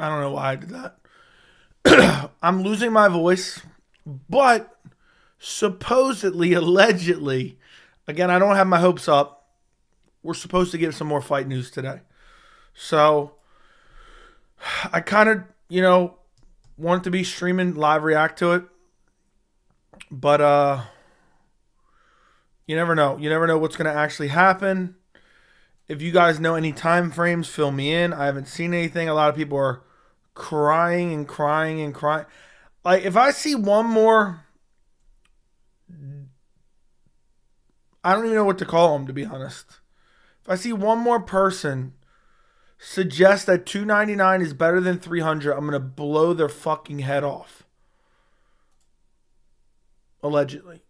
I don't know why I did that. I'm losing my voice, but supposedly, allegedly, again, I don't have my hopes up. We're supposed to get some more fight news today. So I kind of, want to be streaming live react to it. But you never know. You never know what's going to actually happen. If you guys know any time frames, fill me in. I haven't seen anything. A lot of people are crying and crying and crying. Like, if I see one more, I don't even know what to call them, to be honest. If I see one more person suggest that 299 is better than 300, I'm going to blow their fucking head off. Allegedly.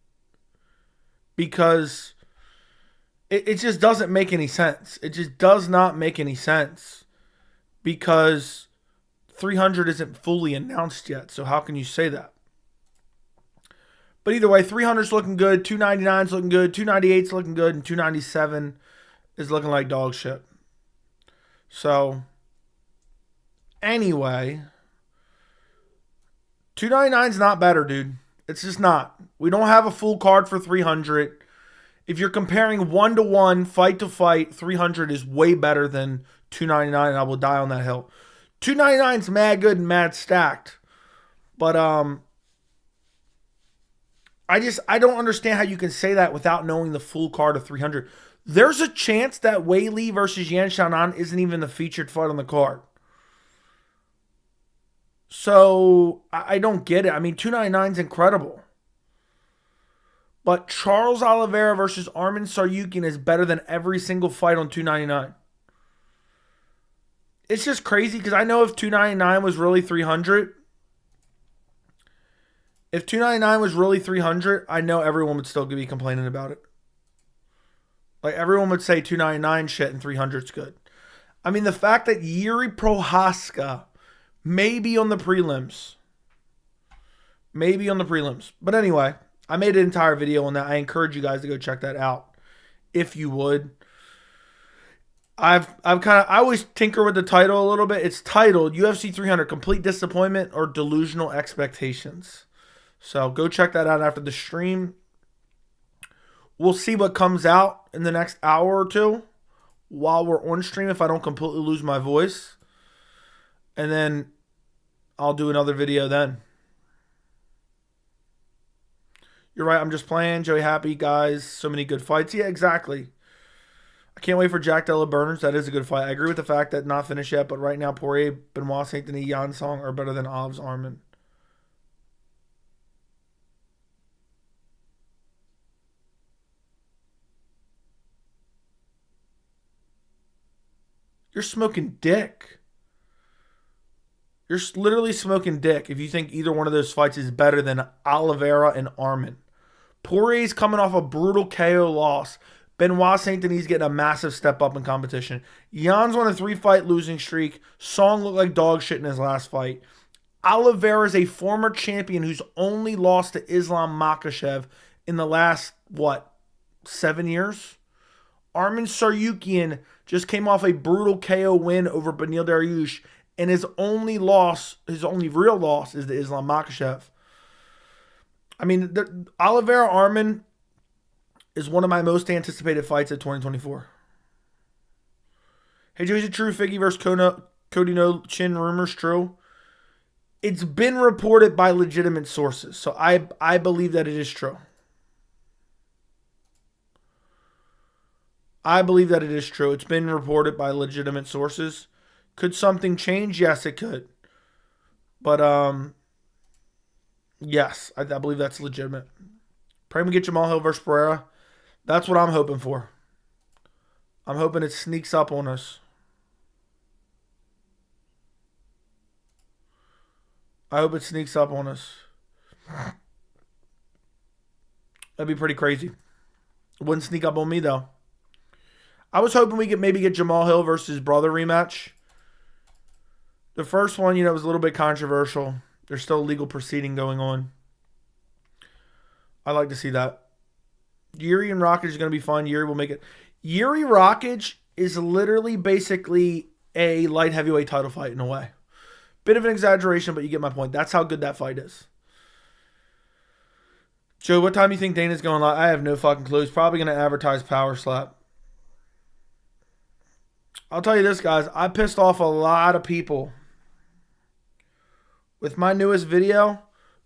Because it just doesn't make any sense. It just does not make any sense. Because 300 isn't fully announced yet. So how can you say that? But either way, 300's looking good. 299's looking good. 298's looking good. And 297 is looking like dog shit. So, anyway, 299's not better, dude. It's just not. We don't have a full card for 300. If you're comparing 1-to-1, fight to fight, 300 is way better than 299, and I will die on that hill. 299's mad good and mad stacked. But I don't understand how you can say that without knowing the full card of 300. There's a chance that Wei Li versus Yan Xiaonan isn't even the featured fight on the card. So, I don't get it. I mean, 299's incredible. But Charles Oliveira versus Arman Tsarukyan is better than every single fight on 299. It's just crazy because I know if 299 was really 300, if 299 was really 300, I know everyone would still be complaining about it. Like, everyone would say 299 shit and 300's good. I mean, the fact that Yuri Prohaska may be on the prelims. Maybe on the prelims. But anyway, I made an entire video on that. I encourage you guys to go check that out, if you would. I always tinker with the title a little bit. It's titled UFC 300 Complete Disappointment or Delusional Expectations. So go check that out after the stream. We'll see what comes out in the next hour or two while we're on stream if I don't completely lose my voice. And then I'll do another video then. You're right, I'm just playing. Joey Happy, guys. So many good fights. Yeah, exactly. I can't wait for Jack Della Burners. That is a good fight. I agree with the fact that not finished yet, but right now Poirier, Benoit Saint Denis, Yan Song are better than Alves Arman. You're smoking dick. You're literally smoking dick if you think either one of those fights is better than Oliveira and Arman. Poirier's coming off a brutal KO loss. Benoit Saint Denis getting a massive step up in competition. Jan's on a 3-fight losing streak. Song looked like dog shit in his last fight. Oliveira is a former champion who's only lost to Islam Makhachev in the last, 7 years? Arman Tsarukyan just came off a brutal KO win over Beneil Dariush, and his only real loss is to Islam Makhachev. I mean, Oliveira Arman is one of my most anticipated fights of 2024. Hey, Joe, is it true Figgy versus Cody No Chin rumors true? It's been reported by legitimate sources, so I believe that it is true. I believe that it is true. It's been reported by legitimate sources. Could something change? Yes, it could. But, yes, I believe that's legitimate. Pray we get Jamal Hill versus Pereira. That's what I'm hoping for. I'm hoping it sneaks up on us. I hope it sneaks up on us. That'd be pretty crazy. It wouldn't sneak up on me, though. I was hoping we could maybe get Jamal Hill versus his brother rematch. The first one, was a little bit controversial. There's still a legal proceeding going on. I'd like to see that. Yuri and Rockage is going to be fun. Yuri will make it. Yuri Rockage is literally basically a light heavyweight title fight in a way. Bit of an exaggeration, but you get my point. That's how good that fight is. Joe, what time do you think Dana's going live? I have no fucking clue. He's probably going to advertise Power Slap. I'll tell you this, guys. I pissed off a lot of people with my newest video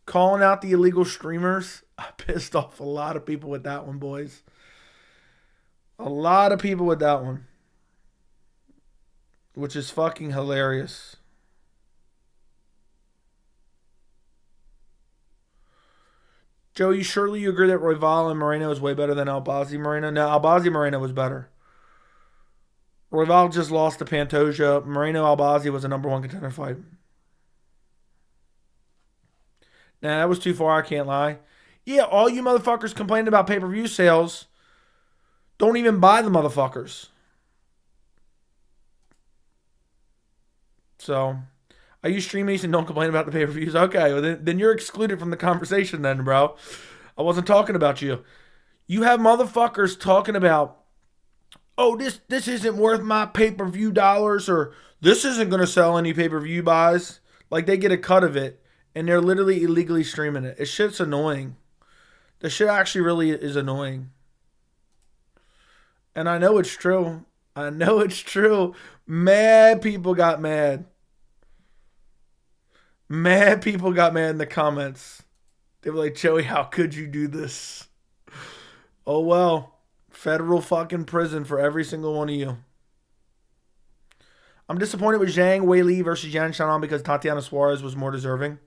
calling out the illegal streamers. I pissed off a lot of people with that one, boys. A lot of people with that one. Which is fucking hilarious. Joe, surely you agree that Royval and Moreno is way better than Albazi Moreno? No, Albazi Moreno was better. Royval just lost to Pantoja. Moreno Albazi was a number 1 contender fight. Nah, that was too far, I can't lie. Yeah, all you motherfuckers complaining about pay-per-view sales don't even buy the motherfuckers. So, I use StreamEast and don't complain about the pay-per-views. Okay, well then you're excluded from the conversation then, bro. I wasn't talking about you. You have motherfuckers talking about, oh, this isn't worth my pay-per-view dollars, or this isn't going to sell any pay-per-view buys. Like, they get a cut of it, and they're literally illegally streaming it. It's shit's annoying. The shit actually really is annoying. And I know it's true. I know it's true. Mad people got mad. Mad people got mad in the comments. They were like, Joey, how could you do this? Oh, well. Federal fucking prison for every single one of you. I'm disappointed with Zhang Weili versus Yan Xiaonan because Tatiana Suarez was more deserving.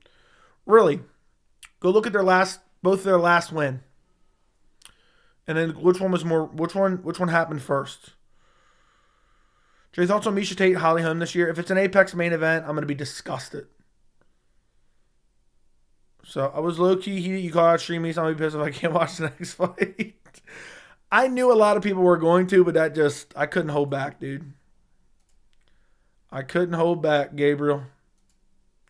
Really? Go look at both their last win. And then which one happened first? Jay, thoughts on Miesha Tate, Holly Holm this year? If it's an Apex main event, I'm going to be disgusted. So, I was low-key heated. You call out StreamEast. I'm going to be pissed if I can't watch the next fight. I knew a lot of people were going to, but I couldn't hold back, dude. I couldn't hold back, Gabriel.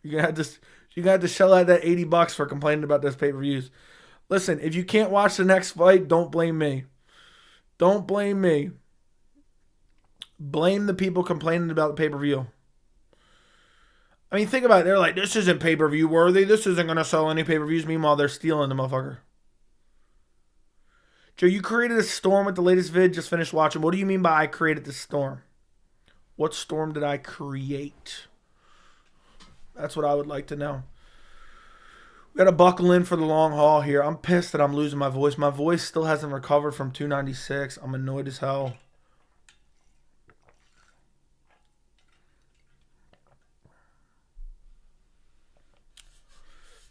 You're going to have to shell out that $80 for complaining about those pay-per-views. Listen, if you can't watch the next fight, don't blame me. Don't blame me. Blame the people complaining about the pay-per-view. I mean, think about it. They're like, this isn't pay-per-view worthy. This isn't going to sell any pay-per-views. Meanwhile, they're stealing the motherfucker. Joe, you created a storm with the latest vid. Just finished watching. What do you mean by I created the storm? What storm did I create? That's what I would like to know. We got to buckle in for the long haul here. I'm pissed that I'm losing my voice. My voice still hasn't recovered from 296. I'm annoyed as hell.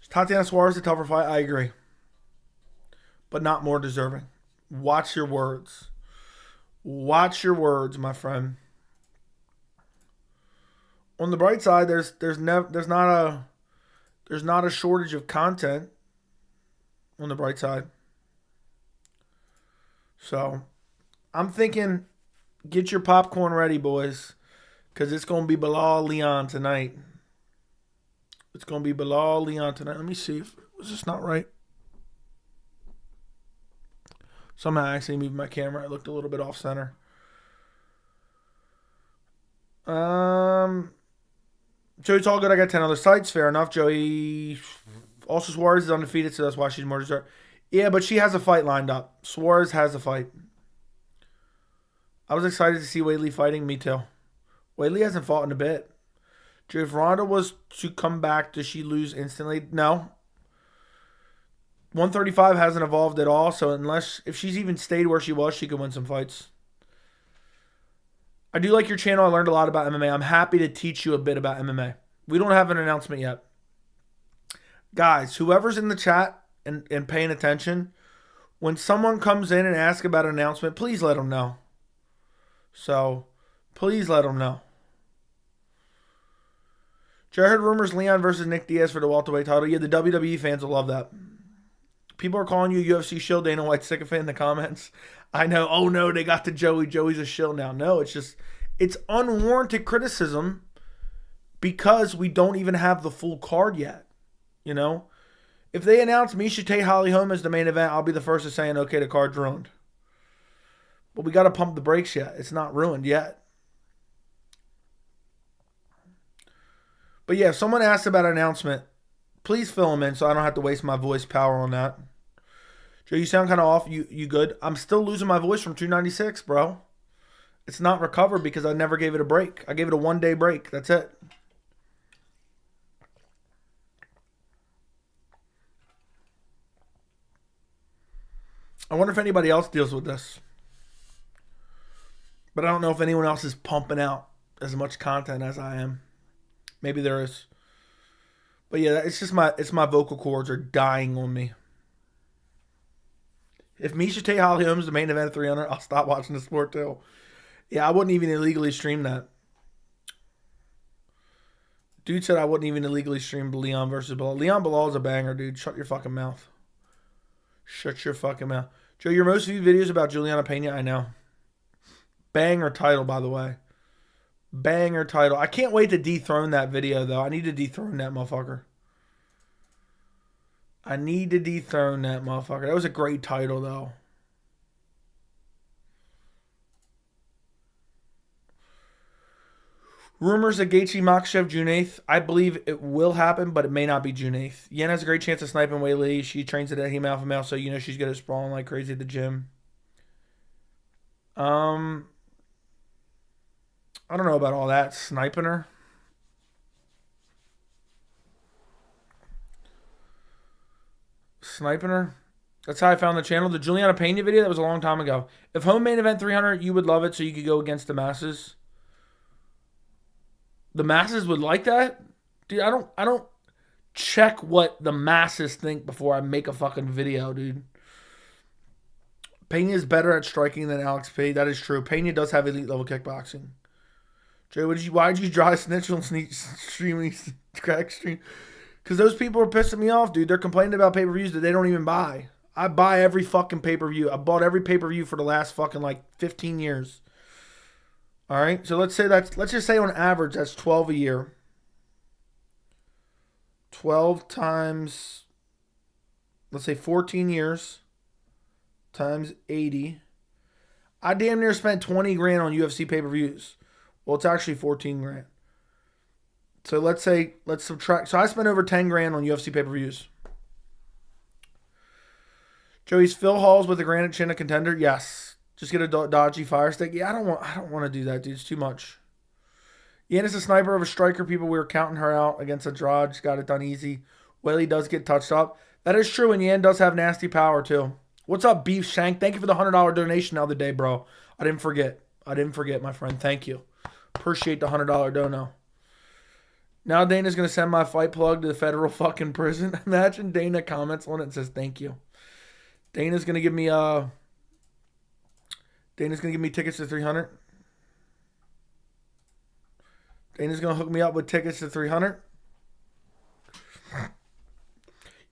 Tatiana Suarez a tougher fight? I agree. But not more deserving. Watch your words. Watch your words, my friend. On the bright side, there's not a shortage of content on the bright side. So, I'm thinking, get your popcorn ready, boys, because it's going to be Bilal Leon tonight. It's going to be Bilal Leon tonight. Let me see if was this not right. Somehow I actually moved my camera. I looked a little bit off center. Joey, it's all good. I got 10 other sites. Fair enough. Joey. Also, Suarez is undefeated, so that's why she's more deserved. Yeah, but she has a fight lined up. Suarez has a fight. I was excited to see Weili fighting. Me too. Weili hasn't fought in a bit. Joey, if Ronda was to come back, does she lose instantly? No. 135 hasn't evolved at all, so if she's even stayed where she was, she could win some fights. I do like your channel. I learned a lot about MMA. I'm happy to teach you a bit about MMA. We don't have an announcement yet. Guys, whoever's in the chat and paying attention, when someone comes in and asks about an announcement, please let them know. So, please let them know. I heard rumors Leon versus Nick Diaz for the welterweight title. Yeah, the WWE fans will love that. People are calling you UFC shill. Dana White sycophant in the comments. I know. Oh no, they got to Joey. Joey's a shill now. No, it's unwarranted criticism because we don't even have the full card yet. You know, if they announce Miesha Tate Holly Holm as the main event, I'll be the first to saying, okay, the card's ruined. But we got to pump the brakes yet. It's not ruined yet. But yeah, if someone asks about an announcement, please fill them in so I don't have to waste my voice power on that. Joe, you sound kind of off. You good? I'm still losing my voice from 296, bro. It's not recovered because I never gave it a break. I gave it a 1-day break. That's it. I wonder if anybody else deals with this. But I don't know if anyone else is pumping out as much content as I am. Maybe there is. But yeah, it's my vocal cords are dying on me. If Miesha Tate Holly Holmes the main event at 300, I'll stop watching the sport too. Yeah, I wouldn't even illegally stream that. Dude said I wouldn't even illegally stream Leon versus Bilal. Leon Bilal is a banger, dude. Shut your fucking mouth. Shut your fucking mouth. Joe, your most viewed videos about Juliana Pena, I know. Banger title, by the way. Banger title. I can't wait to dethrone that video, though. I need to dethrone that motherfucker. I need to dethrone that motherfucker. That was a great title, though. Rumors of Gaethje Makhachev June 8th. I believe it will happen, but it may not be June 8th. Yen has a great chance of sniping Weili. She trains at Heme Alpha Male, so you know she's good at sprawling like crazy at the gym. I don't know about all that. Sniping her. Sniping her. That's how I found the channel. The Juliana Pena video, that was a long time ago. If home main event 300, you would love it so you could go against the masses. The masses would like that? Dude, I don't check what the masses think before I make a fucking video, dude. Pena is better at striking than Alex P. That is true. Pena does have elite level kickboxing. Jay, why did you dry snitch on streaming crack stream? Because those people are pissing me off, dude. They're complaining about pay-per-views that they don't even buy. I buy every fucking pay-per-view. I bought every pay-per-view for the last fucking 15 years. All right, so let's just say on average that's 12 a year. 12 times, let's say 14 years times 80. I damn near spent 20 grand on UFC pay-per-views. Well, it's actually 14 grand. So let's subtract. So I spent over 10 grand on UFC pay-per-views. Joey's Phil Hall's with a granite chin a contender? Yes. Just get a dodgy fire stick. Yeah, I don't want to do that, dude. It's too much. Yen is a sniper of a striker. People, we were counting her out against Andrade. She got it done easy. Weili does get touched up. That is true, and Yen does have nasty power, too. What's up, Beef Shank? Thank you for the $100 donation the other day, bro. I didn't forget, my friend. Thank you. Appreciate the $100 dono. Now Dana's going to send my fight plug to the federal fucking prison. Imagine Dana comments on it and says, thank you. Dana's going to give me tickets to 300. Dana's going to hook me up with tickets to 300.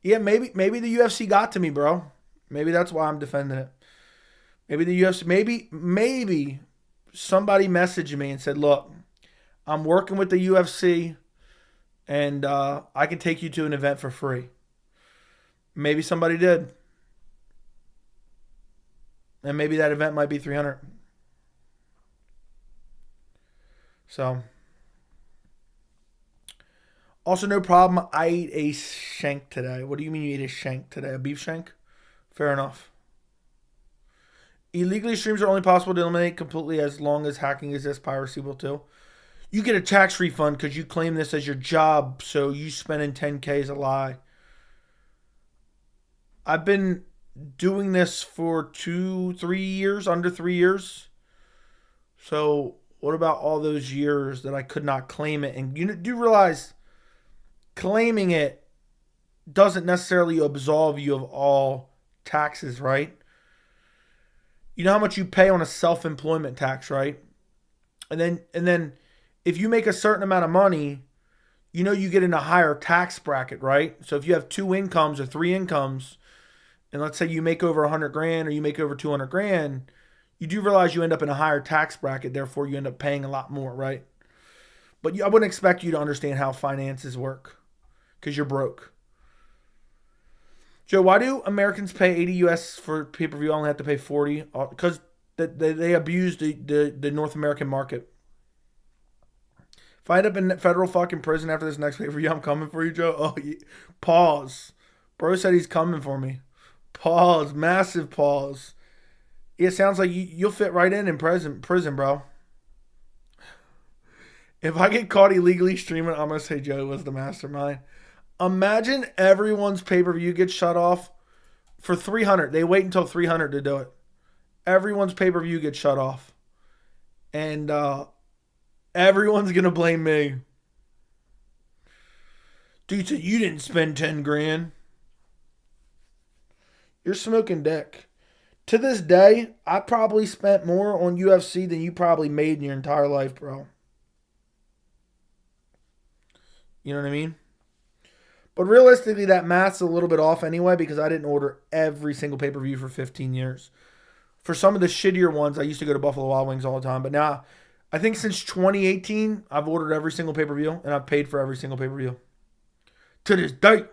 Yeah, maybe the UFC got to me, bro. Maybe that's why I'm defending it. Maybe the UFC, maybe somebody messaged me and said, look, I'm working with the UFC and I can take you to an event for free. Maybe somebody did. And maybe that event might be 300. So. Also, no problem. I ate a shank today. What do you mean you ate a shank today? A beef shank? Fair enough. Illegally streams are only possible to eliminate completely as long as hacking exists. Piracy will too. You get a tax refund because you claim this as your job, so you spending 10K is a lie. I've been doing this for 3 years, under 3 years. So what about all those years that I could not claim it? And you do realize claiming it doesn't necessarily absolve you of all taxes, right? You know how much you pay on a self-employment tax, right? And then if you make a certain amount of money, you know you get in a higher tax bracket, right? So if you have 2 incomes or 3 incomes, and let's say you make over 100 grand or you make over 200 grand, you do realize you end up in a higher tax bracket, therefore you end up paying a lot more, right? But I wouldn't expect you to understand how finances work because you're broke. Joe, why do Americans pay 80 US for pay-per-view? Only have to pay 40? Because they abuse the North American market. If I end up in federal fucking prison after this next pay-per-view, I'm coming for you, Joe. Oh, pause. Bro said he's coming for me. Pause. Massive pause. It sounds like you'll fit right in prison, bro. If I get caught illegally streaming, I'm going to say Joe was the mastermind. Imagine everyone's pay-per-view gets shut off for 300. They wait until 300 to do it. Everyone's pay-per-view gets shut off. And everyone's going to blame me. Dude said, you didn't spend 10 grand. You're smoking dick. To this day, I probably spent more on UFC than you probably made in your entire life, bro. You know what I mean? But realistically, that math's a little bit off anyway because I didn't order every single pay-per-view for 15 years. For some of the shittier ones, I used to go to Buffalo Wild Wings all the time. But now, I think since 2018, I've ordered every single pay-per-view and I've paid for every single pay-per-view. To this day.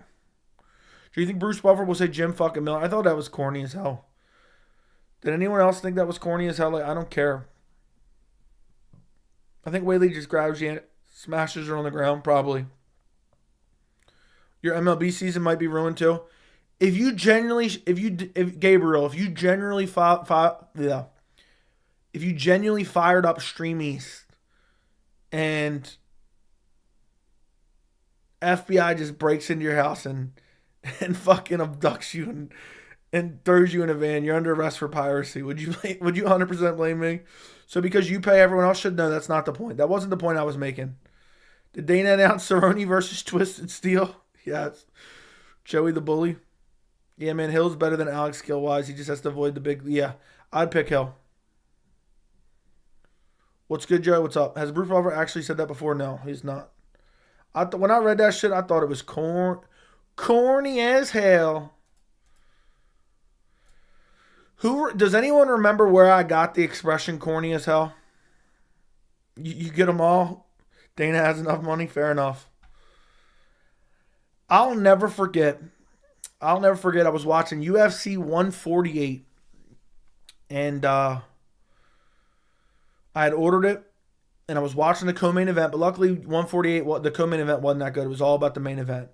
Do you think Bruce Buffer will say Jim fucking Miller? I thought that was corny as hell. Did anyone else think that was corny as hell? Like, I don't care. I think Whaley just grabs Janet, smashes her on the ground, probably. Your MLB season might be ruined too. If you genuinely fired up Stream East and FBI just breaks into your house and fucking abducts you and throws you in a van, you're under arrest for piracy. Would you 100% blame me? So because you pay, everyone else should know that's not the point. That wasn't the point I was making. Did Dana announce Cerrone versus Twisted Steel? Yes. Joey the Bully? Yeah, man, Hill's better than Alex skill-wise. He just has to avoid the big... Yeah, I'd pick Hill. What's good, Joe? What's up? Has Bruce Buffer actually said that before? No, he's not. When I read that shit, I thought it was corny as hell. Does anyone remember where I got the expression corny as hell? You get them all? Dana has enough money? Fair enough. I'll never forget. I was watching UFC 148. And I had ordered it. And I was watching the co-main event. But luckily, 148, the co-main event wasn't that good. It was all about the main event.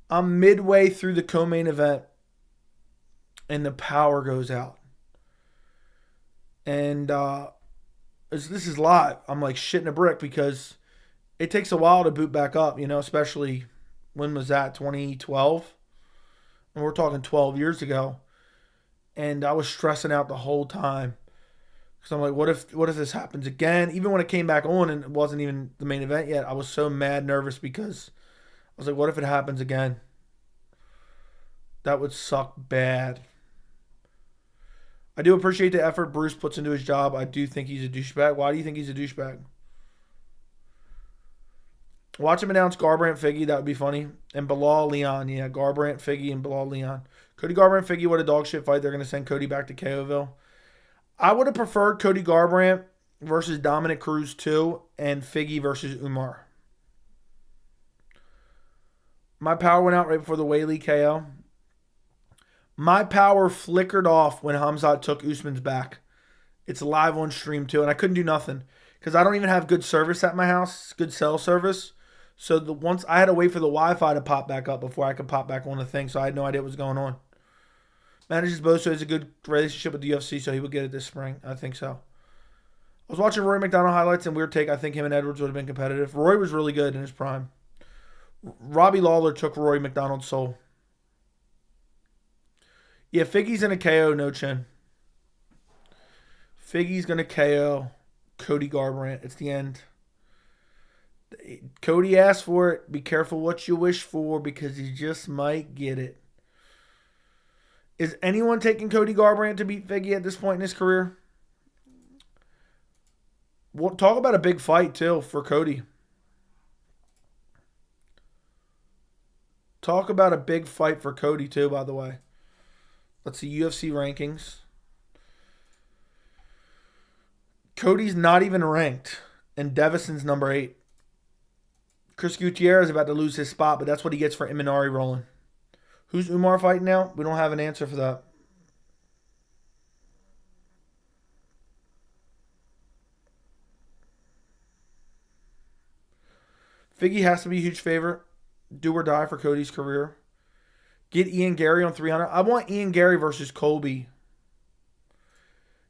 I'm midway through the co-main event. And the power goes out. And this is live. I'm like shitting a brick because it takes a while to boot back up, especially when was that, 2012? And we're talking 12 years ago. And I was stressing out the whole time. Because I'm like, what if this happens again? Even when it came back on and it wasn't even the main event yet, I was so mad nervous because I was like, what if it happens again? That would suck bad. I do appreciate the effort Bruce puts into his job. I do think he's a douchebag. Why do you think he's a douchebag? Watch him announce Garbrandt Figgy. That would be funny. And Bilal Leon. Yeah, Garbrandt Figgy and Bilal Leon. Cody Garbrandt Figgy, what a dog shit fight. They're going to send Cody back to KOville. I would have preferred Cody Garbrandt versus Dominic Cruz 2 and Figgy versus Umar. My power went out right before the Whaley KO. My power flickered off when Hamzat took Usman's back. It's live on stream too, and I couldn't do nothing because I don't even have good service at my house, good cell service. So once I had to wait for the Wi-Fi to pop back up before I could pop back on the thing, so I had no idea what was going on. Manages both, so he has a good relationship with the UFC, so he will get it this spring. I think so. I was watching Rory McDonald highlights and weird take. I think him and Edwards would have been competitive. Rory was really good in his prime. Robbie Lawler took Rory McDonald's soul. Yeah, Figgy's in a KO, no chin. Figgy's going to KO Cody Garbrandt. It's the end. Cody asked for it. Be careful what you wish for because he just might get it. Is anyone taking Cody Garbrandt to beat Figgy at this point in his career? We'll talk about a big fight, too, for Cody. Talk about a big fight for Cody, too, by the way. Let's see, UFC rankings. Cody's not even ranked, and Deiveson's number 8. Chris Gutierrez is about to lose his spot, but that's what he gets for Imanari rolling. Who's Umar fighting now? We don't have an answer for that. Figgy has to be a huge favorite. Do or die for Cody's career. Get Ian Garry on 300. I want Ian Garry versus Colby.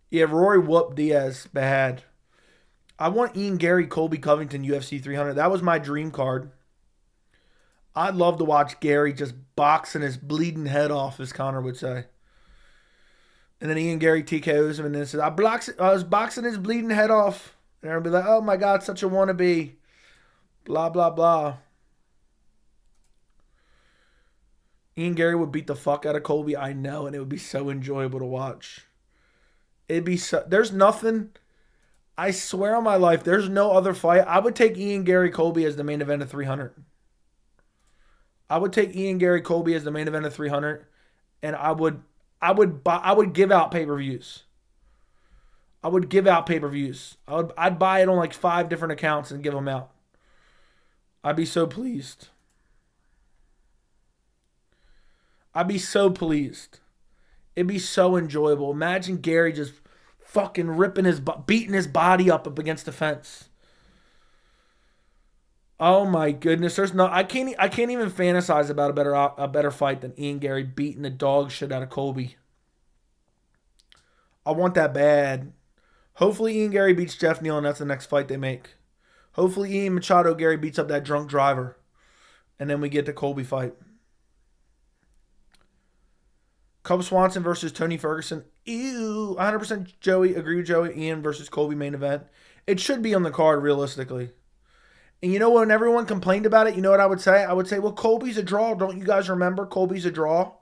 Yeah, Rory whooped Diaz bad. I want Ian Garry, Colby Covington, UFC 300. That was my dream card. I'd love to watch Garry just boxing his bleeding head off, as Conor would say. And then Ian Garry TKOs him and then says, I was boxing his bleeding head off. And everyone be like, oh my God, such a wannabe. Blah, blah, blah. Ian Garry would beat the fuck out of Colby, I know, and it would be so enjoyable to watch. It'd be so... There's nothing... I swear on my life, there's no other fight. I would take Ian Garry Colby as the main event of 300. I would take Ian Garry Colby as the main event of 300, and I would give out pay-per-views. I would give out pay-per-views. I'd buy it on like 5 different accounts and give them out. I'd be so pleased. I'd be so pleased. It'd be so enjoyable. Imagine Garry just fucking beating his body up against the fence. Oh my goodness, I can't even fantasize about a better fight than Ian Garry beating the dog shit out of Colby. I want that bad. Hopefully Ian Garry beats Jeff Neal and that's the next fight they make. Hopefully Ian Machado Garry beats up that drunk driver. And then we get the Colby fight. Cub Swanson versus Tony Ferguson. Ew. 100% Joey. Agree with Joey. Ian versus Colby main event. It should be on the card realistically. And you know when everyone complained about it, you know what I would say? I would say, well, Colby's a draw. Don't you guys remember? Colby's a draw.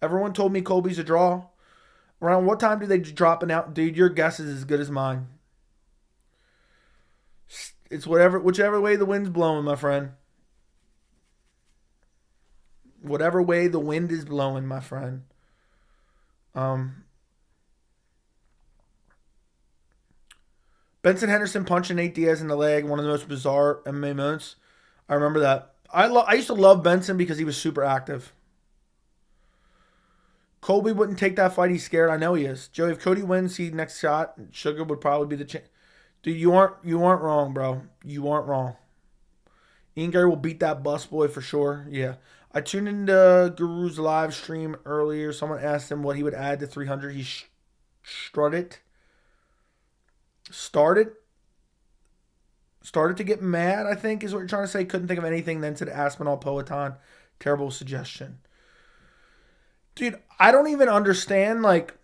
Everyone told me Colby's a draw. Around what time do they drop it out? Dude, your guess is as good as mine. It's whichever way the wind's blowing, my friend. Whatever way the wind is blowing, my friend. Benson Henderson punching Nate Diaz in the leg, one of the most bizarre MMA moments. I remember that. I used to love Benson because he was super active. Colby wouldn't take that fight. He's scared. I know he is. Joey, if Cody wins, he next shot, Sugar would probably be the champ. Dude, you aren't wrong, bro. You aren't wrong. Ian Garry will beat that bus boy for sure. Yeah. I tuned into Guru's live stream earlier. Someone asked him what he would add to 300. He started to get mad, I think, is what you're trying to say. Couldn't think of anything, then said Aspinall Poetan. Terrible suggestion. Dude, I don't even understand, like,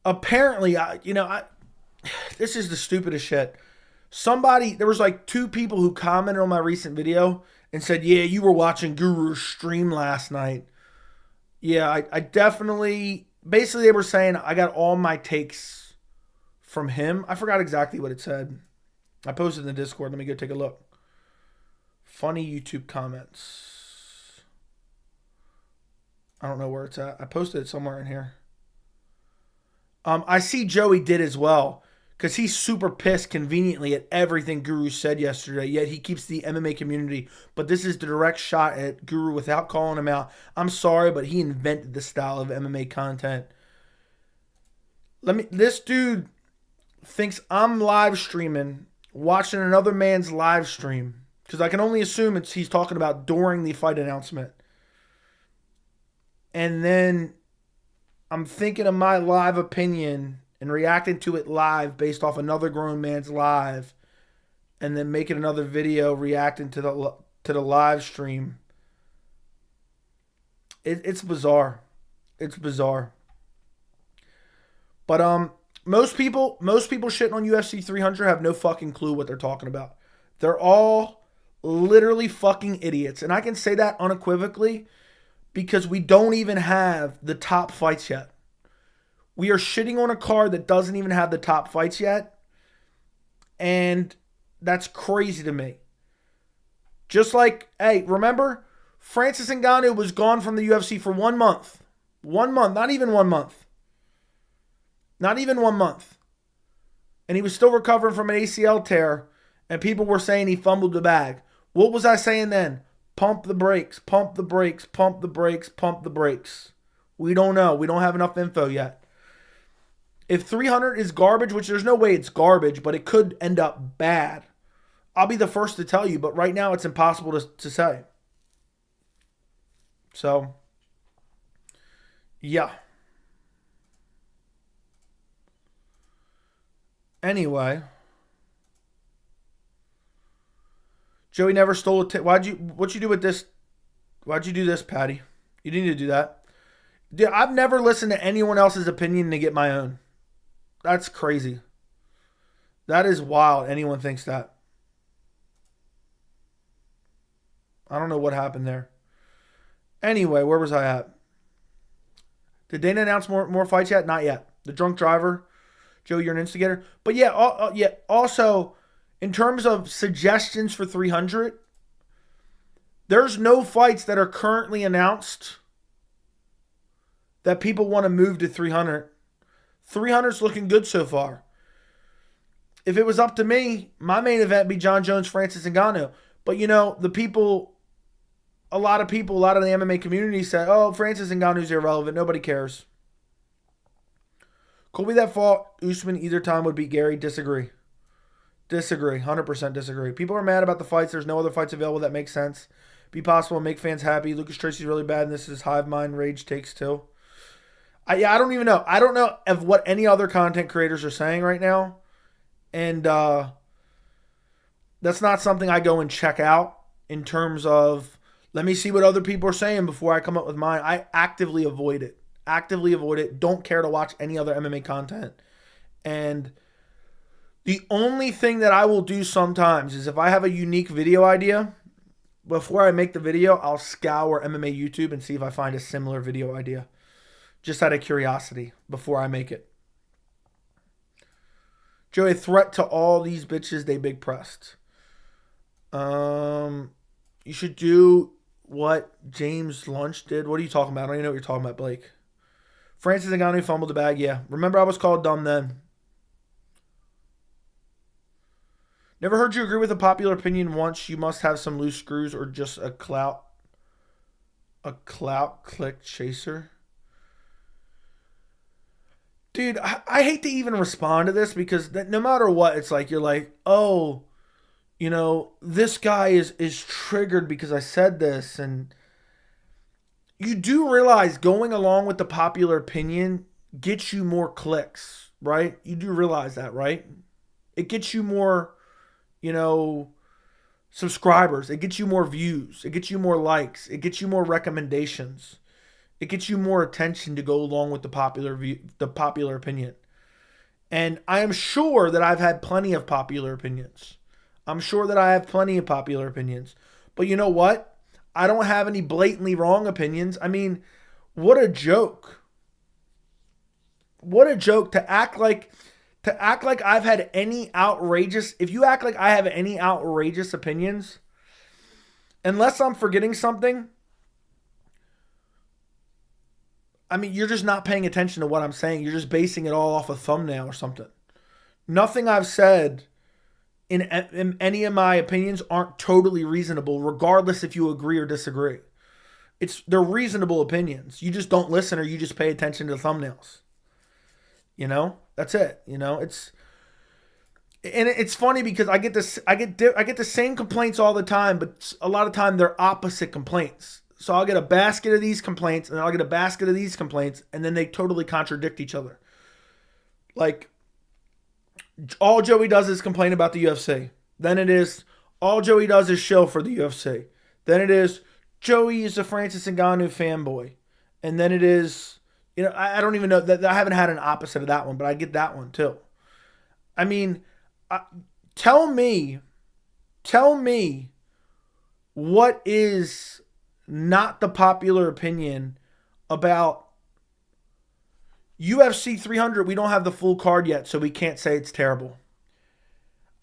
apparently, this is the stupidest shit. There was like 2 people who commented on my recent video and said, yeah, you were watching Guru's stream last night. Yeah, I definitely, basically they were saying I got all my takes from him. I forgot exactly what it said. I posted in the Discord. Let me go take a look. Funny YouTube comments. I don't know where it's at. I posted it somewhere in here. I see Joey did as well. Because he's super pissed conveniently at everything Guru said yesterday, yet he keeps the MMA community. But this is the direct shot at Guru without calling him out. I'm sorry, but he invented the style of MMA content. This dude thinks I'm live streaming, watching another man's live stream. Because I can only assume he's talking about during the fight announcement. And then I'm thinking of my live opinion and reacting to it live based off another grown man's live, and then making another video reacting to the live stream. It's bizarre. It's bizarre. But most people shitting on UFC 300 have no fucking clue what they're talking about. They're all literally fucking idiots, and I can say that unequivocally because we don't even have the top fights yet. We are shitting on a card that doesn't even have the top fights yet. And that's crazy to me. Just like, hey, remember? Francis Ngannou was gone from the UFC for 1 month. 1 month, not even 1 month. Not even 1 month. And he was still recovering from an ACL tear. And people were saying he fumbled the bag. What was I saying then? Pump the brakes, pump the brakes, pump the brakes, pump the brakes. We don't know. We don't have enough info yet. If 300 is garbage, which there's no way it's garbage, but it could end up bad. I'll be the first to tell you, but right now it's impossible to say. So, yeah. Anyway, Joey never stole a what'd you do with this? Why'd you do this, Patty? You didn't need to do that. Dude, I've never listened to anyone else's opinion to get my own. That's crazy. That is wild. Anyone thinks that. I don't know what happened there. Anyway, where was I at? Did Dana announce more fights yet? Not yet. The drunk driver. Joe, you're an instigator. But yeah, also, in terms of suggestions for 300, there's no fights that are currently announced that people want to move to 300. 300's looking good so far. If it was up to me, my main event would be Jon Jones, Francis Ngannou. But a lot of the MMA community said, oh, Francis Ngannou's irrelevant. Nobody cares. Colby that fought Usman either time would beat Garry. Disagree. 100% disagree. People are mad about the fights. There's no other fights available that make sense. Be possible and make fans happy. Lucas Tracy's really bad, and this is hive mind rage takes too. I don't even know. I don't know of what any other content creators are saying right now. And that's not something I go and check out in terms of, let me see what other people are saying before I come up with mine. I actively avoid it. Don't care to watch any other MMA content. And the only thing that I will do sometimes is if I have a unique video idea, before I make the video, I'll scour MMA YouTube and see if I find a similar video idea. Just out of curiosity before I make it. Joey, threat to all these bitches they big pressed. You should do what James Lunch did. What are you talking about? I don't even know what you're talking about, Blake. Francis Ngannou fumbled the bag. Yeah. Remember I was called dumb then. Never heard you agree with a popular opinion once. You must have some loose screws or just a clout click chaser. Dude, I hate to even respond to this because no matter what, it's like you're like, oh, this guy is triggered because I said this. And you do realize going along with the popular opinion gets you more clicks, right? You do realize that, right? It gets you more, subscribers. It gets you more views. It gets you more likes. It gets you more recommendations. It gets you more attention to go along with the popular opinion. And I am sure that I've had plenty of popular opinions. But you know what? I don't have any blatantly wrong opinions. I mean, what a joke. What a joke to act like I've had any outrageous, if you act like I have any outrageous opinions, unless I'm forgetting something, I mean, you're just not paying attention to what I'm saying. You're just basing it all off a thumbnail or something. Nothing I've said in any of my opinions aren't totally reasonable, regardless if you agree or disagree. They're reasonable opinions. You just don't listen or you just pay attention to the thumbnails. That's it. It's funny because I get the same complaints all the time, but a lot of time they're opposite complaints. So I'll get a basket of these complaints, and then I'll get a basket of these complaints, and then they totally contradict each other. Like, all Joey does is complain about the UFC. Then it is, all Joey does is show for the UFC. Then it is, Joey is a Francis Ngannou fanboy. And then it is, I don't even know, that I haven't had an opposite of that one, but I get that one too. I mean, tell me what is not the popular opinion about UFC 300. We don't have the full card yet, so we can't say it's terrible.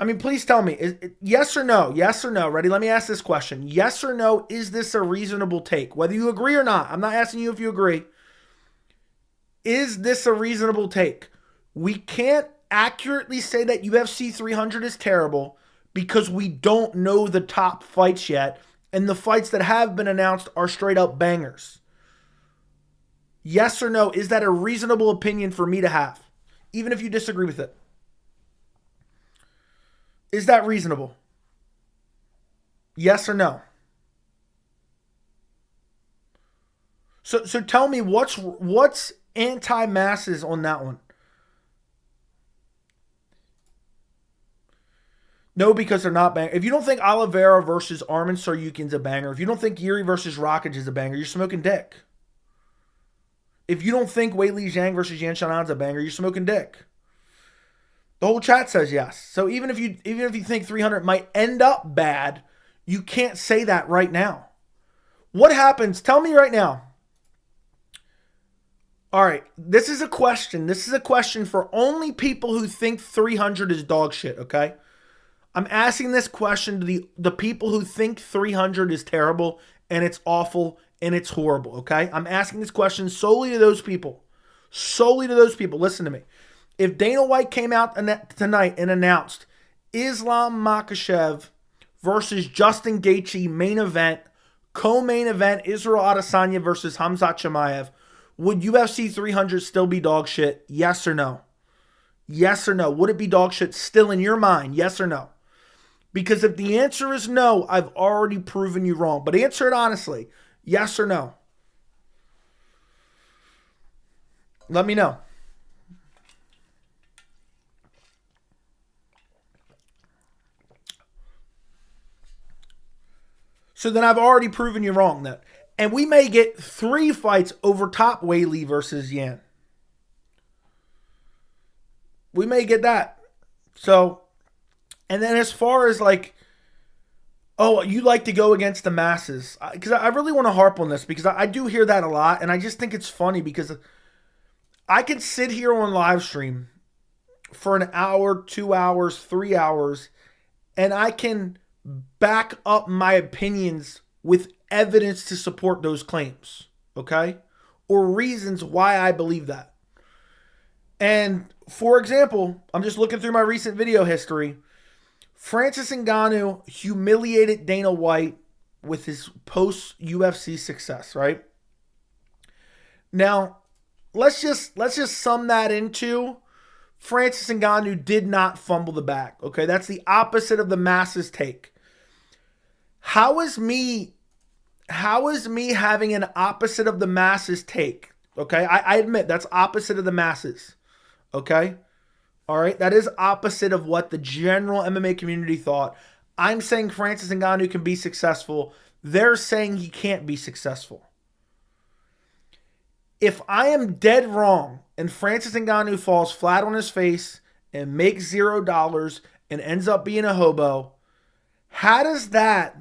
I mean, please tell me, yes or no? Yes or no? Ready? Let me ask this question. Yes or no, is this a reasonable take? Whether you agree or not, I'm not asking you if you agree. Is this a reasonable take? We can't accurately say that UFC 300 is terrible because we don't know the top fights yet, and the fights that have been announced are straight up bangers. Yes or no, is that a reasonable opinion for me to have, even if you disagree with it? Is that reasonable? Yes or no? So tell me what's anti-masses on that one? No, because they're not bang. If you don't think Oliveira versus Armin Saryukin's a banger, if you don't think Yuri versus Rakic is a banger, you're smoking dick. If you don't think Wei Li Zhang versus Yan Xiaonan's a banger, you're smoking dick. The whole chat says yes. So even if you think 300 might end up bad, you can't say that right now. What happens? Tell me right now. All right, this is a question. This is a question for only people who think 300 is dog shit, okay? I'm asking this question to the people who think 300 is terrible and it's awful and it's horrible, okay? I'm asking this question solely to those people. Solely to those people. Listen to me. If Dana White came out tonight and announced Islam Makhachev versus Justin Gaethje main event, co-main event, Israel Adesanya versus Khamzat Chimaev, would UFC 300 still be dog shit? Yes or no? Yes or no? Would it be dog shit still in your mind? Yes or no? Because if the answer is no, I've already proven you wrong. But answer it honestly. Yes or no? Let me know. So then I've already proven you wrong then. And we may get 3 fights over top Wei Li versus Yan. We may get that. So, and then as far as like, oh, you like to go against the masses. Because I really want to harp on this because I do hear that a lot. And I just think it's funny because I can sit here on live stream for an hour, 2 hours, 3 hours, and I can back up my opinions with evidence to support those claims, okay? Or reasons why I believe that. And for example, I'm just looking through my recent video history. Francis Ngannou humiliated Dana White with his post-UFC success, right? Now, let's just sum that into Francis Ngannou did not fumble the bag, okay? That's the opposite of the masses take. How is me having an opposite of the masses take? Okay, I admit that's opposite of the masses. Okay, all right, that is opposite of what the general MMA community thought. I'm saying Francis Ngannou can be successful. They're saying he can't be successful. If I am dead wrong and Francis Ngannou falls flat on his face and makes $0 and ends up being a hobo, how does that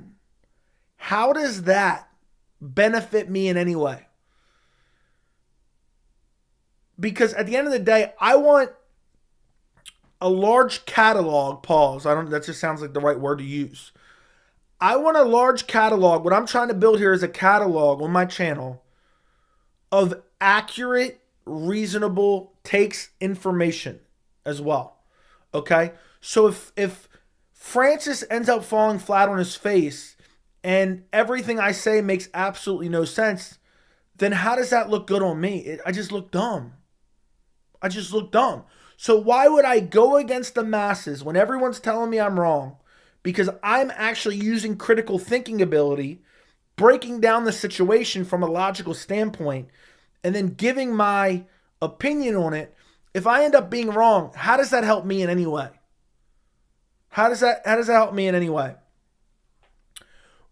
benefit me in any way? Because at the end of the day, I want a large catalog, pause. That just sounds like the right word to use. I want a large catalog. What I'm trying to build here is a catalog on my channel of accurate, reasonable takes, information as well. Okay? So if Francis ends up falling flat on his face and everything I say makes absolutely no sense, then how does that look good on me? I just look dumb. So why would I go against the masses when everyone's telling me I'm wrong? Because I'm actually using critical thinking ability, breaking down the situation from a logical standpoint, and then giving my opinion on it. If I end up being wrong, how does that help me in any way? How does that help me in any way?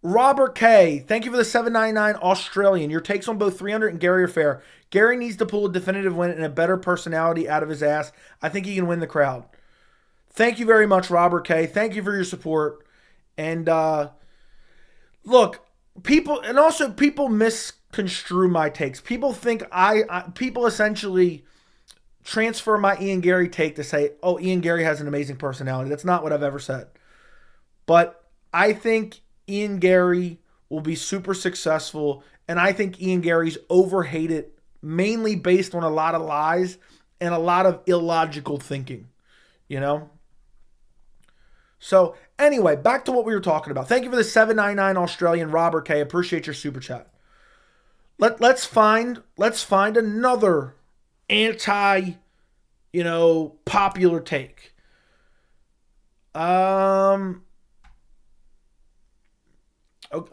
Robert K, thank you for the $7.99 Australian. Your takes on both 300 and Garry are fair. Garry needs to pull a definitive win and a better personality out of his ass. I think he can win the crowd. Thank you very much, Robert K. Thank you for your support. And look, people misconstrue my takes. People think people essentially transfer my Ian Garry take to say, oh, Ian Garry has an amazing personality. That's not what I've ever said. But I think Ian Garry will be super successful, and I think Ian Garry's overhated mainly based on a lot of lies and a lot of illogical thinking, you know? So anyway, back to what we were talking about. Thank you for the $7.99 Australian, Robert K. Appreciate your super chat. Let's find another popular take.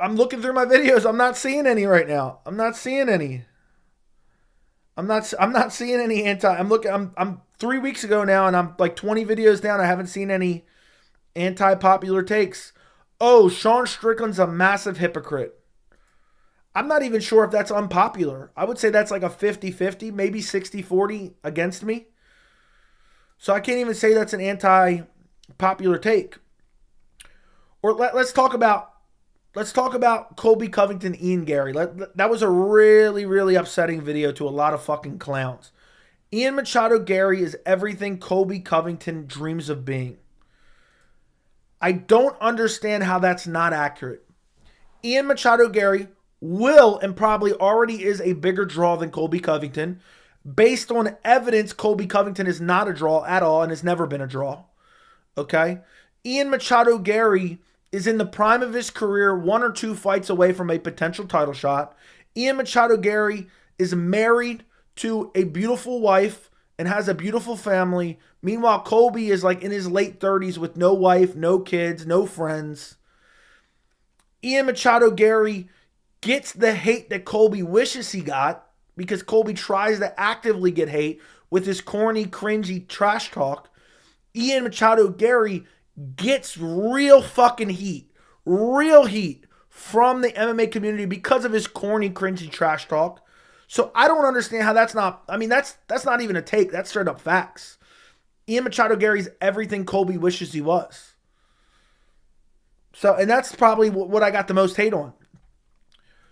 I'm looking through my videos. I'm not seeing any right now. I'm not seeing any. I'm not seeing any anti. I'm 3 weeks ago now, and I'm like 20 videos down. I haven't seen any anti-popular takes. Oh, Sean Strickland's a massive hypocrite. I'm not even sure if that's unpopular. I would say that's like a 50-50, maybe 60-40 against me. So I can't even say that's an anti-popular take. Or let's talk about Colby, Covington, Ian, Garry. That was a really, really upsetting video to a lot of fucking clowns. Ian Machado Garry is everything Colby Covington dreams of being. I don't understand how that's not accurate. Ian Machado Garry will and probably already is a bigger draw than Colby Covington. Based on evidence, Colby Covington is not a draw at all and has never been a draw. Okay? Ian Machado Garry is in the prime of his career, 1 or 2 fights away from a potential title shot. Ian Machado Garry is married to a beautiful wife and has a beautiful family. Meanwhile, Colby is like in his late 30s with no wife, no kids, no friends. Ian Machado Garry gets the hate that Colby wishes he got because Colby tries to actively get hate with his corny, cringy trash talk. Ian Machado Garry gets real fucking heat, real heat from the MMA community because of his corny, cringy trash talk. So I don't understand how that's not, I mean, that's not even a take. That's straight up facts. Ian Machado Garry's everything Colby wishes he was. So, and that's probably what I got the most hate on.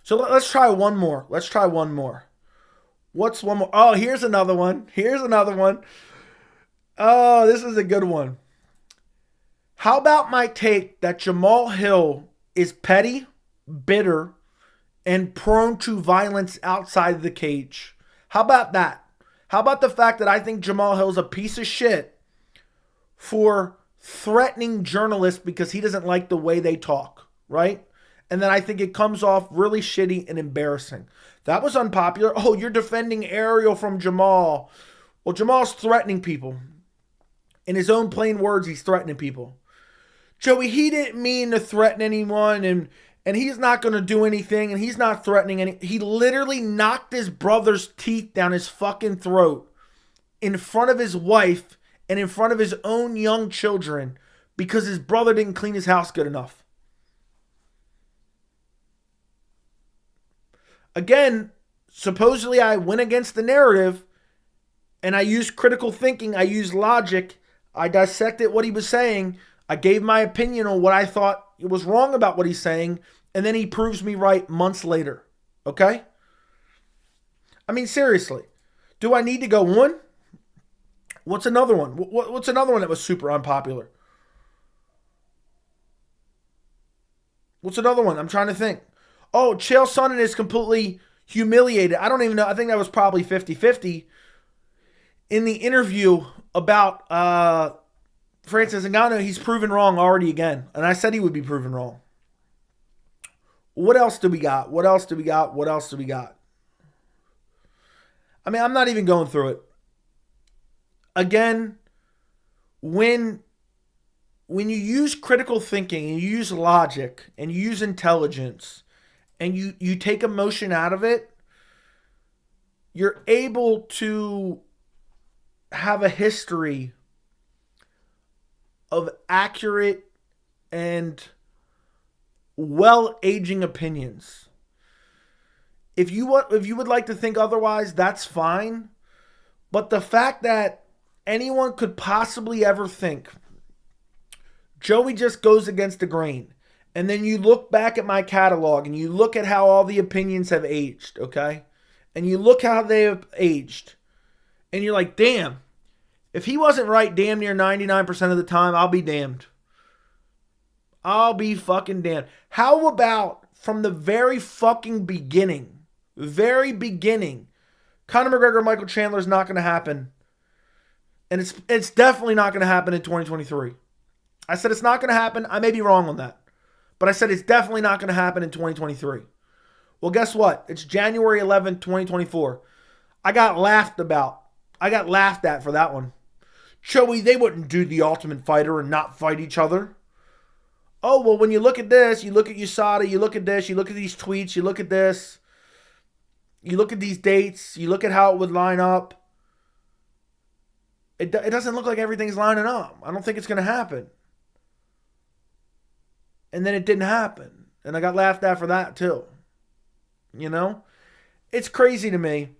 So let's try one more. Let's try one more. What's one more? Oh, here's another one. Here's another one. Oh, this is a good one. How about my take that Jamal Hill is petty, bitter, and prone to violence outside the cage? How about that? How about the fact that I think Jamal Hill's a piece of shit for threatening journalists because he doesn't like the way they talk, right? And then I think it comes off really shitty and embarrassing. That was unpopular. Oh, you're defending Ariel from Jamal. Well, Jamal's threatening people. In his own plain words, he's threatening people. Joey, he didn't mean to threaten anyone, and he's not going to do anything, and he's not threatening any. He literally knocked his brother's teeth down his fucking throat in front of his wife and in front of his own young children because his brother didn't clean his house good enough. Again, supposedly I went against the narrative and I used critical thinking. I used logic. I dissected what he was saying. I gave my opinion on what I thought was wrong about what he's saying. And then he proves me right months later. Okay? I mean, seriously. Do I need to go on? What's another one? What's another one that was super unpopular? What's another one? I'm trying to think. Oh, Chael Sonnen is completely humiliated. I don't even know. I think that was probably 50-50. In the interview about Francis Ngannou, he's proven wrong already again. And I said he would be proven wrong. What else do we got? What else do we got? What else do we got? I mean, I'm not even going through it. Again, when you use critical thinking and you use logic and you use intelligence and you take emotion out of it, you're able to have a history of accurate and well-aging opinions. If you would like to think otherwise, that's fine. But the fact that anyone could possibly ever think Joey just goes against the grain, and then you look back at my catalog and you look at how all the opinions have aged, okay? And you look how they have aged, and you're like, damn, if he wasn't right damn near 99% of the time, I'll be damned. I'll be fucking damned. How about from the very fucking beginning, Conor McGregor, Michael Chandler is not going to happen. And it's definitely not going to happen in 2023. I said it's not going to happen. I may be wrong on that. But I said it's definitely not going to happen in 2023. Well, guess what? It's January 11th, 2024. I got laughed at for that one. Joey, they wouldn't do the Ultimate Fighter and not fight each other. oh, well, when you look at this, you look at USADA, you look at this, you look at these tweets, you look at this, you look at these dates, you look at how it would line up. It doesn't look like everything's lining up. I don't think it's going to happen. And then it didn't happen. And I got laughed at for that too. You know? It's crazy to me.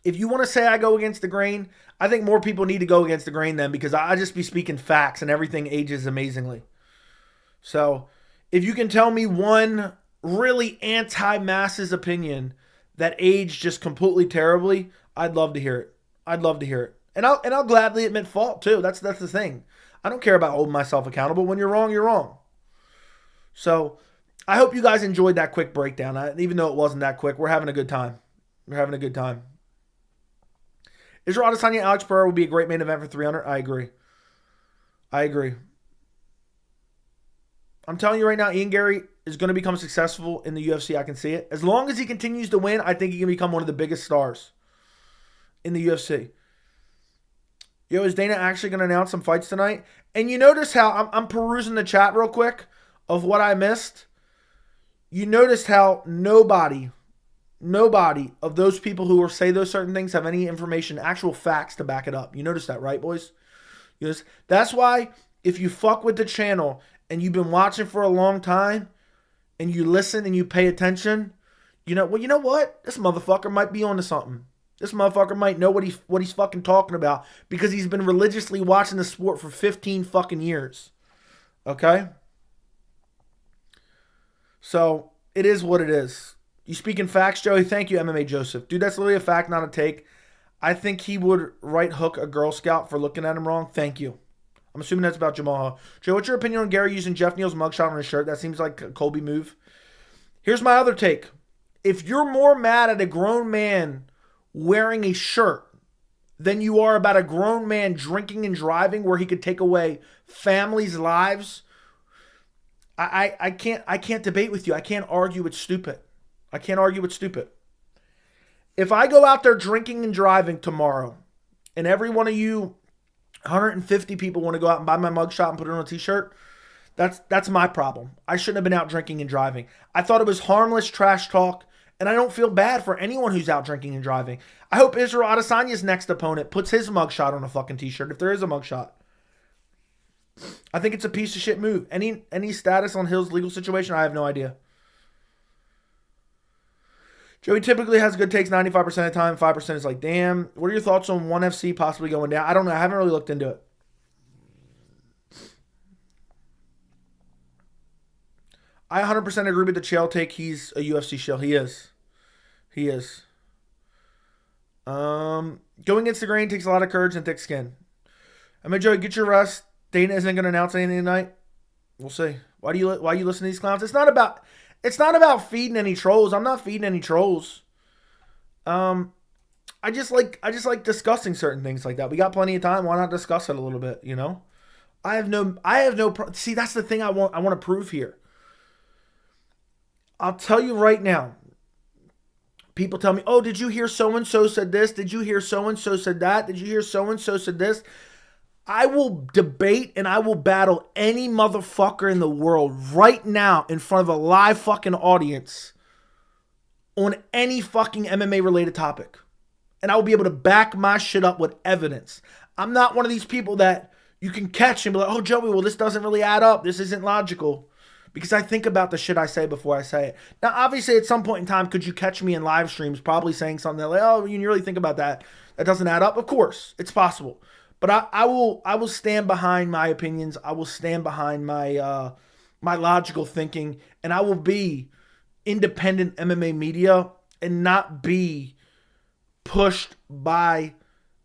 If you want to say I go against the grain, I think more people need to go against the grain then, because I just be speaking facts and everything ages amazingly. So if you can tell me one really anti-masses opinion that aged just completely terribly, I'd love to hear it. I'd love to hear it. And I'll gladly admit fault too. That's the thing. I don't care about holding myself accountable. When you're wrong, you're wrong. So I hope you guys enjoyed that quick breakdown. Even though it wasn't that quick, we're having a good time. We're having a good time. Israel Adesanya, Alex Pereira would be a great main event for 300. I agree. I'm telling you right now, Ian Garry is going to become successful in the UFC. I can see it. As long as he continues to win, I think he can become one of the biggest stars in the UFC. Yo, is Dana actually going to announce some fights tonight? And you notice how I'm perusing the chat real quick of what I missed. You noticed how nobody of those people who will say those certain things have any information, actual facts to back it up. You notice that, right, boys? Yes. That's why if you fuck with the channel and you've been watching for a long time and you listen and you pay attention, you know what? This motherfucker might be onto something. This motherfucker might know what he's fucking talking about because he's been religiously watching the sport for 15 fucking years. Okay? So, it is what it is. You speaking facts, Joey? Thank you, MMA Joseph. Dude, that's literally a fact, not a take. I think he would right hook a Girl Scout for looking at him wrong. Thank you. I'm assuming that's about Jamal. Joe, what's your opinion on Garry using Jeff Neal's mugshot on his shirt? That seems like a Colby move. Here's my other take. If you're more mad at a grown man wearing a shirt than you are about a grown man drinking and driving where he could take away families' lives, I can't debate with you. I can't argue it's stupid. If I go out there drinking and driving tomorrow and every one of you 150 people want to go out and buy my mugshot and put it on a t-shirt, that's my problem. I shouldn't have been out drinking and driving. I thought it was harmless trash talk, and I don't feel bad for anyone who's out drinking and driving. I hope Israel Adesanya's next opponent puts his mugshot on a fucking t-shirt if there is a mugshot. I think it's a piece of shit move. Any status on Hill's legal situation? I have no idea. Joey typically has good takes 95% of the time. 5% is like, damn. What are your thoughts on 1FC possibly going down? I don't know. I haven't really looked into it. I 100% agree with the Chael take. He's a UFC shill. He is. Going against the grain takes a lot of courage and thick skin. I mean, Joey, get your rest. Dana isn't going to announce anything tonight. We'll see. Why you listen to these clowns? It's not about feeding any trolls. I'm not feeding any trolls. I just like discussing certain things like that. We got plenty of time. Why not discuss it a little bit? You know, I have no. See, that's the thing I want to prove here. I'll tell you right now. People tell me, "Oh, did you hear so and so said this? Did you hear so and so said that? Did you hear so and so said this?" I will debate and I will battle any motherfucker in the world right now in front of a live fucking audience on any fucking MMA related topic. And I will be able to back my shit up with evidence. I'm not one of these people that you can catch and be like, oh, Joey, well, this doesn't really add up. This isn't logical. Because I think about the shit I say before I say it. Now, obviously, at some point in time, could you catch me in live streams probably saying something that like, oh, you really think about that? That doesn't add up? Of course, it's possible. But I will stand behind my opinions. I will stand behind my my logical thinking, and I will be independent MMA media and not be pushed by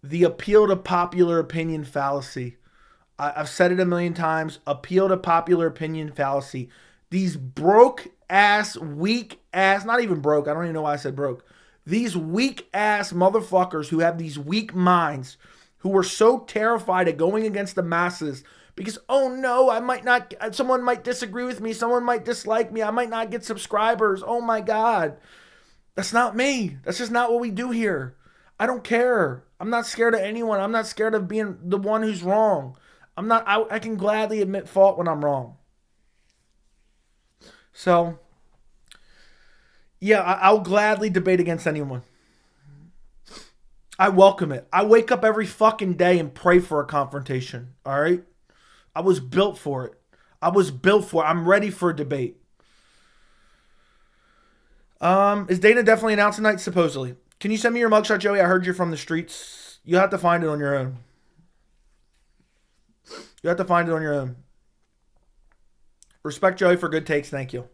the appeal to popular opinion fallacy. I've said it a million times. Appeal to popular opinion fallacy. These broke ass, weak ass, not even broke. I don't even know why I said broke. These weak ass motherfuckers who have these weak minds, who were so terrified of going against the masses because, oh no, someone might disagree with me. Someone might dislike me. I might not get subscribers. Oh my God. That's not me. That's just not what we do here. I don't care. I'm not scared of anyone. I'm not scared of being the one who's wrong. I can gladly admit fault when I'm wrong. So, yeah, I'll gladly debate against anyone. I welcome it. I wake up every fucking day and pray for a confrontation. All right? I was built for it. I'm ready for a debate. Is Dana definitely announced tonight? Supposedly. Can you send me your mugshot, Joey? I heard you're from the streets. You have to find it on your own. Respect Joey for good takes. Thank you.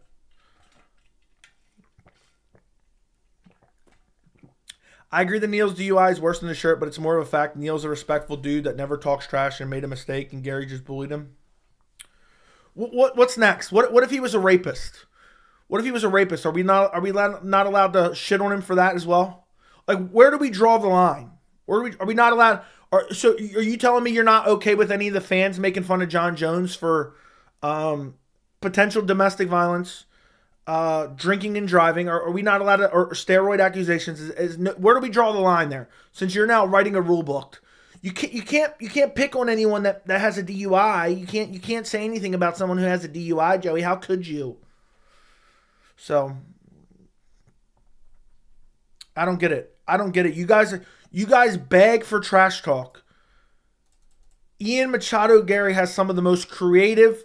I agree that Neil's DUI is worse than the shirt, but it's more of a fact. Neil's a respectful dude that never talks trash and made a mistake, and Garry just bullied him. What's next? What if he was a rapist? What if he was a rapist? Are we not allowed to shit on him for that as well? Like, where do we draw the line? Are we not allowed? So are you telling me you're not okay with any of the fans making fun of Jon Jones for potential domestic violence? Drinking and driving, are we not allowed to, or steroid accusations? Where do we draw the line there? Since you're now writing a rule book, you can't pick on anyone that has a DUI. You can't say anything about someone who has a DUI, Joey. How could you? So I don't get it. You guys beg for trash talk. Ian Machado Garry has some of the most creative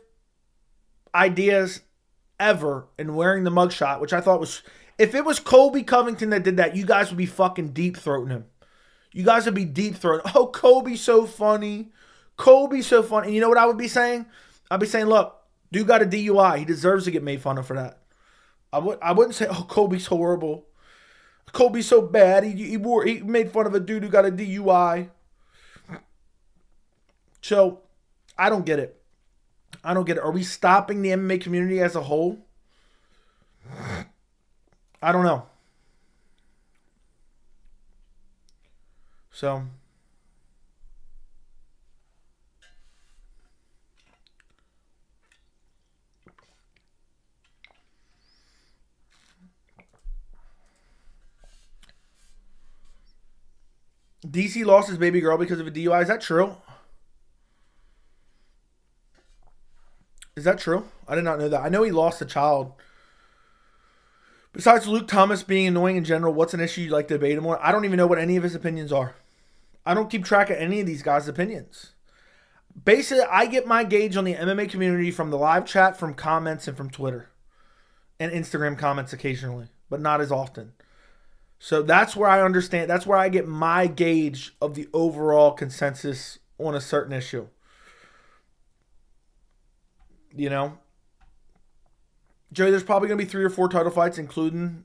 ideas ever in wearing the mugshot, which I thought was, if it was Colby Covington that did that, you guys would be fucking deep throating him. You guys would be deep throating. Oh, Colby's so funny. And you know what I would be saying? I'd be saying, look, dude got a DUI. He deserves to get made fun of for that. I wouldn't say, oh, Colby's horrible. Colby's so bad. He made fun of a dude who got a DUI. So I don't get it. Are we stopping the MMA community as a whole? I don't know. So DC lost his baby girl because of a DUI. Is that true? I did not know that. I know he lost a child. Besides Luke Thomas being annoying in general, what's an issue you'd like to debate him on? I don't even know what any of his opinions are. I don't keep track of any of these guys' opinions. Basically, I get my gauge on the MMA community from the live chat, from comments, and from Twitter. And Instagram comments occasionally, but not as often. So that's where I understand. That's where I get my gauge of the overall consensus on a certain issue. You know? Joey, there's probably going to be 3 or 4 title fights, including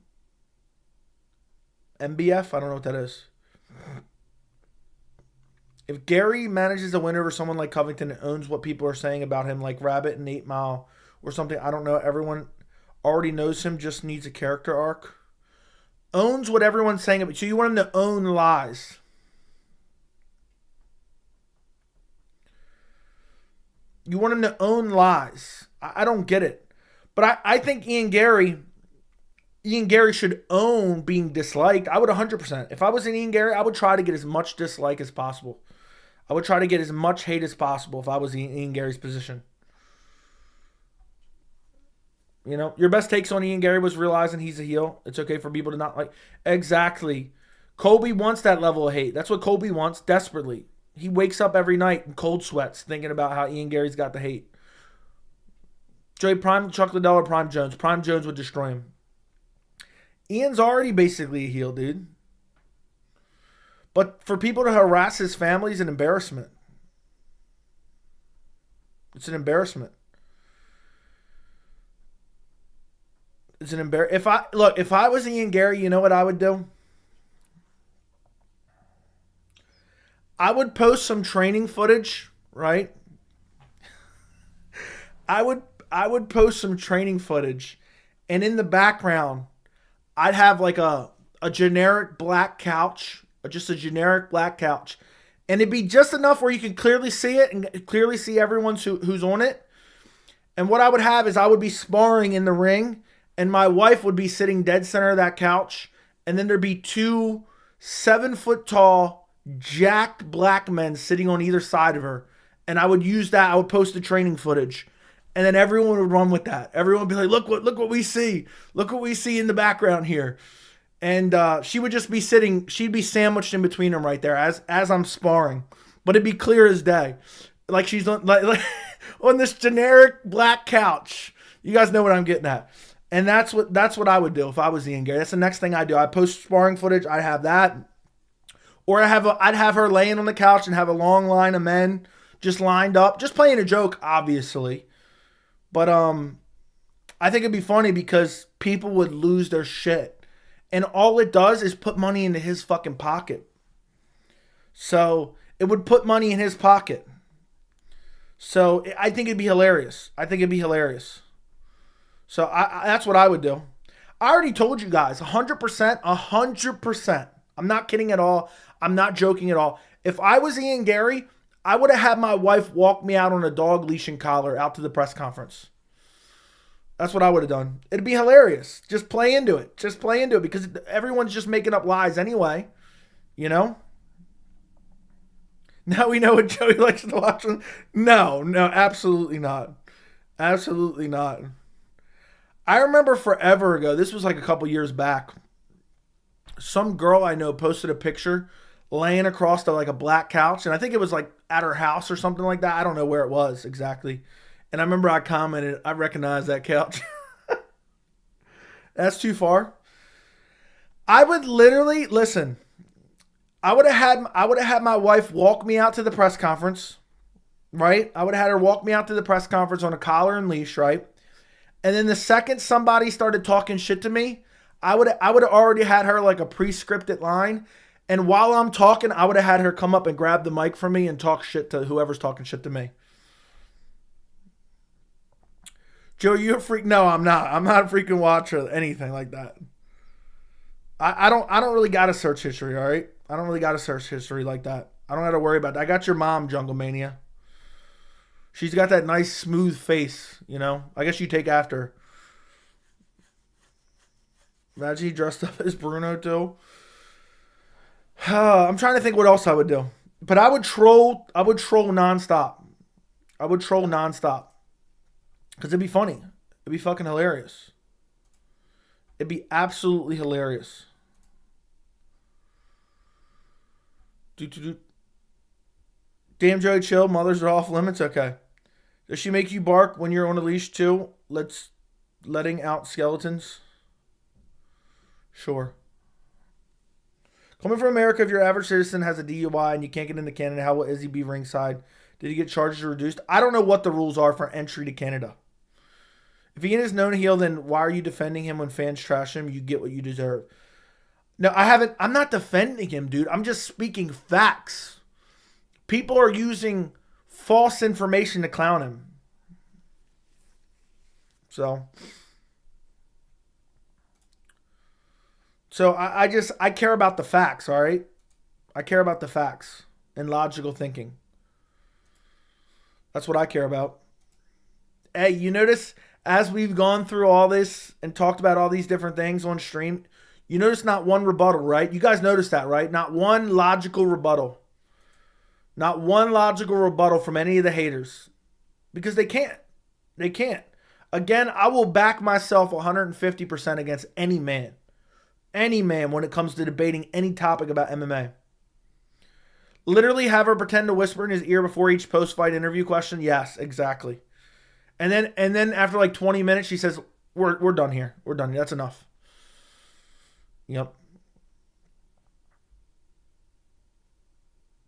MBF. I don't know what that is. If Garry manages a win over someone like Covington and owns what people are saying about him, like Rabbit and 8 Mile or something, I don't know. Everyone already knows him, just needs a character arc. Owns what everyone's saying about. So you want him to own lies. You want him to own lies. I don't get it. But I think Ian Garry should own being disliked. I would 100%. If I was an Ian Garry, I would try to get as much dislike as possible. I would try to get as much hate as possible if I was in Ian Garry's position. You know, your best takes on Ian Garry was realizing he's a heel. It's okay for people to not like. Exactly. Colby wants that level of hate. That's what Colby wants desperately. He wakes up every night in cold sweats thinking about how Ian Garry's got the hate. Joey, prime Chuck Liddell or prime Jones? Prime Jones would destroy him. Ian's already basically a heel, dude. But for people to harass his family is an embarrassment. It's an embarrassment. It's an embarrassment. If I was Ian Garry, you know what I would do? I would post some training footage, right? I would post some training footage, and in the background, I'd have like a generic black couch, just a generic black couch, and it'd be just enough where you can clearly see it and clearly see everyone who's on it. And what I would have is I would be sparring in the ring, and my wife would be sitting dead center of that couch, and then there'd be 2 7-foot-tall, jacked black men sitting on either side of her, and I would use that. I would post the training footage. And then everyone would run with that. Everyone would be like, look what we see. Look what we see in the background here. And she would just be sitting, she'd be sandwiched in between them right there as I'm sparring. But it'd be clear as day. Like she's on, like on this generic black couch. You guys know what I'm getting at. And that's what I would do if I was Ian Garry. That's the next thing I do. I post sparring footage. I'd have that. Or I'd have her laying on the couch and have a long line of men just lined up. Just playing a joke, obviously. But I think it'd be funny because people would lose their shit. And all it does is put money into his fucking pocket. So it would put money in his pocket. So I think it'd be hilarious. So that's what I would do. I already told you guys, 100%. I'm not kidding at all. I'm not joking at all. If I was Ian Garry, I would have had my wife walk me out on a dog leash and collar out to the press conference. That's what I would have done. It'd be hilarious. Just play into it. Because everyone's just making up lies anyway. You know? Now we know what Joey likes to watch. No, absolutely not. Absolutely not. I remember forever ago, this was like a couple years back, some girl I know posted a picture laying across like a black couch, and I think it was like at her house or something like that. I don't know where it was exactly. And I remember I commented, I recognize that couch. That's too far. I would literally, listen, I would have had my wife walk me out to the press conference, right? I would have had her walk me out to the press conference on a collar and leash, right? And then the second somebody started talking shit to me, I would have already had her like a pre-scripted line. And while I'm talking, I would have had her come up and grab the mic from me and talk shit to whoever's talking shit to me. Joe, you a freak? No, I'm not. I'm not a freaking watcher or anything like that. I don't really got a search history, all right? I don't really got a search history like that. I don't have to worry about that. I got your mom, Jungle Mania. She's got that nice, smooth face, you know? I guess you take after her. Imagine he dressed up as Bruno, too. I'm trying to think what else I would do. But I would troll nonstop. Because it'd be funny. It'd be fucking hilarious. It'd be absolutely hilarious. Damn, Joey, chill. Mothers are off limits. Okay. Does she make you bark when you're on a leash too? Letting out skeletons? Sure. Coming from America, if your average citizen has a DUI and you can't get into Canada, how will Izzy be ringside? Did he get charges reduced? I don't know what the rules are for entry to Canada. If Ian is known to heel, then why are you defending him when fans trash him? You get what you deserve. No, I'm not defending him, dude. I'm just speaking facts. People are using false information to clown him. So I care about the facts, all right? I care about the facts and logical thinking. That's what I care about. Hey, you notice as we've gone through all this and talked about all these different things on stream, you notice not one rebuttal, right? You guys noticed that, right? Not one logical rebuttal. Not one logical rebuttal from any of the haters. Because they can't. They can't. Again, I will back myself 150% against any man. Any man when it comes to debating any topic about MMA. Literally have her pretend to whisper in his ear before each post-fight interview question? Yes, exactly. And then after like 20 minutes, she says, we're done here. We're done here. That's enough. Yep.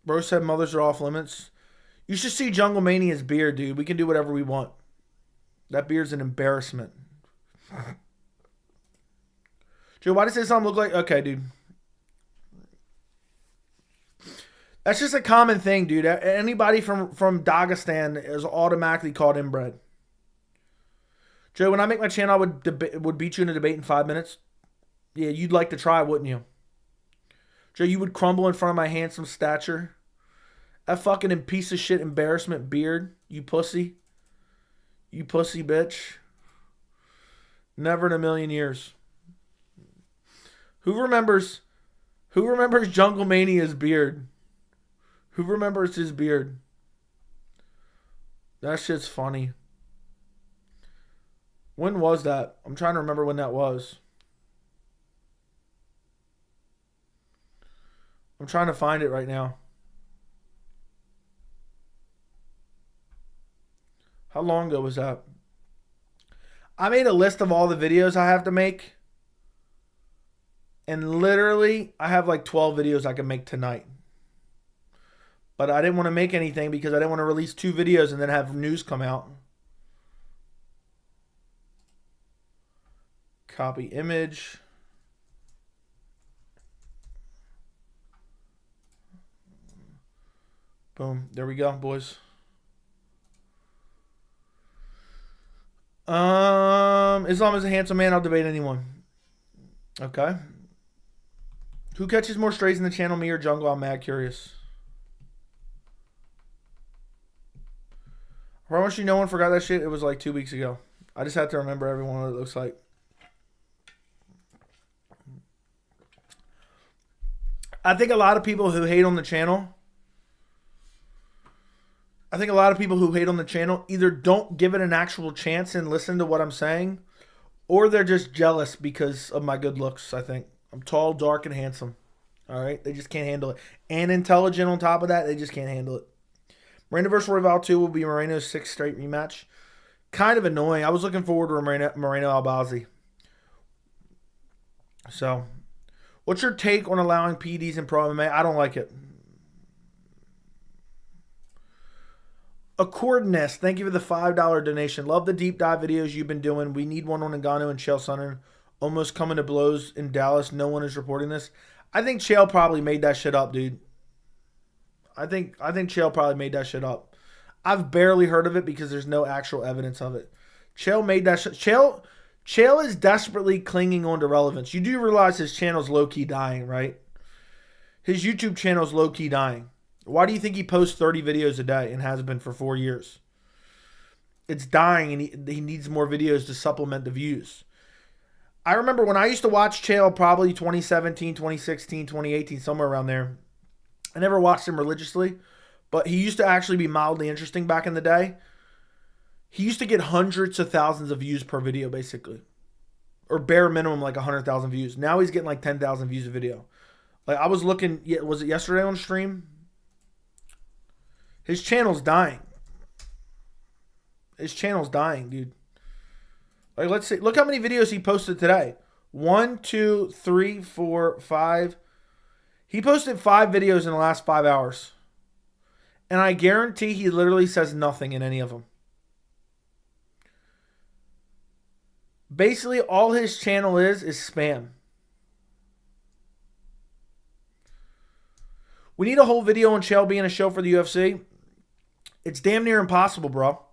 Bro said mothers are off limits. You should see Jungle Mania's beard, dude. We can do whatever we want. That beard's an embarrassment. Joe, why does this song look like... Okay, dude. That's just a common thing, dude. Anybody from Dagestan is automatically called inbred. Joe, when I make my channel, I would beat you in a debate in 5 minutes. Yeah, you'd like to try, wouldn't you? Joe, you would crumble in front of my handsome stature. That fucking piece of shit embarrassment beard, you pussy. You pussy bitch. Never in a million years. Who remembers Jungle Mania's beard? Who remembers his beard? That shit's funny. When was that? I'm trying to remember when that was. I'm trying to find it right now. How long ago was that? I made a list of all the videos I have to make. And literally, I have like 12 videos I can make tonight. But I didn't want to make anything because I didn't want to release 2 videos and then have news come out. Copy image. Boom. There we go, boys. Islam is a handsome man. I'll debate anyone. Okay. Who catches more strays in the channel, me or Jungle? I'm mad curious. I promise you no one forgot that shit. It was like 2 weeks ago. I just had to remember everyone what it looks like. I think a lot of people who hate on the channel, either don't give it an actual chance and listen to what I'm saying, or they're just jealous because of my good looks, I think. I'm tall, dark, and handsome. All right? They just can't handle it. And intelligent on top of that, they just can't handle it. Moreno vs. Royval 2 will be Moreno's 6th straight rematch. Kind of annoying. I was looking forward to Moreno Albazi. So, what's your take on allowing PEDs in pro MMA? I don't like it. Accordness, thank you for the $5 donation. Love the deep dive videos you've been doing. We need one on Ngannou and Chael Sonnen. Almost coming to blows in Dallas. No one is reporting this. I think Chael probably made that shit up, dude. I think Chael probably made that shit up. I've barely heard of it because there's no actual evidence of it. Chael made that shit. Chael is desperately clinging on to relevance. You do realize his channel's low-key dying, right? His YouTube channel's low-key dying. Why do you think he posts 30 videos a day and has been for 4 years? It's dying and he needs more videos to supplement the views. I remember when I used to watch Chael probably 2017, 2016, 2018, somewhere around there. I never watched him religiously, but he used to actually be mildly interesting back in the day. He used to get hundreds of thousands of views per video, basically. Or bare minimum, like 100,000 views. Now he's getting like 10,000 views a video. Like, I was looking, was it yesterday on stream? His channel's dying. His channel's dying, dude. Like, let's see. Look how many videos he posted today. 1, 2, 3, 4, 5. He posted 5 videos in the last 5 hours. And I guarantee he literally says nothing in any of them. Basically, all his channel is spam. We need a whole video on Chael being a show for the UFC. It's damn near impossible, bro.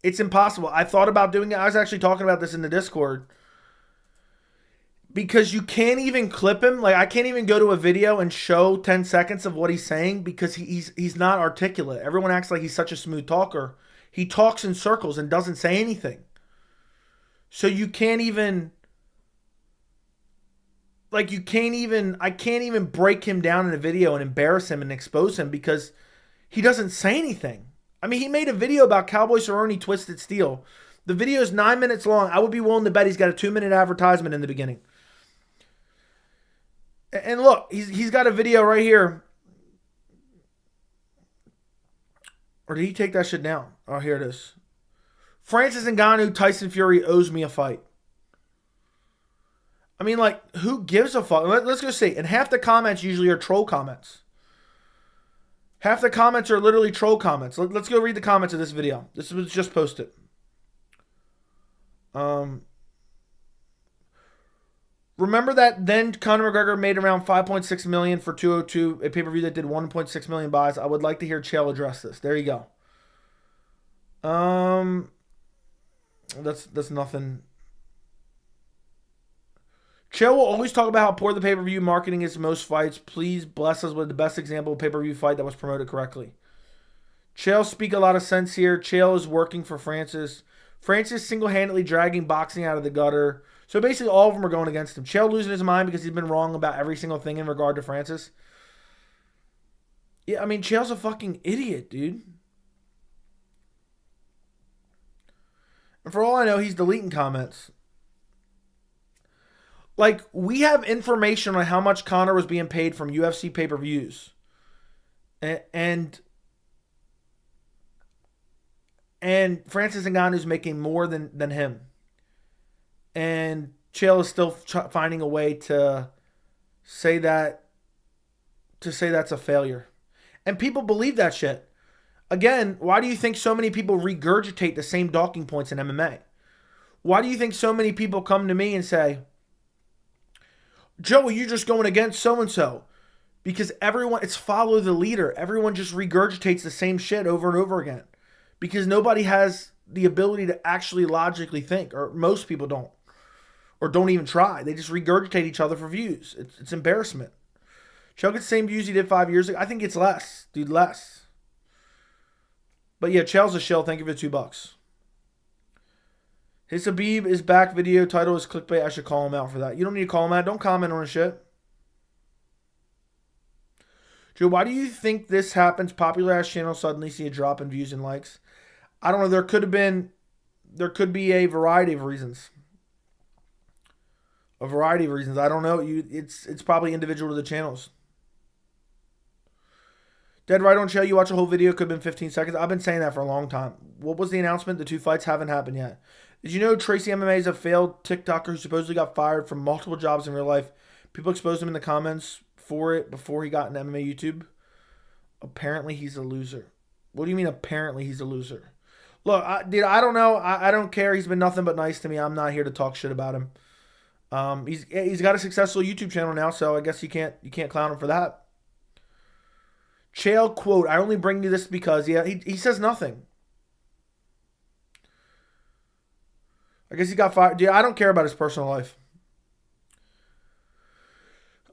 It's impossible. I thought about doing it. I was actually talking about this in the Discord. Because you can't even clip him. Like, I can't even go to a video and show 10 seconds of what he's saying because he's not articulate. Everyone acts like he's such a smooth talker. He talks in circles and doesn't say anything. So you can't even... Like, I can't even break him down in a video and embarrass him and expose him because he doesn't say anything. I mean, he made a video about Cowboy Cerrone Twisted Steel. The video is 9 minutes long. I would be willing to bet he's got a 2-minute advertisement in the beginning. And look, he's got a video right here. Or did he take that shit down? Oh, here it is. Francis Ngannou, Tyson Fury owes me a fight. I mean, like, who gives a fuck? Let's go see. And half the comments usually are troll comments. Half the comments are literally troll comments. Let's go read the comments of this video. This was just posted. Remember that then Conor McGregor made around $5.6 million for 202, a pay-per-view that did 1.6 million buys. I would like to hear Chael address this. There you go. That's nothing. Chael will always talk about how poor the pay-per-view marketing is to most fights. Please bless us with the best example of pay-per-view fight that was promoted correctly. Chael speak a lot of sense here. Chael is working for Francis. Francis single-handedly dragging boxing out of the gutter. So basically all of them are going against him. Chael losing his mind because he's been wrong about every single thing in regard to Francis. Yeah, I mean, Chael's a fucking idiot, dude. And for all I know, he's deleting comments. Like, we have information on how much Conor was being paid from UFC pay-per-views. And Francis Ngannou's making more than him. And Chael is still finding a way to say that's a failure. And people believe that shit. Again, why do you think so many people regurgitate the same talking points in MMA? Why do you think so many people come to me and say, Joe, you're just going against so-and-so? Because it's follow the leader. Everyone just regurgitates the same shit over and over again. Because nobody has the ability to actually logically think, or most people don't. Or don't even try. They just regurgitate each other for views. It's embarrassment. Chael gets the same views he did 5 years ago. I think it's less. Dude, less. But yeah, Chael's a shill. Thank you for the $2. His Habib is back video title is clickbait. I should call him out for that. You don't need to call him out. Don't comment on his shit. Joe, why do you think this happens? Popular ass channel suddenly see a drop in views and likes. I don't know. There could be a variety of reasons. A variety of reasons. I don't know. It's probably individual to the channels. Dead right on Chael. You watch a whole video. Could have been 15 seconds. I've been saying that for a long time. What was the announcement? The 2 fights haven't happened yet. Did you know Tracy MMA is a failed TikToker who supposedly got fired from multiple jobs in real life? People exposed him in the comments for it before he got into MMA YouTube. Apparently he's a loser. What do you mean apparently he's a loser? Look, dude, I don't know. I don't care. He's been nothing but nice to me. I'm not here to talk shit about him. He's got a successful YouTube channel now, so I guess you can't clown him for that. Chael quote, I only bring you this because, yeah, he says nothing. I guess he got fired. Dude, I don't care about his personal life.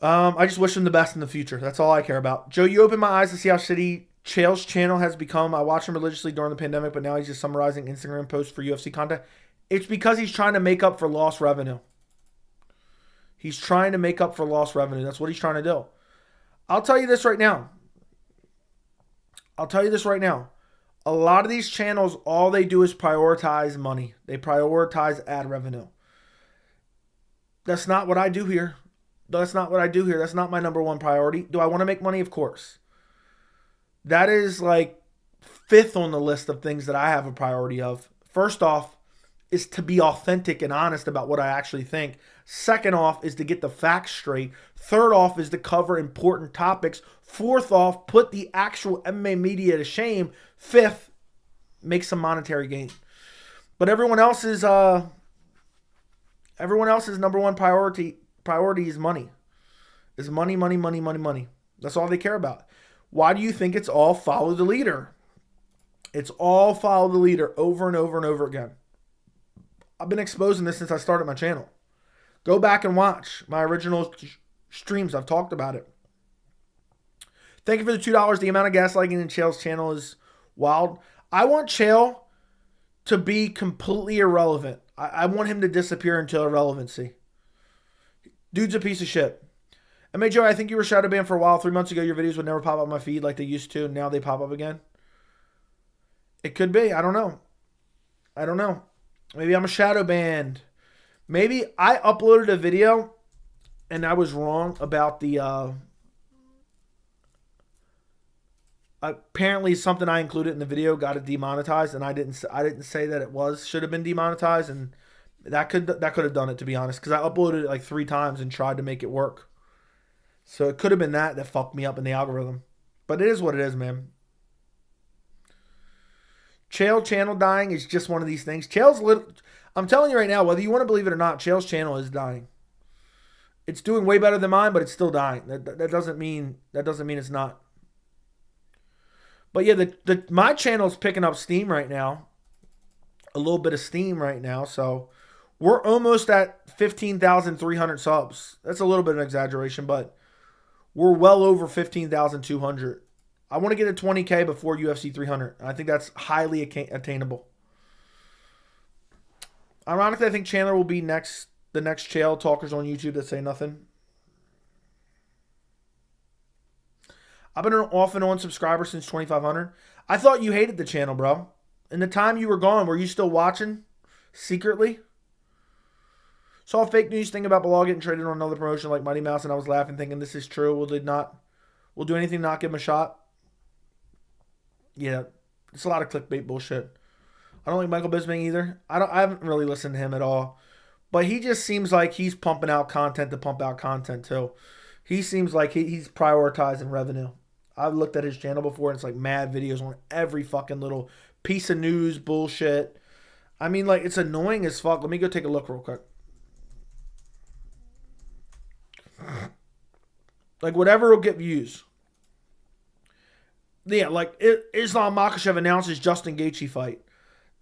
I just wish him the best in the future. That's all I care about. Joe, you opened my eyes to see how shitty Chael's channel has become. I watched him religiously during the pandemic, but now he's just summarizing Instagram posts for UFC content. It's because he's trying to make up for lost revenue. He's trying to make up for lost revenue. That's what he's trying to do. I'll tell you this right now. A lot of these channels, all they do is prioritize money. They prioritize ad revenue. That's not what I do here. That's not my number one priority. Do I want to make money? Of course. That is like 5th on the list of things that I have a priority of. First off is to be authentic and honest about what I actually think. Second off is to get the facts straight. Third off is to cover important topics. Fourth off, put the actual MMA media to shame. Fifth, make some monetary gain. But everyone else's number one priority is money. Is money, money, money, money, money. That's all they care about. Why do you think it's all follow the leader? It's all follow the leader over and over and over again. I've been exposing this since I started my channel. Go back and watch my original streams. I've talked about it. Thank you for the $2. The amount of gaslighting in Chael's channel is wild. I want Chael to be completely irrelevant. I want him to disappear into irrelevancy. Dude's a piece of shit. Joe, I think you were shadow banned for a while. 3 months ago, your videos would never pop up on my feed like they used to. And now they pop up again. It could be. I don't know. Maybe I'm a shadow banned. Maybe I uploaded a video and I was wrong about the apparently something I included in the video got it demonetized, and I didn't say that it should have been demonetized, and that could have done it, to be honest, because I uploaded it like 3 times and tried to make it work. So it could have been that fucked me up in the algorithm. But it is what it is, man. Chael channel dying is just one of these things. I'm telling you right now, whether you want to believe it or not, Chael's channel is dying. It's doing way better than mine, but it's still dying. That doesn't mean it's not. But yeah, my channel's picking up steam right now. A little bit of steam right now. So we're almost at 15,300 subs. That's a little bit of an exaggeration, but we're well over 15,200. I want to get to 20K before UFC 300. I think that's highly attainable. Ironically, I think Chandler will be the next Chael talkers on YouTube that say nothing. I've been an off and on subscriber since 2,500. I thought you hated the channel, bro. In the time you were gone, were you still watching? secretly. Saw a fake news thing about Bilal getting traded on another promotion like Mighty Mouse, and I was laughing thinking this is true. Will do anything to not give him a shot? Yeah, it's a lot of clickbait bullshit. I don't like Michael Bisping either. I haven't really listened to him at all. But he just seems like he's pumping out content to pump out content too. He seems like he's prioritizing revenue. I've looked at his channel before and it's like mad videos on every fucking little piece of news bullshit. I mean, like, it's annoying as fuck. Let me go take a look real quick. Like, whatever will get views. Yeah, like, Islam Makhachev announces Justin Gaethje fight.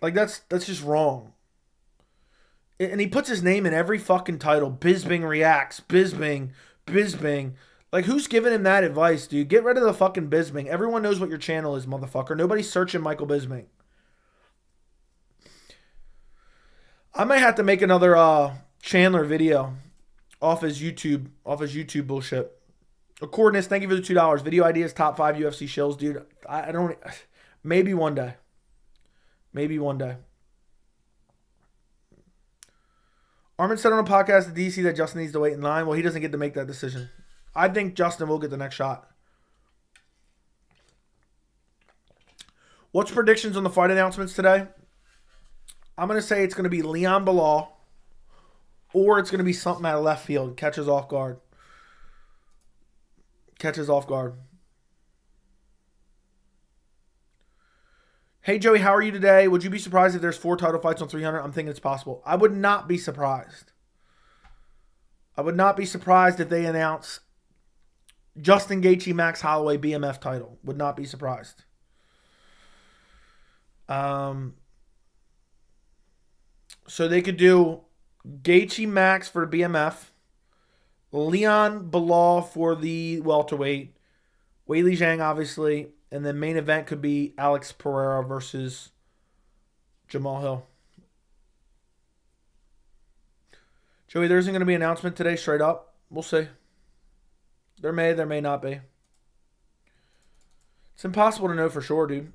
Like, that's just wrong. And he puts his name in every fucking title. Bisping reacts. Bisping. Like, who's giving him that advice, dude? Get rid of the fucking Bisping. Everyone knows what your channel is, motherfucker. Nobody's searching Michael Bisping. I might have to make another Chandler video off his YouTube bullshit. Accordiness, thank you for the $2. Video ideas, top 5 UFC shills, dude. I don't. Maybe one day. Armin said on a podcast at DC that Justin needs to wait in line. Well, he doesn't get to make that decision. I think Justin will get the next shot. What's predictions on the fight announcements today? I'm going to say it's going to be Leon Bilal, or it's going to be something out of left field. Catches off guard. Hey, Joey, how are you today? Would you be surprised if there's 4 title fights on 300? I'm thinking it's possible. I would not be surprised. I would not be surprised if they announce Justin Gaethje, Max Holloway, BMF title. Would not be surprised. So they could do Gaethje, Max for the BMF, Leon Bilal for the welterweight, Weili Zhang, obviously, and then main event could be Alex Pereira versus Jamal Hill. Joey, there isn't going to be an announcement today, straight up. We'll see. There may not be. It's impossible to know for sure, dude.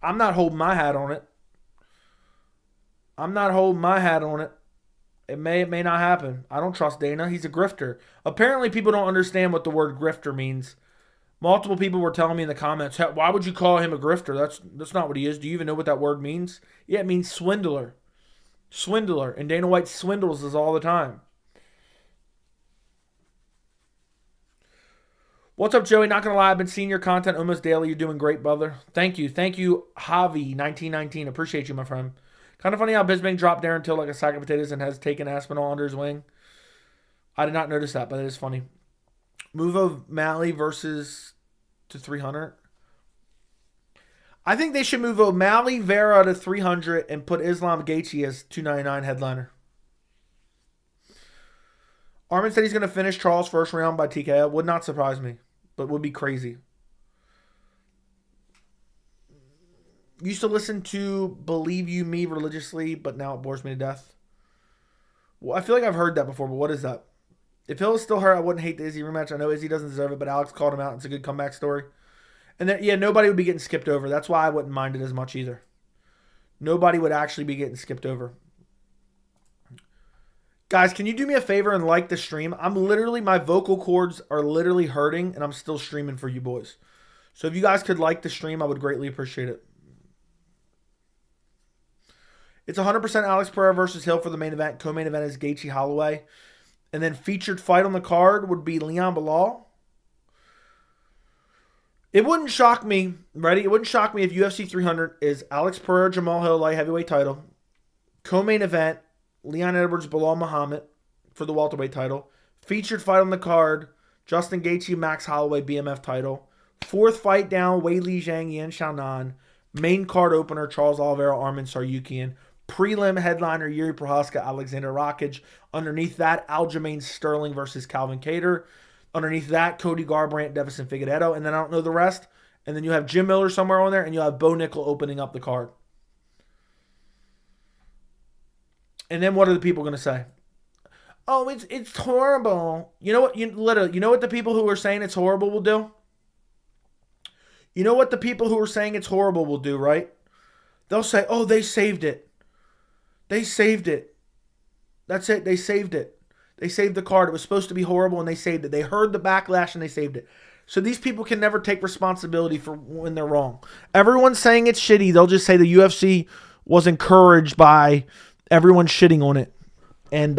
I'm not holding my hat on it. It may not happen. I don't trust Dana. He's a grifter. Apparently, people don't understand what the word grifter means. Multiple people were telling me in the comments, why would you call him a grifter? That's not what he is. Do you even know what that word means? Yeah, it means swindler. And Dana White swindles us all the time. What's up, Joey? Not going to lie, I've been seeing your content almost daily. You're doing great, brother. Thank you, Javi1919. Appreciate you, my friend. Kind of funny how Bisping dropped Darren Till like a sack of potatoes and has taken Aspinall under his wing. I did not notice that, but it is funny. Move of O'Malley versus to 300. I think they should move O'Malley, Vera to 300 and put Islam Gaethje as 299 headliner. Armin said he's going to finish Charles' first round by TKO. Would not surprise me, but would be crazy. Used to listen to Believe You Me religiously, but now it bores me to death. Well, I feel like I've heard that before, but what is that? If Hill is still hurt, I wouldn't hate the Izzy rematch. I know Izzy doesn't deserve it, but Alex called him out. It's a good comeback story. And then, yeah, nobody would be getting skipped over. That's why I wouldn't mind it as much either. Nobody would actually be getting skipped over. Guys, can you do me a favor and like the stream? My vocal cords are literally hurting, and I'm still streaming for you boys. So if you guys could like the stream, I would greatly appreciate it. It's 100% Alex Pereira versus Hill for the main event. Co-main event is Gaethje Holloway. And then featured fight on the card would be Leon Bilal. It wouldn't shock me, ready? It wouldn't shock me if UFC 300 is Alex Pereira, Jamal Hill, light heavyweight title. Co-main event, Leon Edwards, Bilal Muhammad for the welterweight title. Featured fight on the card, Justin Gaethje, Max Holloway, BMF title. 4th fight down, Weili Zhang, Yan Xiaonan. Main card opener, Charles Oliveira, Armin Tsarukyan. Prelim headliner, Yuri Prohaska, Alexander Rakic. Underneath that, Aljamain Sterling versus Calvin Kattar. Underneath that, Cody Garbrandt, Deiveson Figueiredo. And then I don't know the rest. And then you have Jim Miller somewhere on there, and you have Bo Nickel opening up the card. And then what are the people going to say? Oh, it's horrible. You know what? You know what the people who are saying it's horrible will do? You know what the people who are saying it's horrible will do, right? They'll say, oh, they saved it. They saved it. That's it. They saved it. They saved the card. It was supposed to be horrible, and they saved it. They heard the backlash, and they saved it. So these people can never take responsibility for when they're wrong. Everyone's saying it's shitty. They'll just say the UFC was encouraged by everyone shitting on it. And,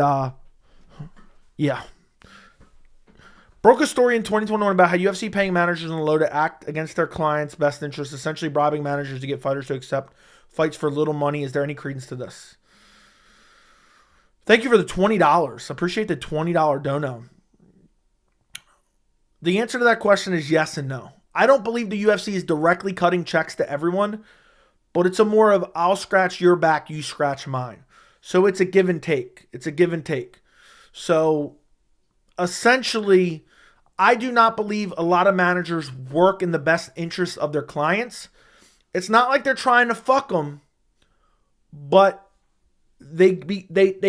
yeah. Broke a story in 2021 about how UFC paying managers on the low to act against their clients' best interests, essentially bribing managers to get fighters to accept fights for little money. Is there any credence to this? Thank you for the $20. Appreciate the $20 dono. The answer to that question is yes and no. I don't believe the UFC is directly cutting checks to everyone, but it's a more of I'll scratch your back, you scratch mine. So it's a give and take. It's a give and take. So essentially, I do not believe a lot of managers work in the best interest of their clients. It's not like they're trying to fuck them, but they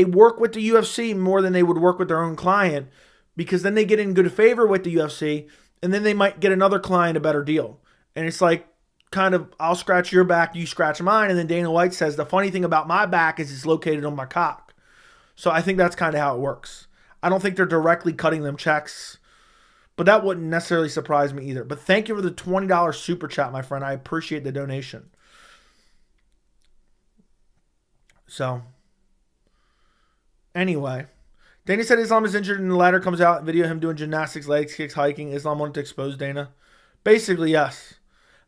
work with the UFC more than they would work with their own client, because then they get in good favor with the UFC, and then they might get another client a better deal. And it's like kind of I'll scratch your back, you scratch mine. And then Dana White says the funny thing about my back is it's located on my cock. So I think that's kind of how it works. I don't think they're directly cutting them checks, but that wouldn't necessarily surprise me either. But thank you for the $20 super chat, my friend. I appreciate the donation. So anyway, Dana said Islam is injured and the ladder comes out. Video of him doing gymnastics, legs, kicks, hiking. Islam wanted to expose Dana. Basically, yes.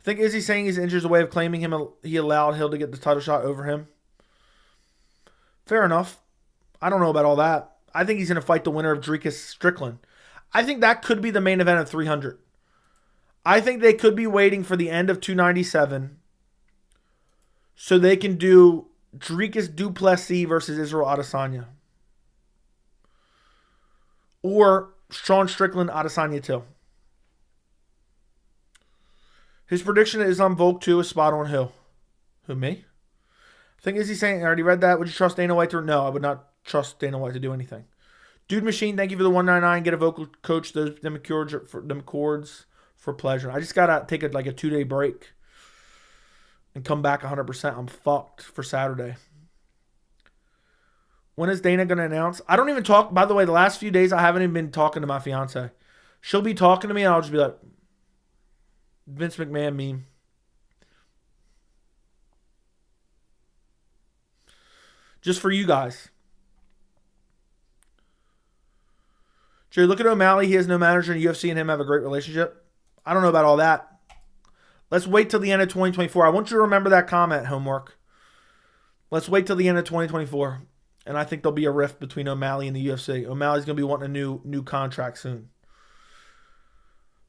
I think Izzy saying he's injured is a way of claiming he allowed Hill to get the title shot over him. Fair enough. I don't know about all that. I think he's going to fight the winner of Dricus Strickland. I think that could be the main event of 300. I think they could be waiting for the end of 297 so they can do Dricus du Plessis versus Israel Adesanya. Or Sean Strickland, Adesanya 2. His prediction is on Volk 2 is spot on who? Who, me? I think is he saying, I already read that. Would you trust Dana White to? No, I would not trust Dana White to do anything. Dude Machine, thank you for the 199. Get a vocal coach, them chords for pleasure. I just got to take a 2-day break and come back 100%. I'm fucked for Saturday. When is Dana going to announce? I don't even talk. By the way, the last few days, I haven't even been talking to my fiance. She'll be talking to me, and I'll just be like, Vince McMahon meme. Just for you guys. Jerry, look at O'Malley. He has no manager in UFC, and him have a great relationship. I don't know about all that. Let's wait till the end of 2024. I want you to remember that comment, homework. Let's wait till the end of 2024. And I think there'll be a rift between O'Malley and the UFC. O'Malley's going to be wanting a new contract soon.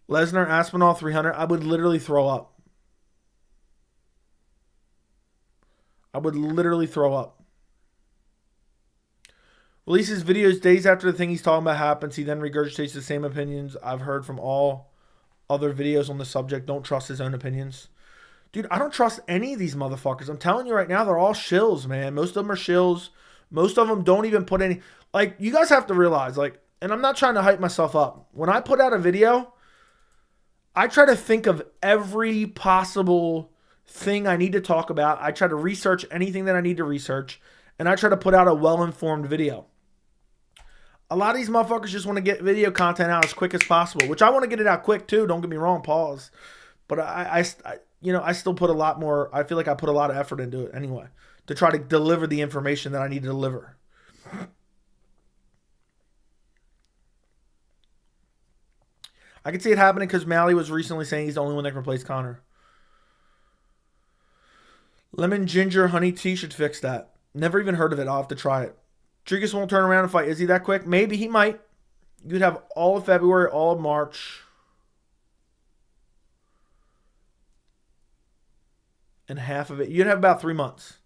Lesnar, Aspinall, 300. I would literally throw up. I would literally throw up. Releases videos days after the thing he's talking about happens. He then regurgitates the same opinions I've heard from all other videos on the subject. Don't trust his own opinions. Dude, I don't trust any of these motherfuckers. I'm telling you right now, they're all shills, man. Most of them are shills. Most of them don't even put any... Like, you guys have to realize, and I'm not trying to hype myself up. When I put out a video, I try to think of every possible thing I need to talk about. I try to research anything that I need to research. And I try to put out a well-informed video. A lot of these motherfuckers just want to get video content out as quick as possible, which I want to get it out quick too. Don't get me wrong, pause. But I still put a lot more. I feel like I put a lot of effort into it anyway to try to deliver the information that I need to deliver. I can see it happening because Malley was recently saying he's the only one that can replace Conor. Lemon ginger honey tea should fix that. Never even heard of it. I'll have to try it. Dricus won't turn around and fight. Is he that quick? Maybe he might. You'd have all of February, all of March. And half of it. You'd have about 3 months.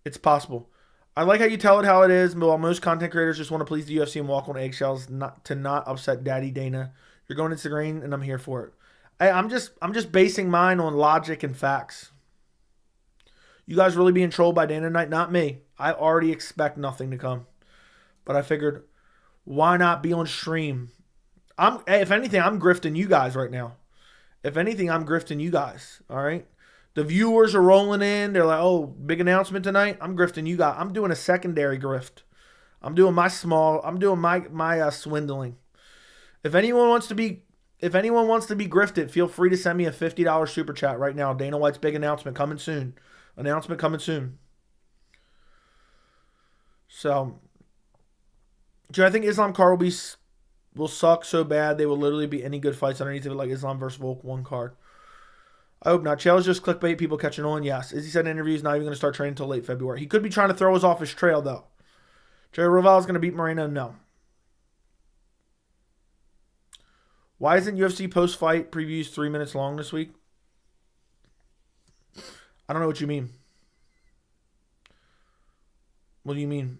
It's possible. I like how you tell it how it is, but while most content creators just want to please the UFC and walk on eggshells not upset Daddy Dana. You're going into the green, and I'm here for it. I'm just basing mine on logic and facts. You guys really being trolled by Dana tonight? Not me. I already expect nothing to come. But I figured, why not be on stream? If anything, I'm grifting you guys right now. If anything, I'm grifting you guys. All right? The viewers are rolling in. They're like, oh, big announcement tonight. I'm grifting you guys. I'm doing a secondary grift. I'm doing my swindling. If anyone wants to be grifted, feel free to send me a $50 super chat right now. Dana White's big announcement coming soon. So, do I think Islam Carr will suck so bad they will literally be any good fights underneath of it, like Islam versus Volk one card? I hope not. Chael's just clickbait, people catching on. Yes. Izzy said in interviews not even going to start training until late February. He could be trying to throw us off his trail, though. Jerry Roval is going to beat Moreno? No. Why isn't UFC post-fight previews 3 minutes long this week? I don't know what you mean. What do you mean?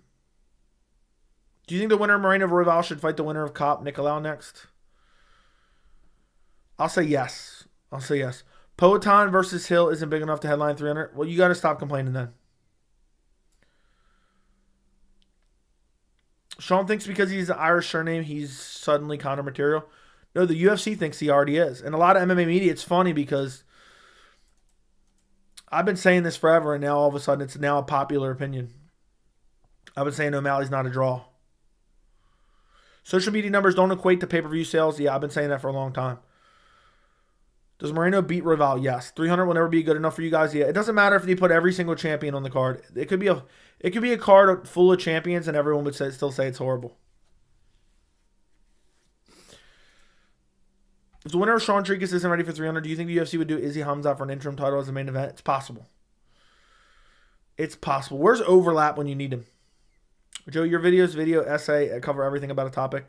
Do you think the winner of Moreno Roval should fight the winner of Kopp Nicolau next? I'll say yes. Poatan versus Hill isn't big enough to headline 300. Well, you got to stop complaining then. Sean thinks because he's an Irish surname, he's suddenly Conor material. No, the UFC thinks he already is. And a lot of MMA media, it's funny because I've been saying this forever, and now all of a sudden it's now a popular opinion. I've been saying O'Malley's not a draw. Social media numbers don't equate to pay-per-view sales. Yeah, I've been saying that for a long time. Does Moreno beat Roval? Yes. 300 will never be good enough for you guys. Yeah. It doesn't matter if they put every single champion on the card. It could be a card full of champions, and everyone would still say it's horrible. If the winner of Sean Tricus isn't ready for 300, do you think the UFC would do Izzy Hamzat for an interim title as a main event? It's possible. Where's overlap when you need him? Joe, your video essay cover everything about a topic.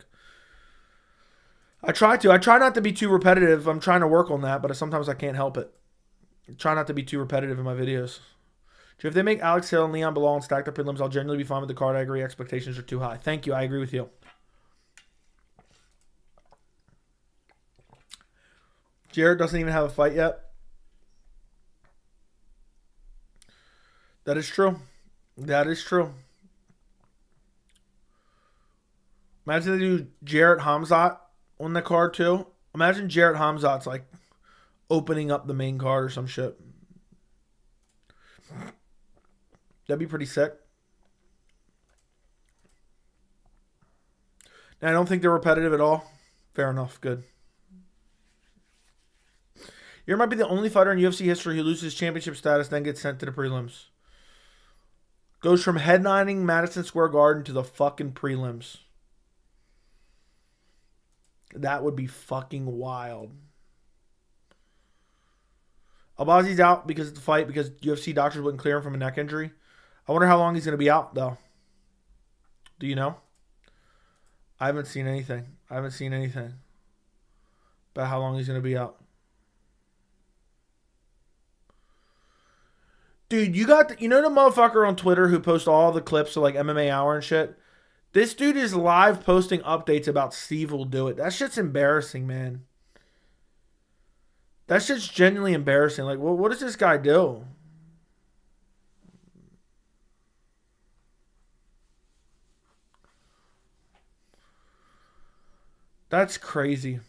I try not to be too repetitive. I'm trying to work on that, but sometimes I can't help it. I try not to be too repetitive in my videos. Joe, if they make Alex Hill and Leon Bilal and stack their prelims, I'll generally be fine with the card. I agree. Expectations are too high. Thank you. I agree with you. Jarrett doesn't even have a fight yet. That is true. Imagine they do Jarrett Hamzat on the card too. Imagine Jarrett Hamzat's like opening up the main card or some shit. That'd be pretty sick. Now, I don't think they're repetitive at all. Fair enough. Good. You might be the only fighter in UFC history who loses championship status, then gets sent to the prelims. Goes from headlining Madison Square Garden to the fucking prelims. That would be fucking wild. Albazi's out because of the fight, because UFC doctors wouldn't clear him from a neck injury. I wonder how long he's going to be out, though. Do you know? I haven't seen anything about how long he's going to be out. Dude, you know the motherfucker on Twitter who posts all the clips of like MMA Hour and shit? This dude is live posting updates about Steve will do it. That shit's embarrassing, man. That shit's genuinely embarrassing. Like, what does this guy do? That's crazy.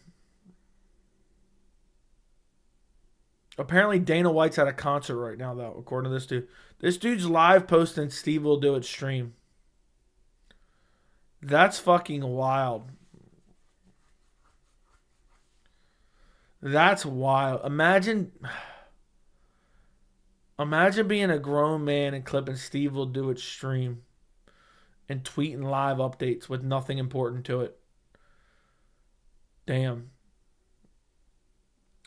Apparently Dana White's at a concert right now, though, according to this dude. This dude's live posting Steve will do it stream. That's fucking wild. That's wild. Imagine being a grown man and clipping Steve will do it stream and tweeting live updates with nothing important to it. Damn.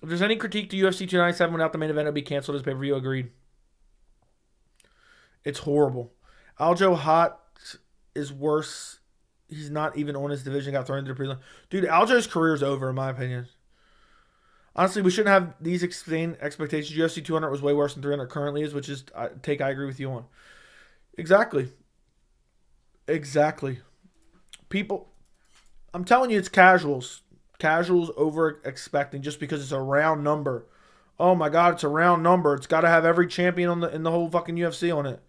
If there's any critique to UFC 297 without the main event, it would be canceled as pay-per-view. Agreed. It's horrible. Aljo Hot is worse. He's not even on his division. Got thrown into the prelim. Dude, Aljo's career is over, in my opinion. Honestly, we shouldn't have these insane expectations. UFC 200 was way worse than 300 currently is, which is I agree with you on. Exactly. People, I'm telling you, it's casuals. Casuals over expecting just because it's a round number. Oh my God, it's a round number. It's got to have every champion in the whole fucking UFC on it.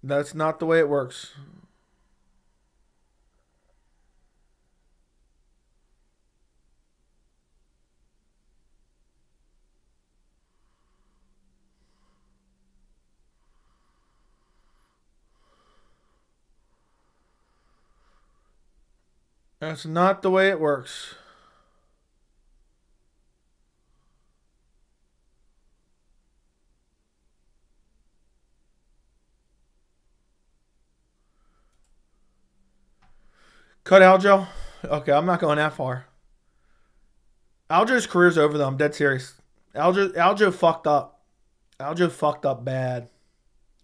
That's not the way it works. That's not the way it works. Cut Aljo? Okay, I'm not going that far. Aljo's career's over though. I'm dead serious. Aljo fucked up. Aljo fucked up bad.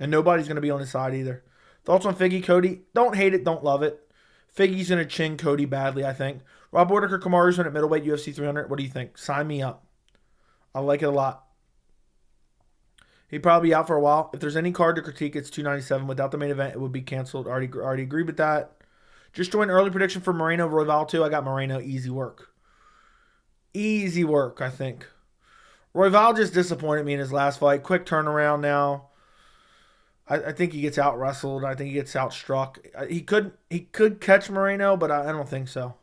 And nobody's going to be on his side either. Thoughts on Figgy, Cody? Don't hate it, don't love it. Figgy's going to chin Cody badly, I think. Rob Whittaker, Kamaru's in at middleweight, UFC 300. What do you think? Sign me up. I like it a lot. He'd probably be out for a while. If there's any card to critique, it's 297. Without the main event, it would be canceled. Already agree with that. Just joined early prediction for Moreno, Royval too. I got Moreno. Easy work. Easy work, I think. Royval just disappointed me in his last fight. Quick turnaround now. I think he gets out wrestled. I think he gets out struck. He could catch Moreno, but I don't think so.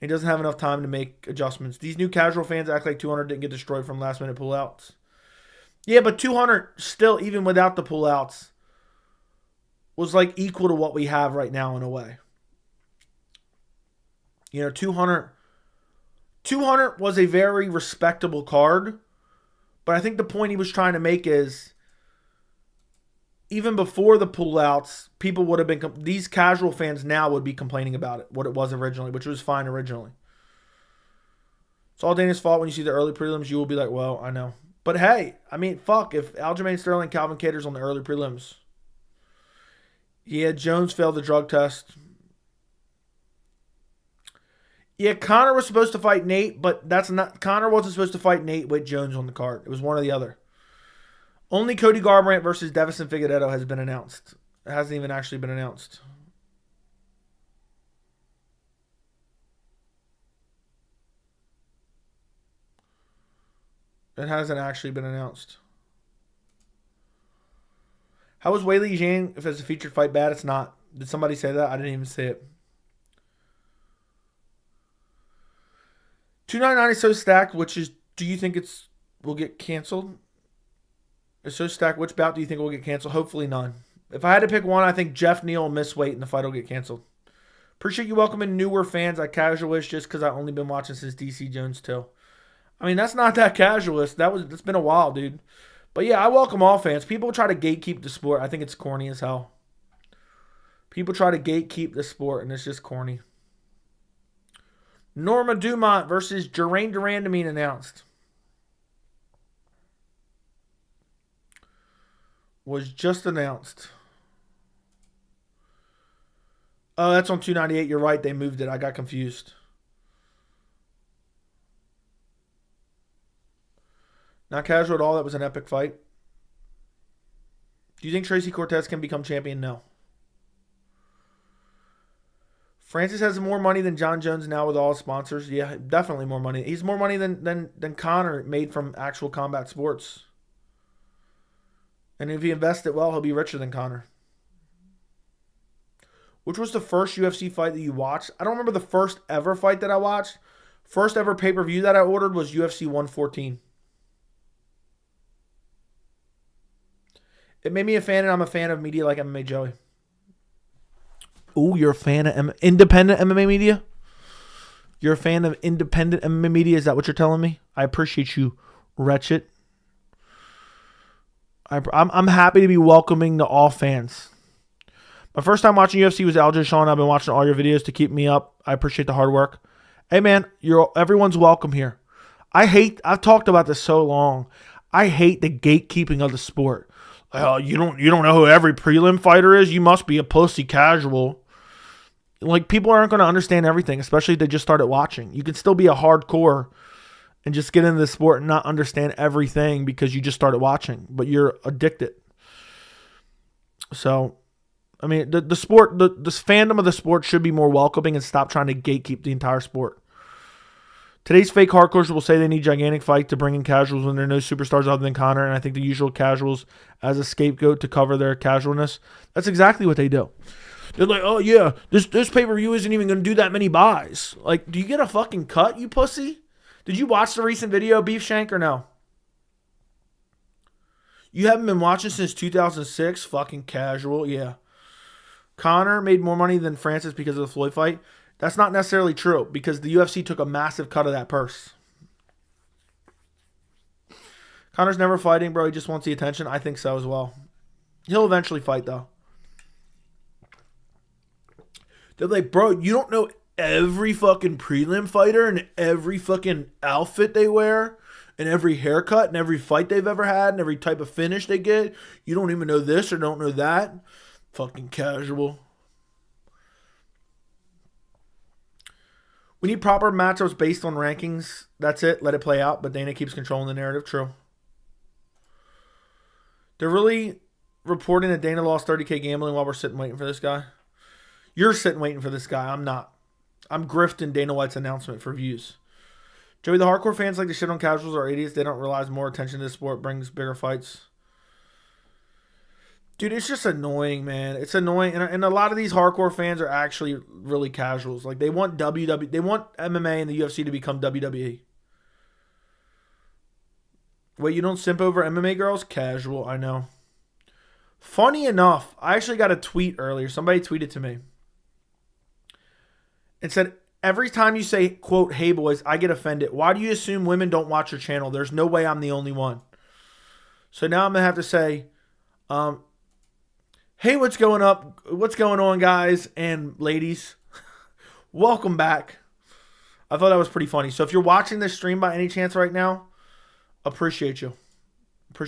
He doesn't have enough time to make adjustments. These new casual fans act like 200 didn't get destroyed from last minute pullouts. Yeah, but 200 still, even without the pullouts, was like equal to what we have right now in a way. You know, 200 was a very respectable card, but I think the point he was trying to make is even before the pullouts, people would have been, these casual fans now would be complaining about it, what it was originally, which was fine originally. It's all Dana's fault. When you see the early prelims, you will be like, well, I know. But hey, I mean, fuck, if Aljamain Sterling, Calvin Kattar's on the early prelims. Yeah, Jones failed the drug test. Yeah, Conor was supposed to fight Nate, but Conor wasn't supposed to fight Nate with Jones on the card. It was one or the other. Only Cody Garbrandt versus Deiveson Figueiredo has been announced. It hasn't even actually been announced. It hasn't actually been announced. How was Weili Zhang if it's a featured fight bad? It's not. Did somebody say that? I didn't even say it. 299 is so stacked, do you think will get canceled? It's so stacked. Which bout do you think will get canceled? Hopefully none. If I had to pick one, I think Jeff Neal will miss weight and the fight will get canceled. Appreciate you welcoming newer fans. I casualish just because I've only been watching since DC Jones too. I mean, that's not that casualist. That's been a while, dude. But yeah, I welcome all fans. People try to gatekeep the sport. I think it's corny as hell. People try to gatekeep the sport, and it's just corny. Norma Dumont versus Geraint Durandamine announced. Was just announced. Oh, that's on 298. You're right. They moved it. I got confused. Not casual at all. That was an epic fight. Do you think Tracy Cortez can become champion? No. Francis has more money than Jon Jones now with all his sponsors. Yeah, definitely more money. He's more money than Conor made from actual combat sports. And if he invests it well, he'll be richer than Conor. Which was the first UFC fight that you watched? I don't remember the first ever fight that I watched. First ever pay-per-view that I ordered was UFC 114. It made me a fan, and I'm a fan of media like MMA Joey. Ooh, you're a fan of independent MMA media? You're a fan of independent MMA media? Is that what you're telling me? I appreciate you, wretched. I'm happy to be welcoming to all fans. My first time watching UFC was Aljo Sean. I've been watching all your videos to keep me up. I appreciate the hard work. Hey man, everyone's welcome here. I've talked about this so long. I hate the gatekeeping of the sport. You don't know who every prelim fighter is? You must be a pussy casual. Like, people aren't going to understand everything, especially if they just started watching. You can still be a hardcore and just get into the sport and not understand everything because you just started watching, but you're addicted. So, I mean, the sport, the fandom of the sport should be more welcoming and stop trying to gatekeep the entire sport. Today's fake hardcores will say they need gigantic fight to bring in casuals when there are no superstars other than Conor, and I think the usual casuals as a scapegoat to cover their casualness. That's exactly what they do. They're like, oh yeah, this pay-per-view isn't even going to do that many buys. Like, do you get a fucking cut, you pussy? Did you watch the recent video, Beef Shank, or no? You haven't been watching since 2006? Fucking casual, yeah. Conor made more money than Francis because of the Floyd fight. That's not necessarily true because the UFC took a massive cut of that purse. Conor's never fighting, bro. He just wants the attention. I think so as well. He'll eventually fight, though. They're like, bro, you don't know every fucking prelim fighter and every fucking outfit they wear and every haircut and every fight they've ever had and every type of finish they get. You don't even know this or don't know that. Fucking casual. We need proper matchups based on rankings. That's it. Let it play out. But Dana keeps controlling the narrative. True. They're really reporting that Dana lost 30K gambling while we're sitting waiting for this guy. You're sitting waiting for this guy. I'm not. I'm grifting Dana White's announcement for views. Joey, the hardcore fans like to shit on casuals or idiots. They don't realize more attention to this sport brings bigger fights. Dude, it's just annoying, man. It's annoying. And a lot of these hardcore fans are actually really casuals. Like, they want they want MMA and the UFC to become WWE. Wait, you don't simp over MMA girls? Casual, I know. Funny enough, I actually got a tweet earlier. Somebody tweeted to me. It said, every time you say, quote, hey boys, I get offended. Why do you assume women don't watch your channel? There's no way I'm the only one. So now I'm going to have to say, hey, what's going on, guys and ladies? Welcome back. I thought that was pretty funny. So if you're watching this stream by any chance right now, appreciate you.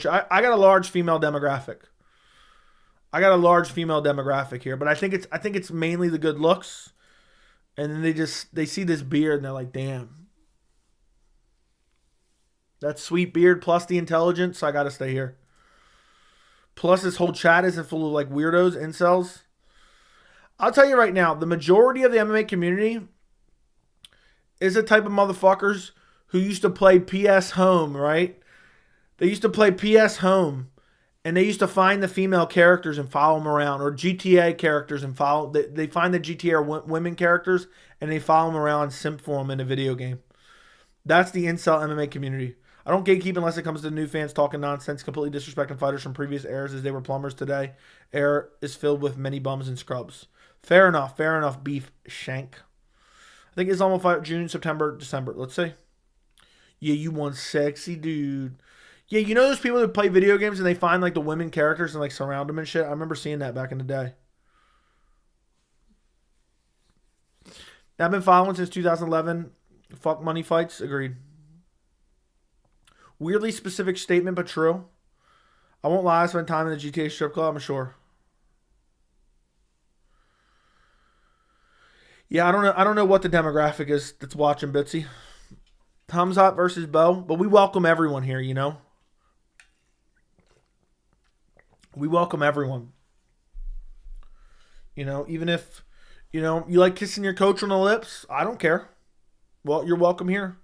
I got a large female demographic. Here, but I think it's mainly the good looks. And then they see this beard and they're like, damn. That sweet beard plus the intelligence, so I got to stay here. Plus this whole chat isn't full of like weirdos, incels. I'll tell you right now, the majority of the MMA community is the type of motherfuckers who used to play PS Home, right? They used to play PS Home. And they used to find the female characters and follow them around, or GTA characters and follow. They find the GTA women characters and they follow them around and simp for them in a video game. That's the incel MMA community. I don't gatekeep unless it comes to new fans talking nonsense, completely disrespecting fighters from previous eras as they were plumbers today. Era is filled with many bums and scrubs. Fair enough, beef shank. I think it's almost fight June, September, December. Let's see. Yeah, you one sexy dude. Yeah, you know those people that play video games and they find like the women characters and like surround them and shit? I remember seeing that back in the day. I've been following since 2011. Fuck money fights. Agreed. Weirdly specific statement, but true. I won't lie. I spent time in the GTA strip club, I'm sure. Yeah, I don't know what the demographic is that's watching Bitsy. Hamzat versus Bo. But we welcome everyone here, you know? We welcome everyone. You know, even if, you know, you like kissing your coach on the lips, I don't care. Well, you're welcome here.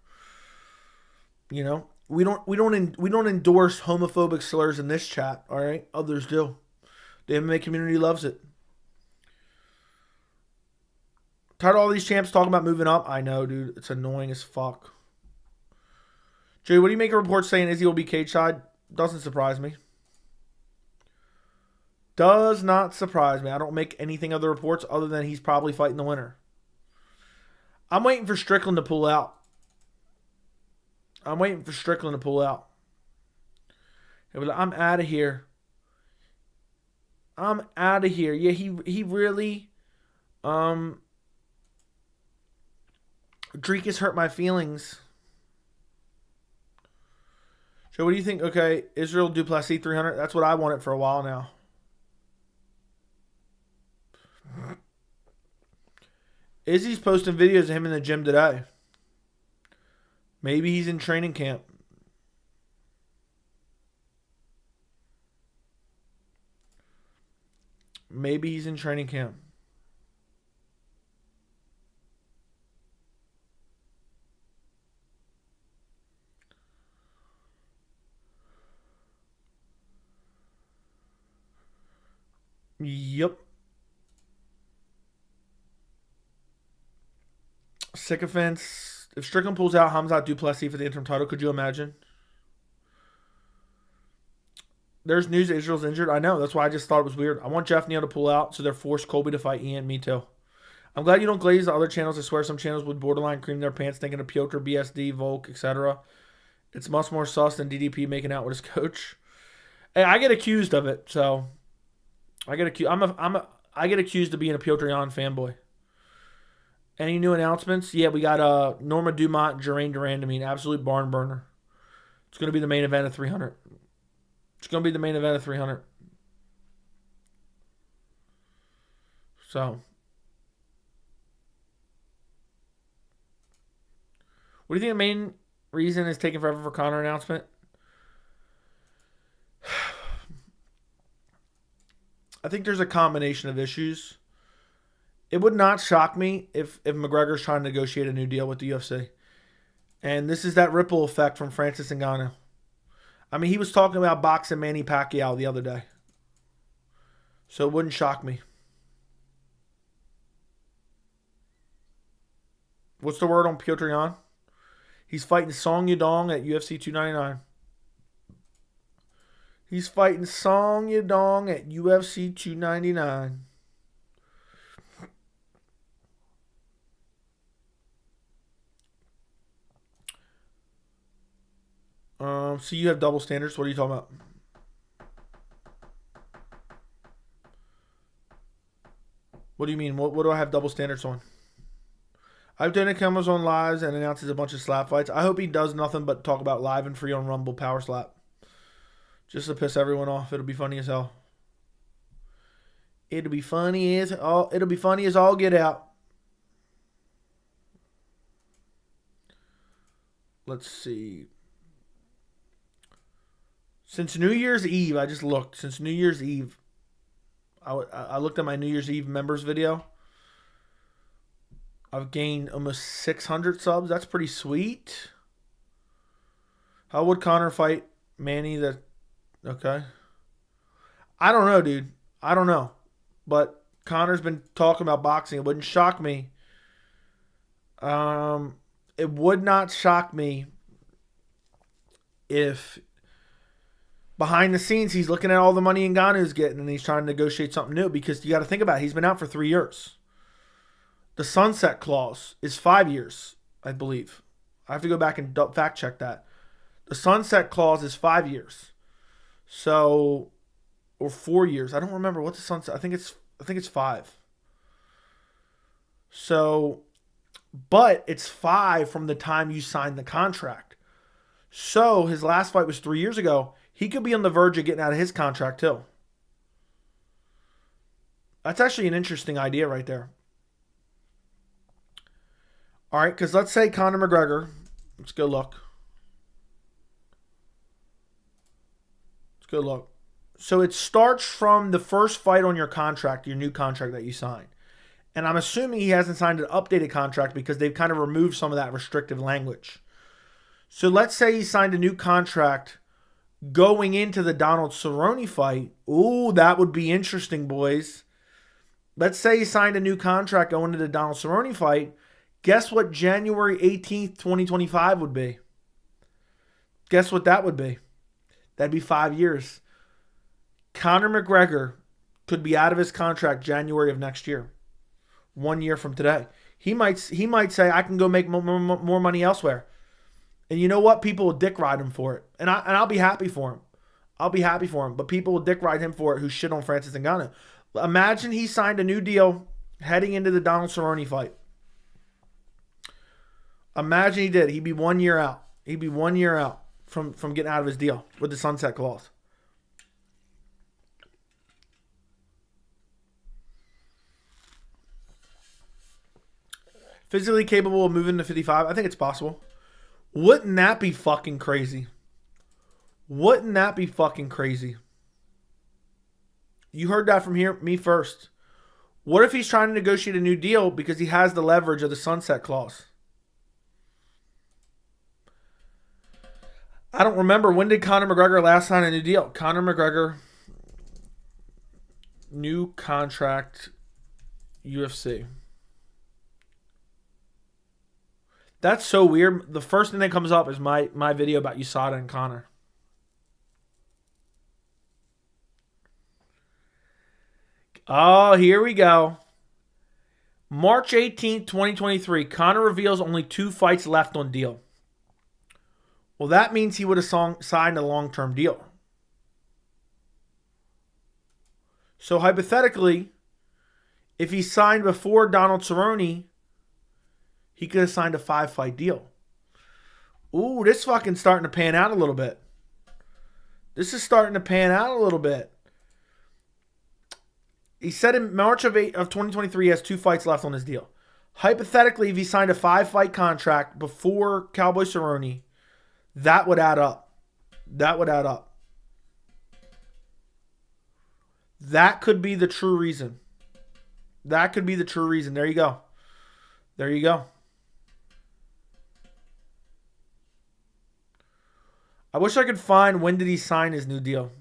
You know, we don't endorse homophobic slurs in this chat, all right? Others do. The MMA community loves it. Tired of all these champs talking about moving up? I know, dude. It's annoying as fuck. Jay, what do you make a report saying Izzy will be cage side? Doesn't surprise me. Does not surprise me. I don't make anything of the reports other than he's probably fighting the winner. I'm waiting for Strickland to pull out. I'm out of here. Yeah, he really Dreek hurt my feelings. So what do you think? Okay, Israel Duplessis 300. That's what I wanted for a while now. Izzy's posting videos of him in the gym today. Maybe he's in training camp. Yep. Sycophants. If Strickland pulls out Hamzat Duplessis for the interim title, could you imagine? There's news that Israel's injured. I know. That's why I just thought it was weird. I want Jeff Neal to pull out, so they're forced Colby to fight Ian. Me too. I'm glad you don't glaze the other channels. I swear some channels would borderline cream their pants thinking of Piotr, BSD, Volk, etc. It's much more sus than DDP making out with his coach. Hey, I get accused of it, so I get accused. I get accused of being a Piotr Jan fanboy. Any new announcements? Yeah, we got Norma Dumont and Geraint Durandamine, absolute barn burner. It's going to be the main event of 300. It's going to be the main event of 300. So, what do you think the main reason is taking forever for Conor announcement? I think there's a combination of issues. It would not shock me if McGregor's trying to negotiate a new deal with the UFC. And this is that ripple effect from Francis Ngannou. I mean, he was talking about boxing Manny Pacquiao the other day. So it wouldn't shock me. What's the word on Piotr Jan? He's fighting Song Yadong at UFC 299. He's fighting Song Yadong at UFC 299. So you have double standards. What are you talking about? What do you mean? What do I have double standards on? I've done it comes on lives and announces a bunch of slap fights. I hope he does nothing but talk about live and free on Rumble power slap. Just to piss everyone off. It'll be funny as hell. It'll be funny as all get out. Let's see. Since New Year's Eve, I just looked. Since New Year's Eve, I looked at my New Year's Eve members video. I've gained almost 600 subs. That's pretty sweet. How would Conor fight Manny? Okay. I don't know, dude. I don't know. But Conor's been talking about boxing. It wouldn't shock me. It would not shock me if behind the scenes he's looking at all the money Ngannou's getting and he's trying to negotiate something new, because you got to think about it. He's been out for 3 years. The sunset clause is 5 years, I believe. I have to go back and fact check that. The sunset clause is 5 years. So, or 4 years. I don't remember what the sunset. I think it's 5. So, but it's 5 from the time you signed the contract. So his last fight was 3 years ago. He could be on the verge of getting out of his contract too. That's actually an interesting idea right there. All right, because let's say Conor McGregor. Let's go look. So it starts from the first fight on your contract, your new contract that you signed. And I'm assuming he hasn't signed an updated contract because they've kind of removed some of that restrictive language. So let's say he signed a new contract going into the Donald Cerrone fight. Ooh, that would be interesting, boys. Let's say he signed a new contract going into the Donald Cerrone fight. Guess what January 18th, 2025 would be? Guess what that would be? That'd be 5 years. Conor McGregor could be out of his contract January of next year. 1 year from today. He might say, I can go make more money elsewhere. And you know what? People will dick ride him for it. And I'll be happy for him. But people will dick ride him for it who shit on Francis Ngannou. Imagine he signed a new deal heading into the Donald Cerrone fight. Imagine he did. He'd be 1 year out. He'd be 1 year out from getting out of his deal with the sunset clause. Physically capable of moving to 55? I think it's possible. Wouldn't that be fucking crazy? You heard that from me first. What if he's trying to negotiate a new deal because he has the leverage of the sunset clause? I don't remember. When did Conor McGregor last sign a new deal? Conor McGregor, new contract, UFC. That's so weird. The first thing that comes up is my video about USADA and Conor. Oh, here we go. March 18th, 2023, Conor reveals only 2 fights left on deal. Well, that means he would have signed a long-term deal. So hypothetically, if he signed before Donald Cerrone, he could have signed a 5-fight deal. Ooh, this fucking starting to pan out a little bit. This is starting to pan out a little bit. He said in March of 2023 he has 2 fights left on his deal. Hypothetically, if he signed a 5-fight contract before Cowboy Cerrone, that would add up. That would add up. That could be the true reason. That could be the true reason. There you go. There you go. I wish I could find when did he sign his new deal.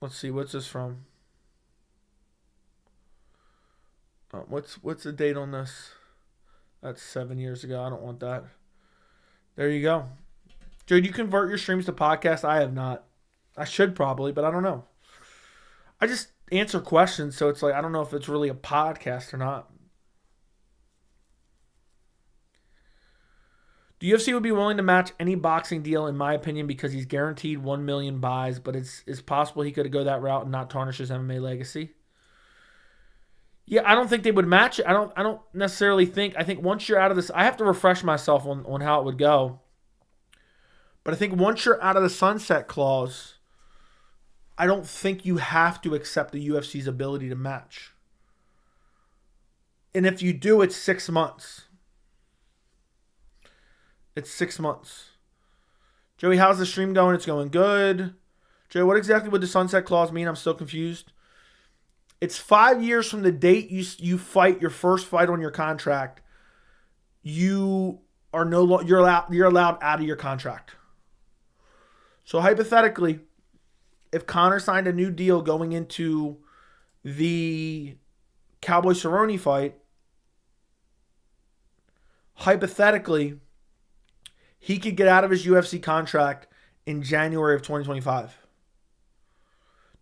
Let's see, what's this from? What's the date on this? That's 7 years ago. I don't want that. There you go. Joe, do you convert your streams to podcasts? I have not. I should probably, but I don't know. I just answer questions, so it's like I don't know if it's really a podcast or not. The UFC would be willing to match any boxing deal, in my opinion, because he's guaranteed 1 million buys, but it's possible he could go that route and not tarnish his MMA legacy. Yeah, I don't think they would match it. I don't necessarily think. I think once you're out of this, I have to refresh myself on how it would go. But I think once you're out of the sunset clause, I don't think you have to accept the UFC's ability to match. And if you do, it's 6 months. It's 6 months. Joey, how's the stream going? It's going good. Joey, what exactly would the sunset clause mean? I'm still confused. It's 5 years from the date you fight your first fight on your contract. You are you're allowed out of your contract. So hypothetically, if Conor signed a new deal going into the Cowboy Cerrone fight, hypothetically, he could get out of his UFC contract in January of 2025.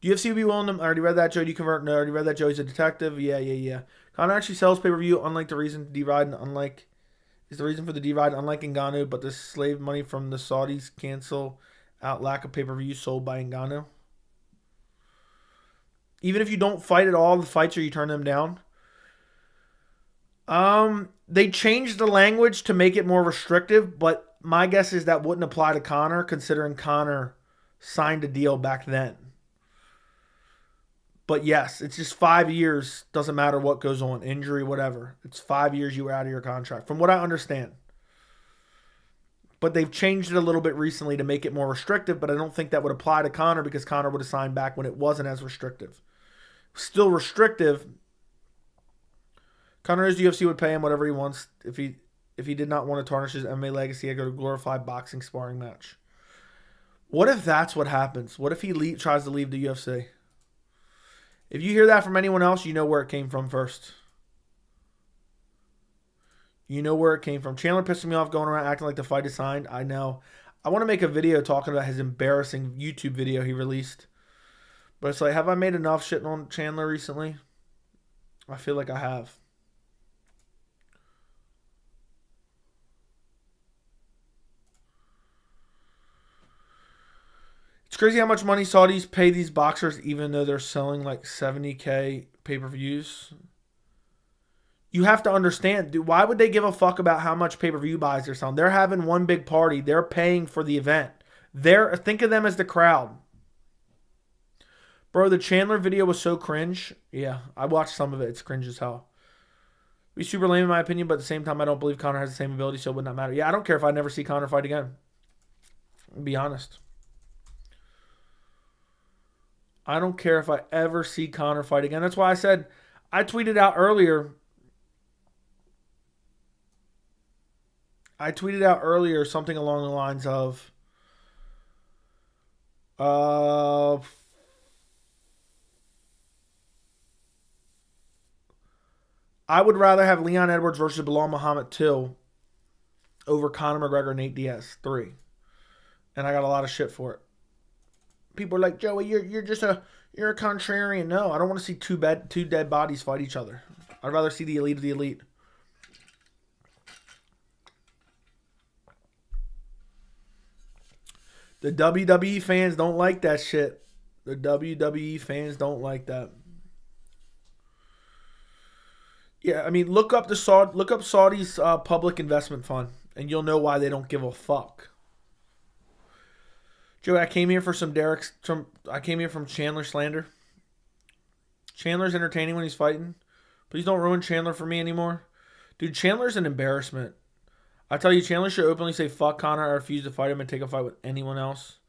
UFC would be willing to... I already read that, Joe. Do you convert? No, I already read that, Joe. He's a detective. Yeah. Conor actually sells pay-per-view, unlike the reason to divide and unlike... Is the reason for the divide unlike Ngannou, but the slave money from the Saudis cancel out lack of pay-per-view sold by Ngannou. Even if you don't fight at all the fights or you turn them down. They changed the language to make it more restrictive, but my guess is that wouldn't apply to Conor, considering Conor signed a deal back then. But yes, it's just 5 years. Doesn't matter what goes on, injury, whatever. It's 5 years you were out of your contract, from what I understand. But they've changed it a little bit recently to make it more restrictive, but I don't think that would apply to Conor because Conor would have signed back when it wasn't as restrictive. Still restrictive. Conor knows the UFC would pay him whatever he wants. If he did not want to tarnish his MMA legacy, I'd go to a glorified boxing sparring match. What if that's what happens? What if he tries to leave the UFC? If you hear that from anyone else, you know where it came from first. You know where it came from. Chandler pissing me off going around acting like the fight is signed. I know. I want to make a video talking about his embarrassing YouTube video he released. But it's like, have I made enough shitting on Chandler recently? I feel like I have. It's crazy how much money Saudis pay these boxers even though they're selling like 70K pay-per-views. You have to understand, dude, why would they give a fuck about how much pay-per-view buys they're selling? They're having one big party. They're paying for the event. Think of them as the crowd. Bro, the Chandler video was so cringe. Yeah, I watched some of it. It's cringe as hell. Be super lame in my opinion, but at the same time, I don't believe Conor has the same ability, so it would not matter. Yeah, I don't care if I never see Conor fight again. I'll be honest. I don't care if I ever see Conor fight again. That's why I said, I tweeted out earlier something along the lines of, I would rather have Leon Edwards versus Bilal Muhammad 2 over Conor McGregor and Nate Diaz 3. And I got a lot of shit for it. People are like, Joey, you're a contrarian. No, I don't want to see two dead bodies fight each other. I'd rather see the elite of the elite. The WWE fans don't like that shit. The WWE fans don't like that. Yeah, I mean, look up Saudi's public investment fund, and you'll know why they don't give a fuck. Joey, I came here for some I came here from Chandler slander. Chandler's entertaining when he's fighting. Please don't ruin Chandler for me anymore. Dude, Chandler's an embarrassment. I tell you, Chandler should openly say, fuck Conor, I refuse to fight him and take a fight with anyone else.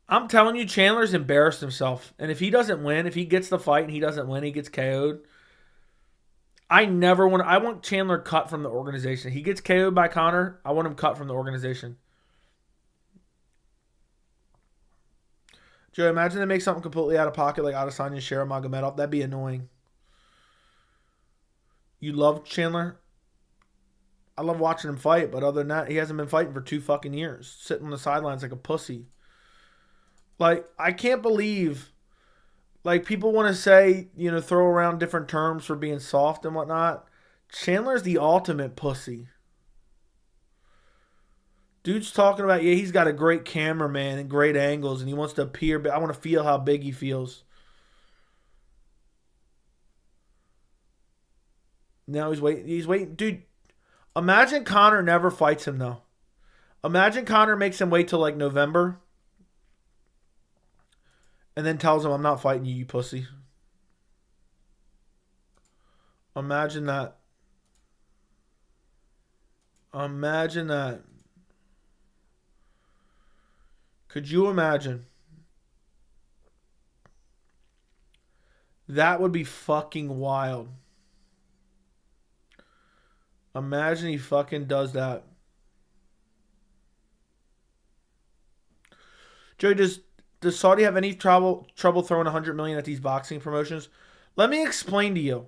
I'm telling you, Chandler's embarrassed himself. And if he doesn't win, if he gets the fight and he doesn't win, he gets KO'd. I want Chandler cut from the organization. He gets KO'd by Conor, I want him cut from the organization. Joe, imagine they make something completely out of pocket like Adesanya, Shera, Magomedov. That'd be annoying. You love Chandler? I love watching him fight, but other than that, he hasn't been fighting for 2 fucking years. Sitting on the sidelines like a pussy. Like, I can't believe, like, people want to say, throw around different terms for being soft and whatnot. Chandler's the ultimate pussy. Dude's talking about, he's got a great cameraman and great angles, and he wants to appear, but I want to feel how big he feels. Now he's waiting. Dude, imagine Conor never fights him, though. Imagine Conor makes him wait till, like, November. And then tells him, I'm not fighting you, you pussy. Imagine that. Imagine that. Could you imagine? That would be fucking wild. Imagine he fucking does that. Joey, does Saudi have any trouble throwing $100 million at these boxing promotions? Let me explain to you,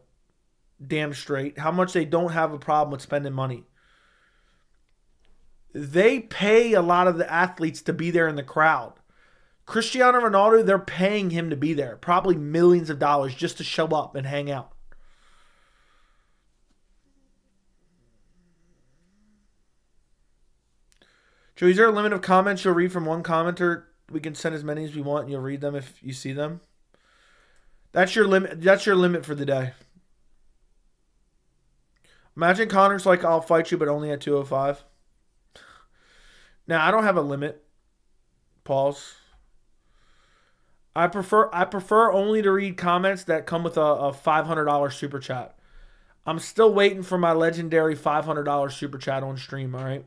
damn straight, how much they don't have a problem with spending money. They pay a lot of the athletes to be there in the crowd. Cristiano Ronaldo, they're paying him to be there. Probably millions of dollars just to show up and hang out. Joe, is there a limit of comments you'll read from one commenter? We can send as many as we want and you'll read them if you see them. That's your limit. That's your limit for the day. Imagine Conor's like, I'll fight you, but only at 205. Now, I don't have a limit. Pause. I prefer only to read comments that come with a $500 super chat. I'm still waiting for my legendary $500 super chat on stream, all right?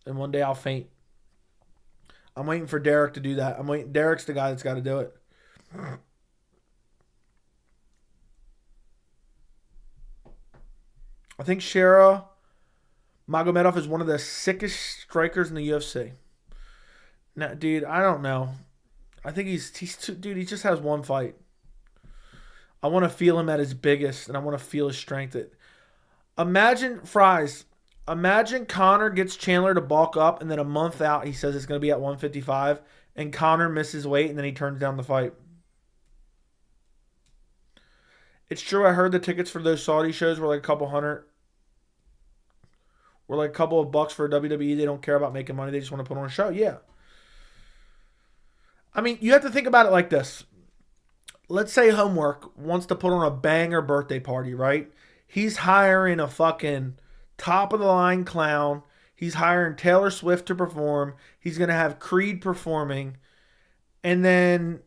And one day I'll faint. I'm waiting for Derek to do that. Derek's the guy that's got to do it. I think Shera Magomedov is one of the sickest strikers in the UFC. Now, dude, I don't know. I think he's too, dude, he just has one fight. I want to feel him at his biggest, and I want to feel his strength. Imagine Conor gets Chandler to bulk up, and then a month out, he says it's going to be at 155, and Conor misses weight, and then he turns down the fight. It's true, I heard the tickets for those Saudi shows were like a couple of bucks for WWE. They don't care about making money. They just want to put on a show. Yeah. I mean, you have to think about it like this. Let's say Homework wants to put on a banger birthday party, right? He's hiring a fucking top-of-the-line clown. He's hiring Taylor Swift to perform. He's going to have Creed performing. And then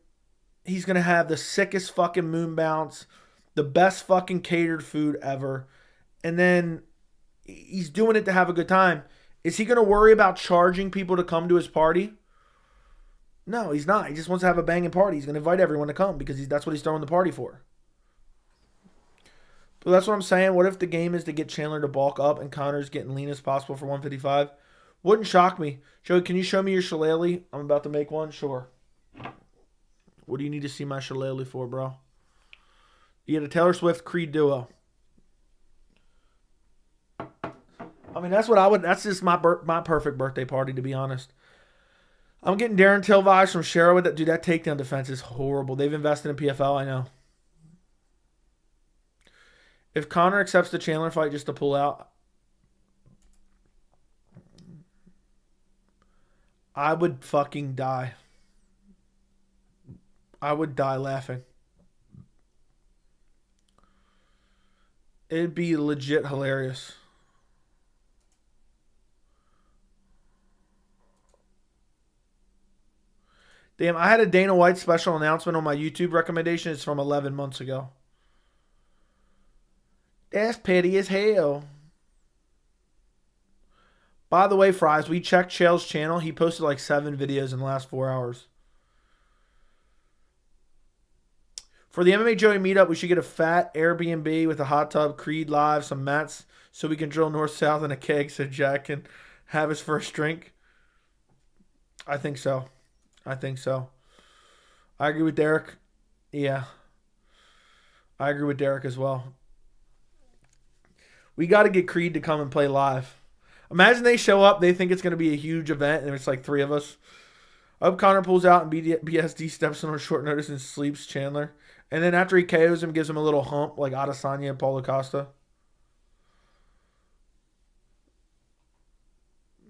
he's going to have the sickest fucking moon bounce, the best fucking catered food ever. And then he's doing it to have a good time. Is he going to worry about charging people to come to his party? No, he's not. He just wants to have a banging party. He's going to invite everyone to come because that's what he's throwing the party for. But that's what I'm saying. What if the game is to get Chandler to bulk up and Conor's getting lean as possible for 155? Wouldn't shock me. Joey, can you show me your shillelagh? I'm about to make one. Sure. What do you need to see my shillelagh for, bro? You get a Taylor Swift Creed duo. I mean, that's what I would. That's just my perfect birthday party, to be honest. I'm getting Darren Till vibes from Shero with that. Dude, that takedown defense is horrible. They've invested in PFL, I know. If Conor accepts the Chandler fight just to pull out, I would fucking die. I would die laughing. It'd be legit hilarious. Damn, I had a Dana White special announcement on my YouTube recommendation. It's from 11 months ago. That's petty as hell. By the way, Fries, we checked Chael's channel. He posted like 7 videos in the last 4 hours. For the MMA Joey meetup, we should get a fat Airbnb with a hot tub, Creed Live, some mats, so we can drill north-south in a keg so Jack can have his first drink. I think so. I agree with Derek. Yeah. I agree with Derek as well. We got to get Creed to come and play live. Imagine they show up, they think it's going to be a huge event, and it's like 3 of us. I hope Conor pulls out and BSD steps in on short notice and sleeps Chandler. And then after he KOs him, gives him a little hump like Adesanya and Paulo Costa.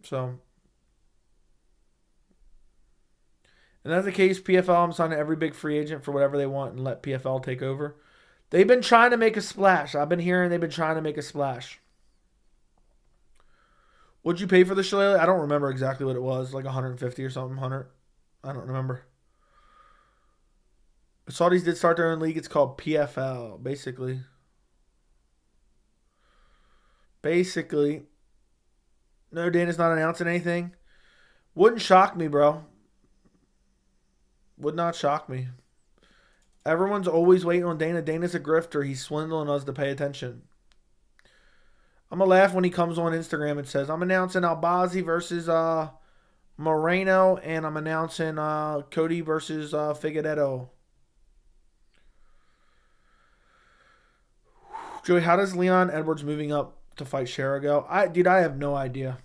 So. And that's the case, PFL, I'm signing every big free agent for whatever they want and let PFL take over. They've been trying to make a splash. I've been hearing they've been trying to make a splash. What'd you pay for the shillelagh? I don't remember exactly what it was. Like 150 or something. 100. I don't remember. The Saudis did start their own league. It's called PFL, basically. No, Dana's not announcing anything. Wouldn't shock me, bro. Would not shock me. Everyone's always waiting on Dana. Dana's a grifter. He's swindling us to pay attention. I'm going to laugh when he comes on Instagram and says, I'm announcing Albazi versus Moreno, and I'm announcing Cody versus Figueiredo. Joey, how does Leon Edwards moving up to fight Shera go? I have no idea.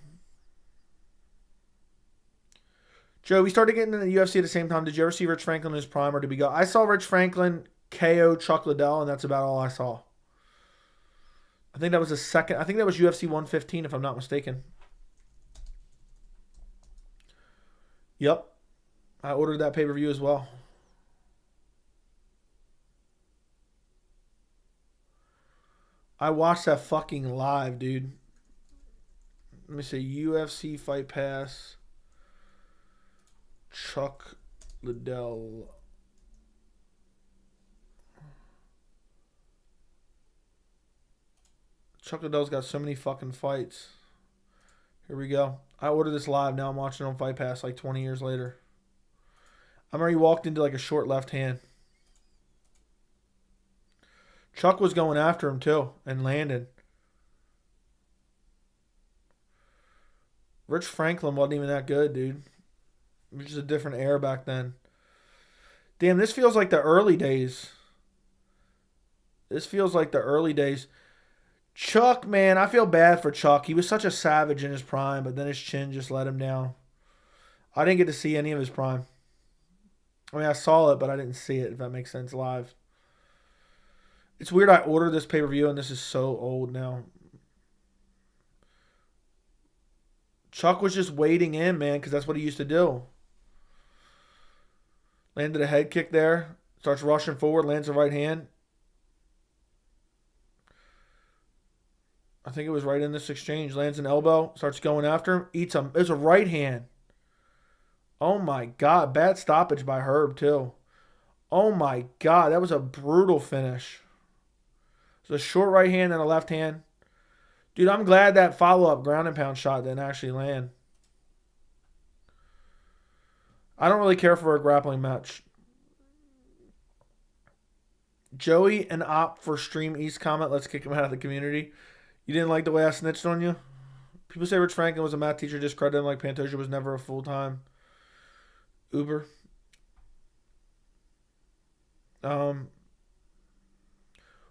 Joe, we started getting in the UFC at the same time. Did you ever see Rich Franklin in his prime, or did we go? I saw Rich Franklin KO Chuck Liddell, and that's about all I saw. I think that was UFC 115, if I'm not mistaken. Yep. I ordered that pay-per-view as well. I watched that fucking live, dude. Let me see. UFC Fight Pass. Chuck Liddell. Chuck Liddell's got so many fucking fights. Here we go. I ordered this live. Now I'm watching it on Fight Pass like 20 years later. I'm already walked into like a short left hand. Chuck was going after him too and landed. Rich Franklin wasn't even that good, dude. It was just a different era back then. Damn, this feels like the early days. Chuck, man, I feel bad for Chuck. He was such a savage in his prime, but then his chin just let him down. I didn't get to see any of his prime. I mean, I saw it, but I didn't see it, if that makes sense, live. It's weird I ordered this pay-per-view, and this is so old now. Chuck was just waiting in, man, because that's what he used to do. Landed a head kick there. Starts rushing forward, lands a right hand. I think it was right in this exchange. Lands an elbow, starts going after him, eats him. It's a right hand. Oh my God. Bad stoppage by Herb, too. Oh my God. That was a brutal finish. It's a short right hand and a left hand. Dude, I'm glad that follow-up ground and pound shot didn't actually land. I don't really care for a grappling match. Joey and Op for Stream East comment. Let's kick him out of the community. You didn't like the way I snitched on you? People say Rich Franklin was a math teacher. Discredit him like Pantoja was never a full-time Uber.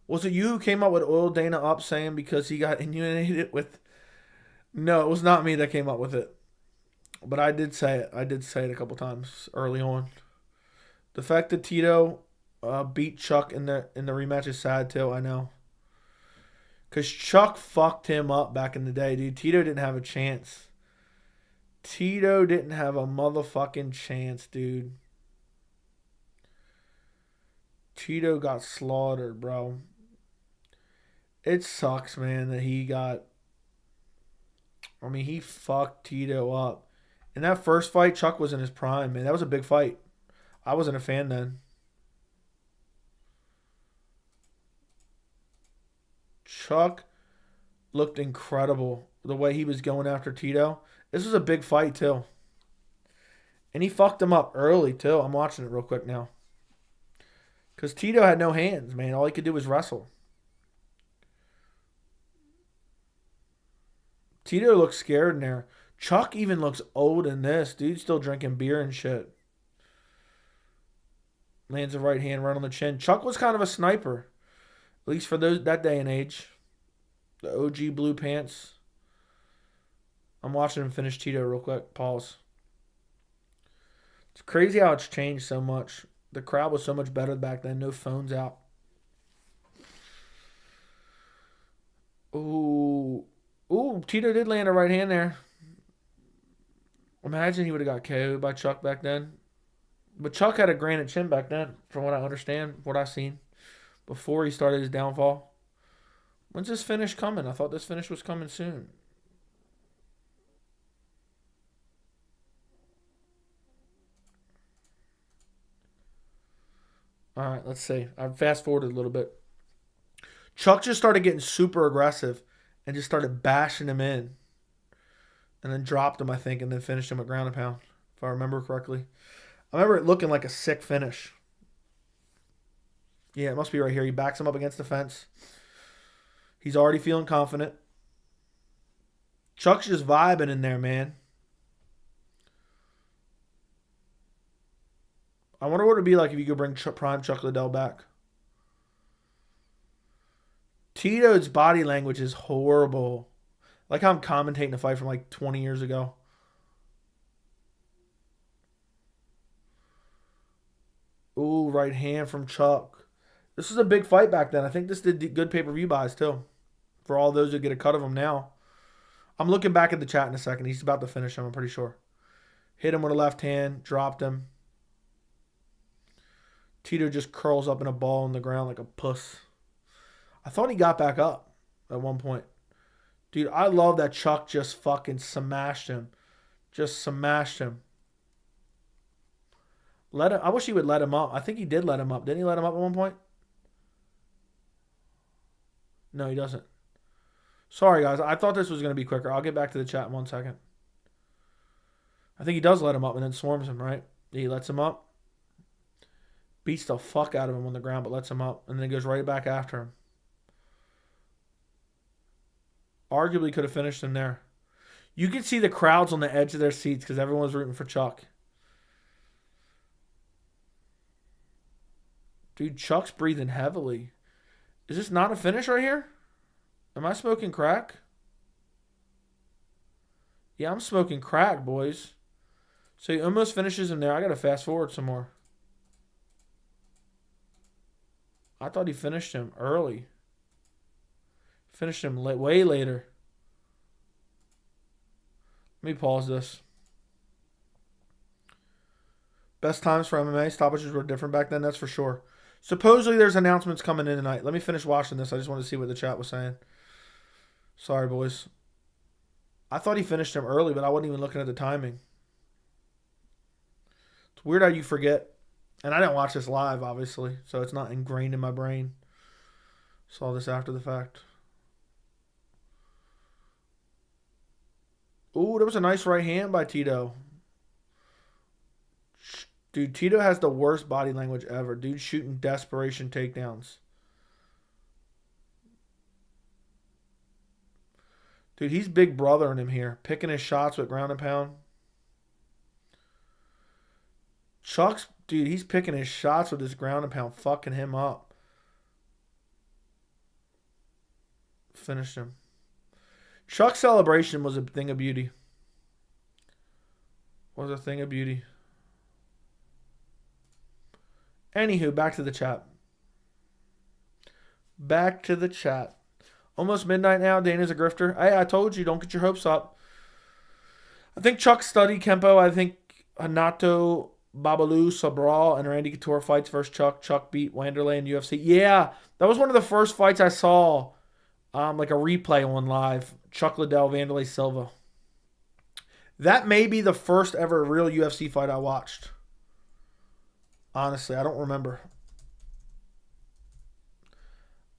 Was it you who came up with Oil Dana up saying because he got inundated with... No, it was not me that came up with it. But I did say it. I did say it a couple times early on. The fact that Tito beat Chuck in the rematch is sad too. I know, cause Chuck fucked him up back in the day, dude. Tito didn't have a chance. Tito didn't have a motherfucking chance, dude. Tito got slaughtered, bro. It sucks, man, that he got. I mean, he fucked Tito up. In that first fight, Chuck was in his prime, man. That was a big fight. I wasn't a fan then. Chuck looked incredible the way he was going after Tito. This was a big fight, too. And he fucked him up early, too. I'm watching it real quick now. Because Tito had no hands, man. All he could do was wrestle. Tito looks scared in there. Chuck even looks old in this. Dude's still drinking beer and shit. Lands a right hand right on the chin. Chuck was kind of a sniper. At least for that day and age. The OG blue pants. I'm watching him finish Tito real quick. Pause. It's crazy how it's changed so much. The crowd was so much better back then. No phones out. Ooh. Ooh, Tito did land a right hand there. Imagine he would have got KO'd by Chuck back then. But Chuck had a granite chin back then, from what I understand, what I've seen, before he started his downfall. When's this finish coming? I thought this finish was coming soon. All right, let's see. I fast forwarded a little bit. Chuck just started getting super aggressive and just started bashing him in. And then dropped him, I think, and then finished him at ground and pound, if I remember correctly. I remember it looking like a sick finish. Yeah, it must be right here. He backs him up against the fence. He's already feeling confident. Chuck's just vibing in there, man. I wonder what it would be like if you could bring prime Chuck Liddell back. Tito's body language is horrible. Like how I'm commentating a fight from like 20 years ago. Ooh, right hand from Chuck. This was a big fight back then. I think this did good pay-per-view buys too. For all those who get a cut of him now. I'm looking back at the chat in a second. He's about to finish him, I'm pretty sure. Hit him with a left hand. Dropped him. Tito just curls up in a ball on the ground like a puss. I thought he got back up at one point. Dude, I love that Chuck just fucking smashed him. Just smashed him. I wish he would let him up. I think he did let him up. Didn't he let him up at one point? No, he doesn't. Sorry, guys. I thought this was going to be quicker. I'll get back to the chat in 1 second. I think he does let him up and then swarms him, right? He lets him up. Beats the fuck out of him on the ground, but lets him up. And then goes right back after him. Arguably could have finished him there. You can see the crowds on the edge of their seats because everyone's rooting for Chuck. Dude, Chuck's breathing heavily. Is this not a finish right here? Am I smoking crack? Yeah, I'm smoking crack, boys. So he almost finishes him there. I got to fast forward some more. I thought he finished him early. Finished him way later. Let me pause this. Best times for MMA. Stoppages were different back then, that's for sure. Supposedly there's announcements coming in tonight. Let me finish watching this. I just want to see what the chat was saying. Sorry, boys. I thought he finished him early, but I wasn't even looking at the timing. It's weird how you forget. And I didn't watch this live, obviously, so it's not ingrained in my brain. Saw this after the fact. Ooh, there was a nice right hand by Tito. Dude, Tito has the worst body language ever. Dude shooting desperation takedowns. Dude, he's big brothering him here. Picking his shots with ground and pound. Chuck's, dude, he's picking his shots with his ground and pound. Fucking him up. Finished him. Chuck's celebration was a thing of beauty. was a thing of beauty. Anywho, back to the chat. Back to the chat. Almost midnight now. Dana's a grifter. I told you, don't get your hopes up. I think Chuck studied Kempo. I think Hanato, Babalu, Sabral, and Randy Couture fights versus Chuck. Chuck beat Wanderlei in UFC. Yeah, that was one of the first fights I saw, like a replay on live. Chuck Liddell, Wanderlei Silva. That may be the first ever real UFC fight I watched. Honestly, I don't remember.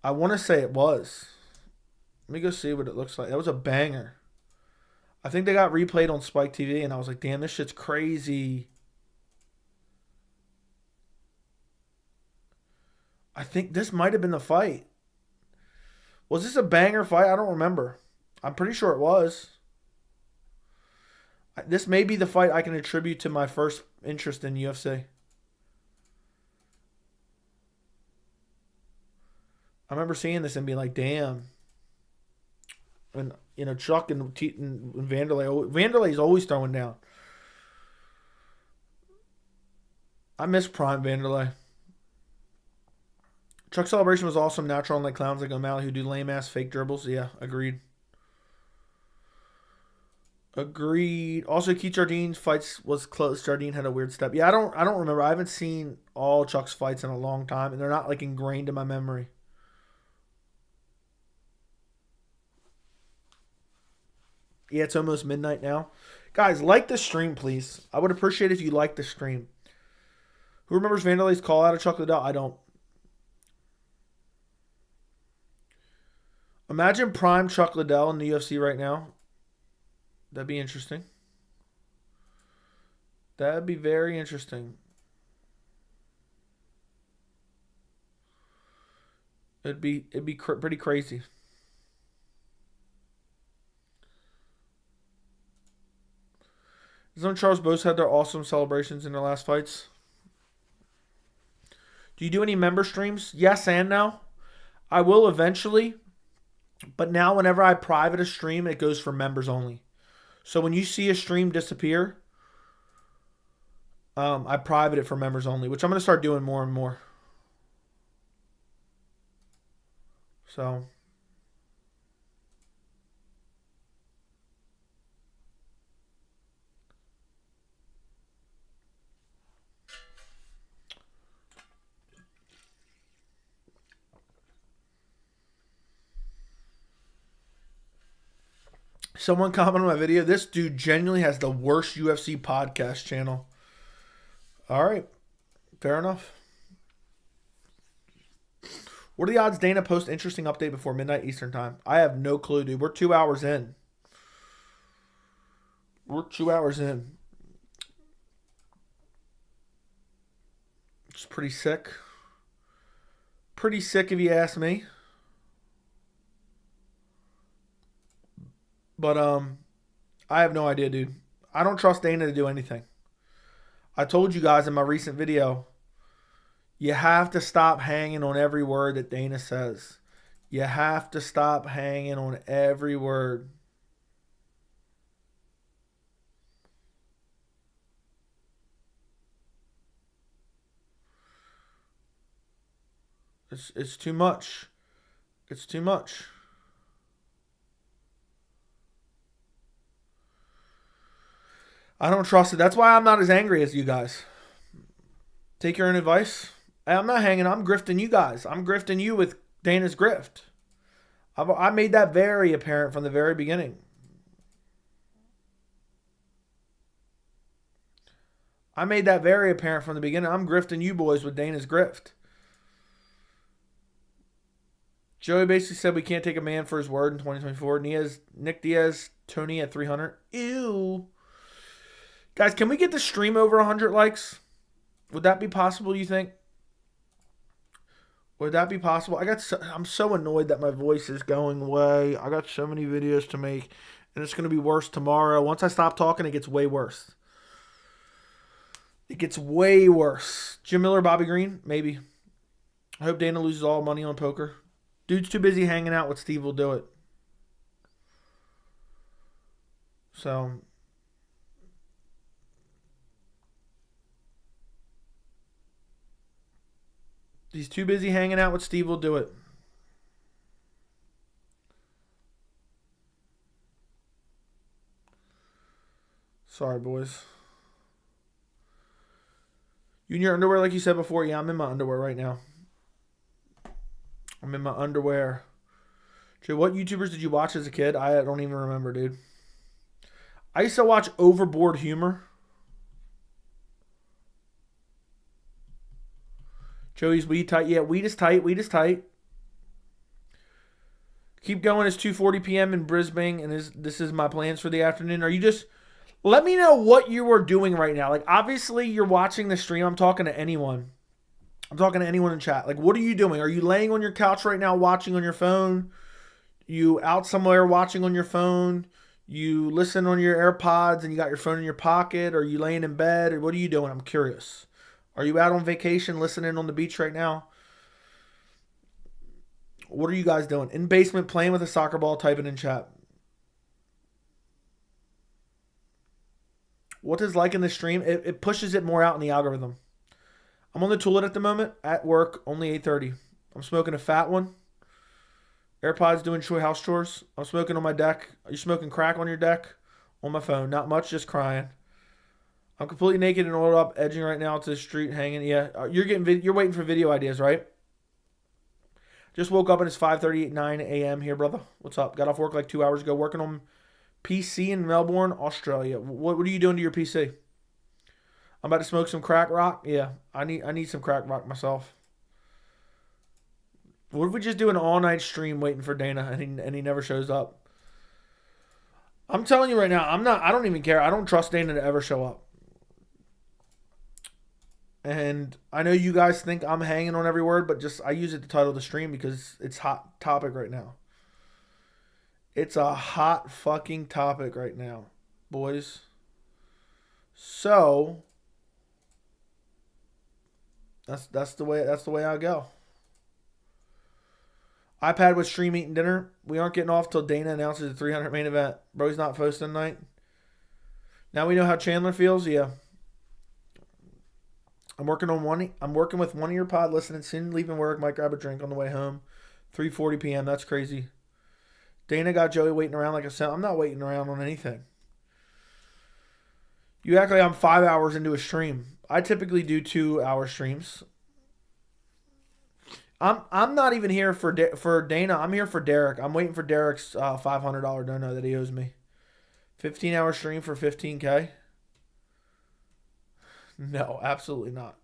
I want to say it was. Let me go see what it looks like. That was a banger. I think they got replayed on Spike TV, and I was like, damn, this shit's crazy. I think this might have been the fight. Was this a banger fight? I don't remember. I'm pretty sure it was. This may be the fight I can attribute to my first interest in UFC. I remember seeing this and being like, damn. And, you know, Chuck and Wanderlei. Wanderlei's always throwing down. I miss Prime Wanderlei. Chuck's celebration was awesome. Natural, unlike clowns like O'Malley who do lame-ass fake dribbles. Yeah, agreed. Agreed. Also, Keith Jardine's fights was close. Jardine had a weird step. Yeah, I don't remember. I haven't seen all Chuck's fights in a long time, and they're not, like, ingrained in my memory. Yeah, it's almost midnight now. Guys, like the stream, please. I would appreciate if you liked the stream. Who remembers Wanderlei's call out of Chuck Liddell? I don't. Imagine prime Chuck Liddell in the UFC right now. That'd be interesting. That'd be very interesting. It'd be pretty crazy. Isn't Charles Bose had their awesome celebrations in their last fights? Do you do any member streams? Yes and no. I will eventually. But now whenever I private a stream, it goes for members only. So when you see a stream disappear, I private it for members only, which I'm going to start doing more and more. So... Someone commented on my video, this dude genuinely has the worst UFC podcast channel. All right. Fair enough. What are the odds Dana posts interesting update before midnight Eastern time? I have no clue, dude. We're 2 hours in. It's pretty sick. Pretty sick if you ask me. But I have no idea, dude. I don't trust Dana to do anything. I told you guys in my recent video, you have to stop hanging on every word that Dana says. You have to stop hanging on every word. It's too much. It's too much. I don't trust it. That's why I'm not as angry as you guys. Take your own advice. I'm not hanging. I'm grifting you guys. I'm grifting you with Dana's grift. I made that very apparent from the very beginning. I'm grifting you boys with Dana's grift. Joey basically said we can't take a man for his word in 2024. Nick Diaz, Tony at 300. Ew. Guys, can we get the stream over 100 likes? Would that be possible, you think? Would that be possible? I'm so annoyed that my voice is going away. I got so many videos to make, and it's going to be worse tomorrow. Once I stop talking, it gets way worse. It gets way worse. Jim Miller, Bobby Green? Maybe. I hope Dana loses all money on poker. Dude's too busy hanging out with Steve will do it. So... He's too busy hanging out with Steve. Will do it. Sorry, boys. You in your underwear like you said before? Yeah, I'm in my underwear right now. I'm in my underwear. Jay, what YouTubers did you watch as a kid? I don't even remember, dude. I used to watch Overboard Humor. Joey's weed tight. Yeah, weed is tight. Weed is tight. Keep going. It's 2:40 p.m. in Brisbane, and this is my plans for the afternoon. Are you just... Let me know what you are doing right now. Like, obviously, you're watching the stream. I'm talking to anyone. I'm talking to anyone in chat. Like, what are you doing? Are you laying on your couch right now watching on your phone? You out somewhere watching on your phone? You listen on your AirPods and you got your phone in your pocket? Or are you laying in bed? Or what are you doing? I'm curious. Are you out on vacation listening on the beach right now? What are you guys doing? In basement playing with a soccer ball, typing in chat. What is liking the stream? It pushes it more out in the algorithm. I'm on the toilet at the moment. At work, only 8:30. I'm smoking a fat one. AirPods doing house chores. I'm smoking on my deck. Are you smoking crack on your deck? On my phone. Not much, just crying. I'm completely naked and oiled up, edging right now to the street, hanging. Yeah, you're waiting for video ideas, right? Just woke up and it's 5:39 a.m. here, brother. What's up? Got off work like 2 hours ago, working on PC in Melbourne, Australia. What are you doing to your PC? I'm about to smoke some crack rock. Yeah, I need some crack rock myself. What if we just do an all-night stream waiting for Dana and he never shows up? I'm telling you right now, I don't even care. I don't trust Dana to ever show up. And I know you guys think I'm hanging on every word, but I use it to title the stream because it's hot topic right now. It's a hot fucking topic right now, boys. So that's the way I go. iPad with stream eating dinner. We aren't getting off till Dana announces the 300 main event. Bro's not posting tonight. Now we know how Chandler feels. Yeah. I'm working with one ear pod, listening, soon leaving work. Might grab a drink on the way home. 3:40 p.m. That's crazy. Dana got Joey waiting around like I said. I'm not waiting around on anything. You act like I'm 5 hours into a stream. I typically do 2-hour streams. I'm not even here for Dana. I'm here for Derek. I'm waiting for Derek's $500 dono that he owes me. 15-hour stream for $15K. No, absolutely not.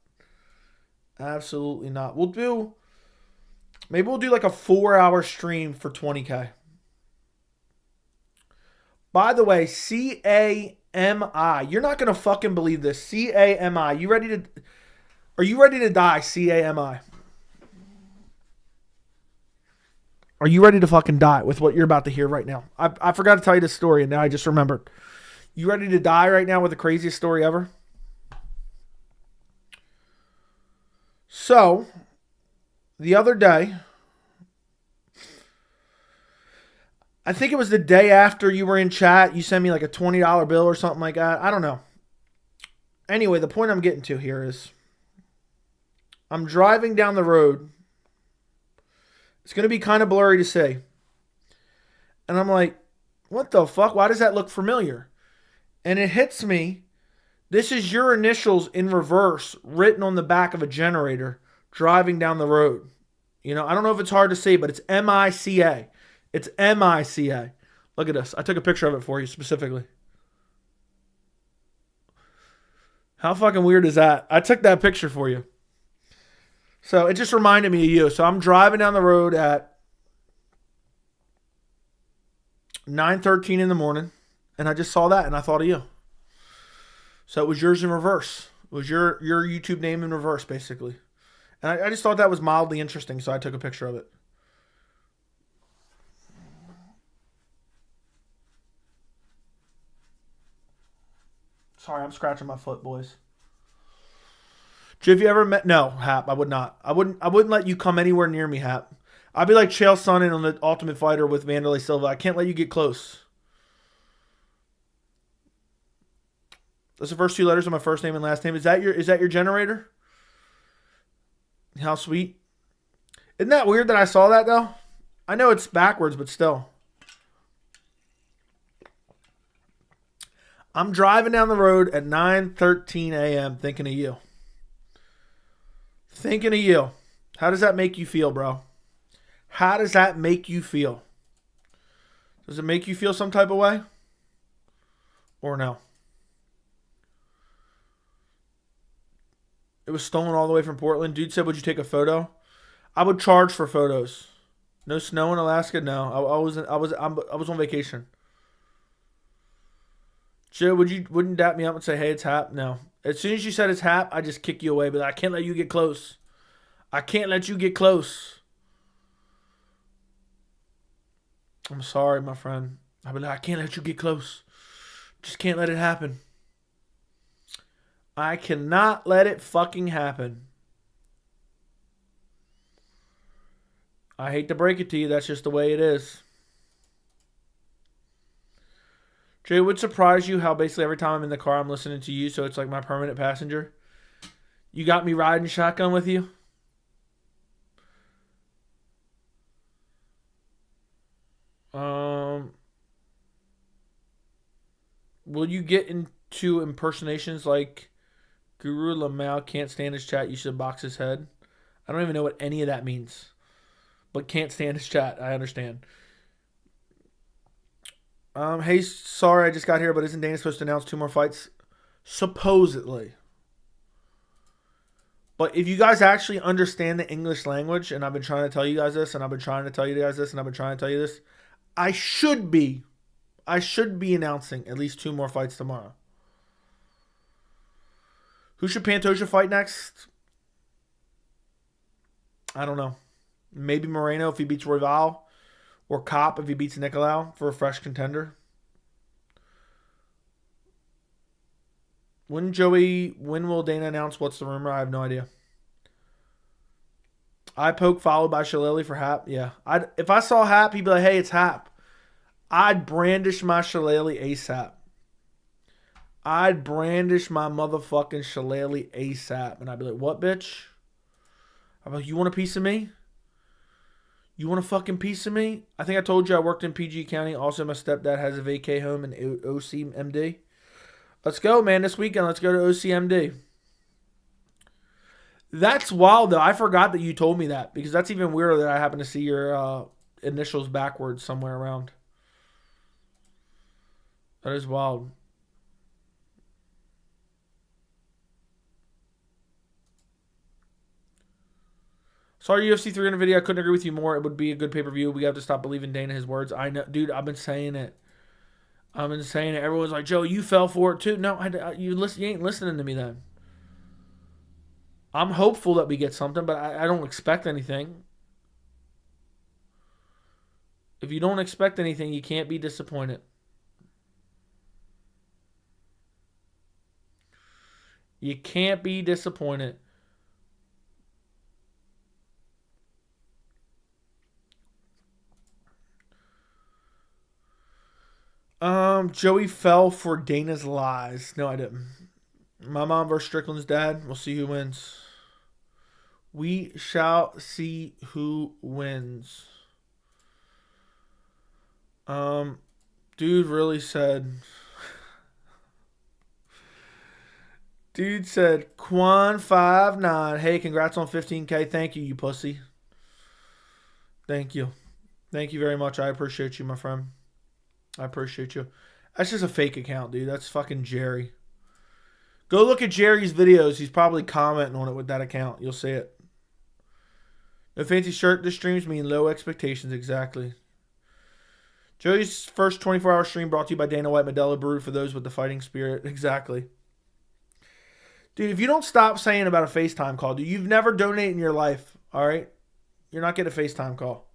Absolutely not. Maybe we'll do like a 4-hour stream for $20K. By the way, CAMI. You're not gonna fucking believe this. CAMI. Are you ready to die? CAMI. Are you ready to fucking die with what you're about to hear right now? I forgot to tell you this story and now I just remembered. You ready to die right now with the craziest story ever? So, the other day, I think it was the day after you were in chat, you sent me like a $20 bill or something like that. I don't know. Anyway, the point I'm getting to here is I'm driving down the road. It's going to be kind of blurry to see. And I'm like, what the fuck? Why does that look familiar? And it hits me. This is your initials in reverse written on the back of a generator driving down the road. You know, I don't know if it's hard to see, but it's MICA. It's MICA. Look at this. I took a picture of it for you specifically. How fucking weird is that? I took that picture for you. So it just reminded me of you. So I'm driving down the road at 9:13 in the morning, and I just saw that, and I thought of you. So it was yours in reverse. It was your YouTube name in reverse, basically. And I just thought that was mildly interesting, so I took a picture of it. Sorry, I'm scratching my foot, boys. Have you ever met? No, Hap, I would not. I wouldn't let you come anywhere near me, Hap. I'd be like Chael Sonnen on the Ultimate Fighter with Wanderlei Silva. I can't let you get close. That's the first two letters of my first name and last name. Is that your generator? How sweet. Isn't that weird that I saw that, though? I know it's backwards, but still. I'm driving down the road at 9:13 a.m. thinking of you. Thinking of you. How does that make you feel, bro? How does that make you feel? Does it make you feel some type of way? Or no? It was stolen all the way from Portland. Dude said, would you take a photo? I would charge for photos. No snow in Alaska? No. I was on vacation. Joe, wouldn't dap me up and say, hey, it's Hap? No. As soon as you said it's Hap, I just kick you away. But I can't let you get close. I can't let you get close. I'm sorry, my friend. I'd be like, I can't let you get close. Just can't let it happen. I cannot let it fucking happen. I hate to break it to you. That's just the way it is. Jay, would surprise you how basically every time I'm in the car, I'm listening to you, so it's like my permanent passenger. You got me riding shotgun with you? Will you get into impersonations like Guru Lamau can't stand his chat, you should box his head? I don't even know what any of that means. But can't stand his chat, I understand. Hey, sorry I just got here, but isn't Dana supposed to announce 2 more fights? Supposedly. But if you guys actually understand the English language, and I've been trying to tell you guys this, and I've been trying to tell you guys this, and I've been trying to tell you this, I should be announcing at least 2 more fights tomorrow. Who should Pantoja fight next? I don't know. Maybe Moreno if he beats Royval. Or Kopp if he beats Nicolau for a fresh contender. When will Dana announce what's the rumor? I have no idea. I poke followed by Shillelagh for Hap. Yeah. If I saw Hap, he'd be like, hey, it's Hap. I'd brandish my Shillelagh ASAP. I'd brandish my motherfucking Shillelagh ASAP. And I'd be like, what, bitch? I'm like, you want a piece of me? You want a fucking piece of me? I think I told you I worked in PG County. Also, my stepdad has a vacay home in OCMD. Let's go, man. This weekend, let's go to OCMD. That's wild, though. I forgot that you told me that because that's even weirder that I happen to see your initials backwards somewhere around. That is wild. Sorry, UFC 300 video. I couldn't agree with you more. It would be a good pay-per-view. We have to stop believing Dana his words. I know, dude. I've been saying it. Everyone's like, Joe, you fell for it too. No, you ain't listening to me then. I'm hopeful that we get something, but I don't expect anything. If you don't expect anything, you can't be disappointed. You can't be disappointed. Joey fell for Dana's lies. No, I didn't. My mom versus Strickland's dad. We'll see who wins. We shall see who wins. Dude really said. Dude said Quan59. Hey, congrats on 15K. Thank you, you pussy. Thank you. Thank you very much. I appreciate you, my friend. I appreciate you. That's just a fake account, dude. That's fucking Jerry. Go look at Jerry's videos. He's probably commenting on it with that account. You'll see it. No fancy shirt. This streams mean low expectations. Exactly. Joey's first 24-hour stream brought to you by Dana White Modelo Brew for those with the fighting spirit. Exactly. Dude, if you don't stop saying about a FaceTime call, dude, you've never donated in your life, all right? You're not getting a FaceTime call.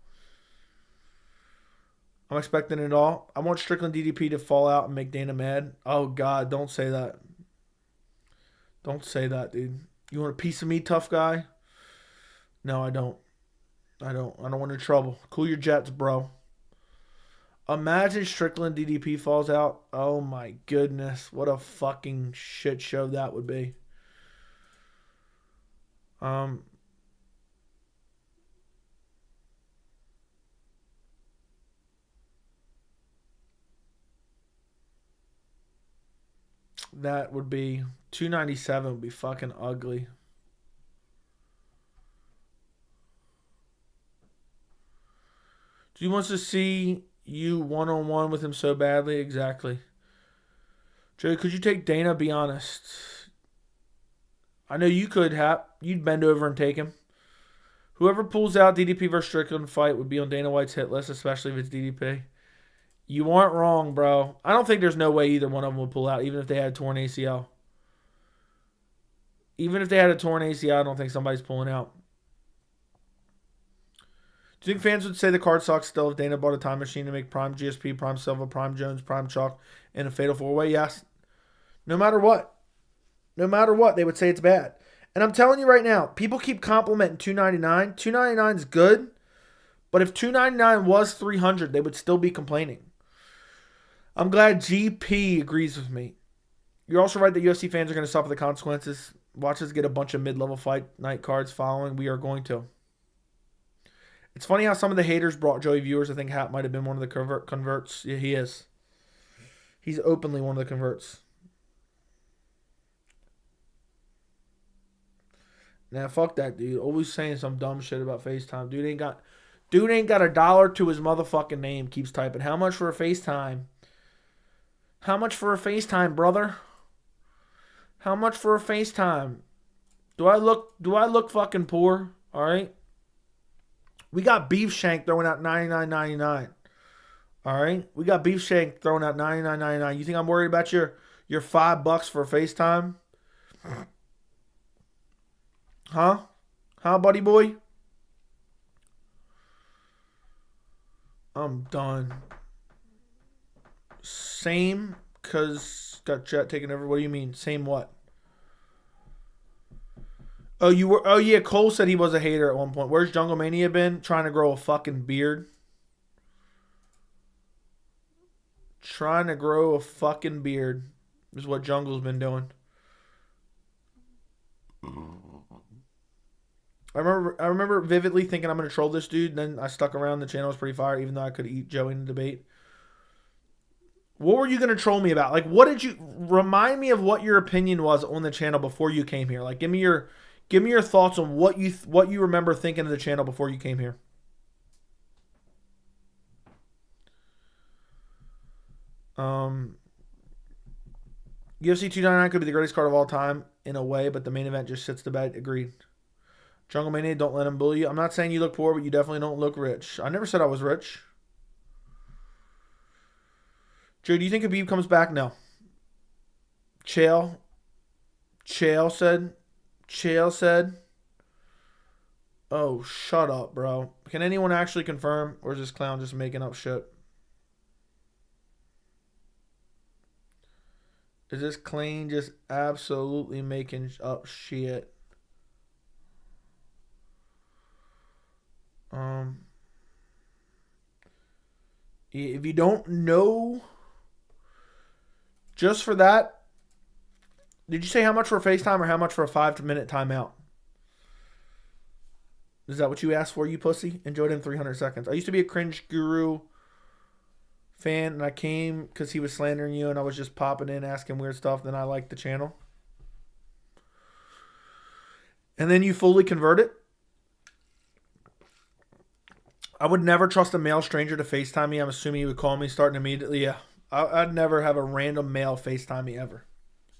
I'm expecting it all. I want Strickland DDP to fall out and make Dana mad. Oh, God, don't say that. Don't say that, dude. You want a piece of me, tough guy? No, I don't. I don't want any trouble. Cool your jets, bro. Imagine Strickland DDP falls out. Oh, my goodness. What a fucking shit show that would be. that would be 297 would be fucking ugly. Do you want to see you one-on-one with him so badly? Exactly. Joey, could you take Dana? Be honest. I know you could, Hap. You'd bend over and take him. Whoever pulls out DDP versus Strickland fight would be on Dana White's hit list, especially if it's DDP. You aren't wrong, bro. I don't think there's no way either one of them would pull out, even if they had a torn ACL. Even if they had a torn ACL, I don't think somebody's pulling out. Do you think fans would say the card sucks still if Dana bought a time machine to make Prime GSP, Prime Silva, Prime Jones, Prime Chalk, and a Fatal 4-Way? Yes. No matter what. No matter what, they would say it's bad. And I'm telling you right now, people keep complimenting 299. 299 is good, but if 299 was 300, they would still be complaining. I'm glad GP agrees with me. You're also right that UFC fans are going to suffer the consequences. Watch us get a bunch of mid-level fight night cards following. We are going to. It's funny how some of the haters brought Joey viewers. I think Hap might have been one of the converts. Yeah, he is. He's openly one of the converts. Nah, fuck that dude. Always saying some dumb shit about FaceTime. Dude ain't got $1 to his motherfucking name. Keeps typing. How much for a FaceTime? How much for a FaceTime, brother? How much for a FaceTime? Do I look fucking poor? All right. We got Beef Shank throwing out $99.99. All right. We got Beef Shank throwing out $99.99. You think I'm worried about your $5 for a FaceTime? Huh? Huh, buddy boy? I'm done. Same, because got chat taken over. What do you mean? Same what? Oh, you were. Oh, yeah. Cole said he was a hater at one point. Where's Jungle Mania been? Trying to grow a fucking beard. Trying to grow a fucking beard is what Jungle's been doing. I remember vividly thinking I'm going to troll this dude. And then I stuck around. The channel was pretty fire, even though I could eat Joey in the debate. What were you going to troll me about? Like, what did you... Remind me of what your opinion was on the channel before you came here. Like, give me your thoughts on what you remember thinking of the channel before you came here. UFC 299 could be the greatest card of all time in a way, but the main event just sits the bed. Agreed. Jungle Mania, don't let him bully you. I'm not saying you look poor, but you definitely don't look rich. I never said I was rich. Joe, do you think Khabib comes back? No. Chael said. Oh, shut up, bro. Can anyone actually confirm, or is this clown just making up shit? Is this clown just absolutely making up shit? If you don't know, just for that, did you say how much for a FaceTime or how much for a 5-minute timeout? Is that what you asked for, you pussy? Enjoyed in 300 seconds. I used to be a Cringe Guru fan, and I came because he was slandering you, and I was just popping in, asking weird stuff. Then I liked the channel. And then you fully converted? I would never trust a male stranger to FaceTime me. I'm assuming he would call me starting immediately. Yeah. I'd never have a random male FaceTime me ever.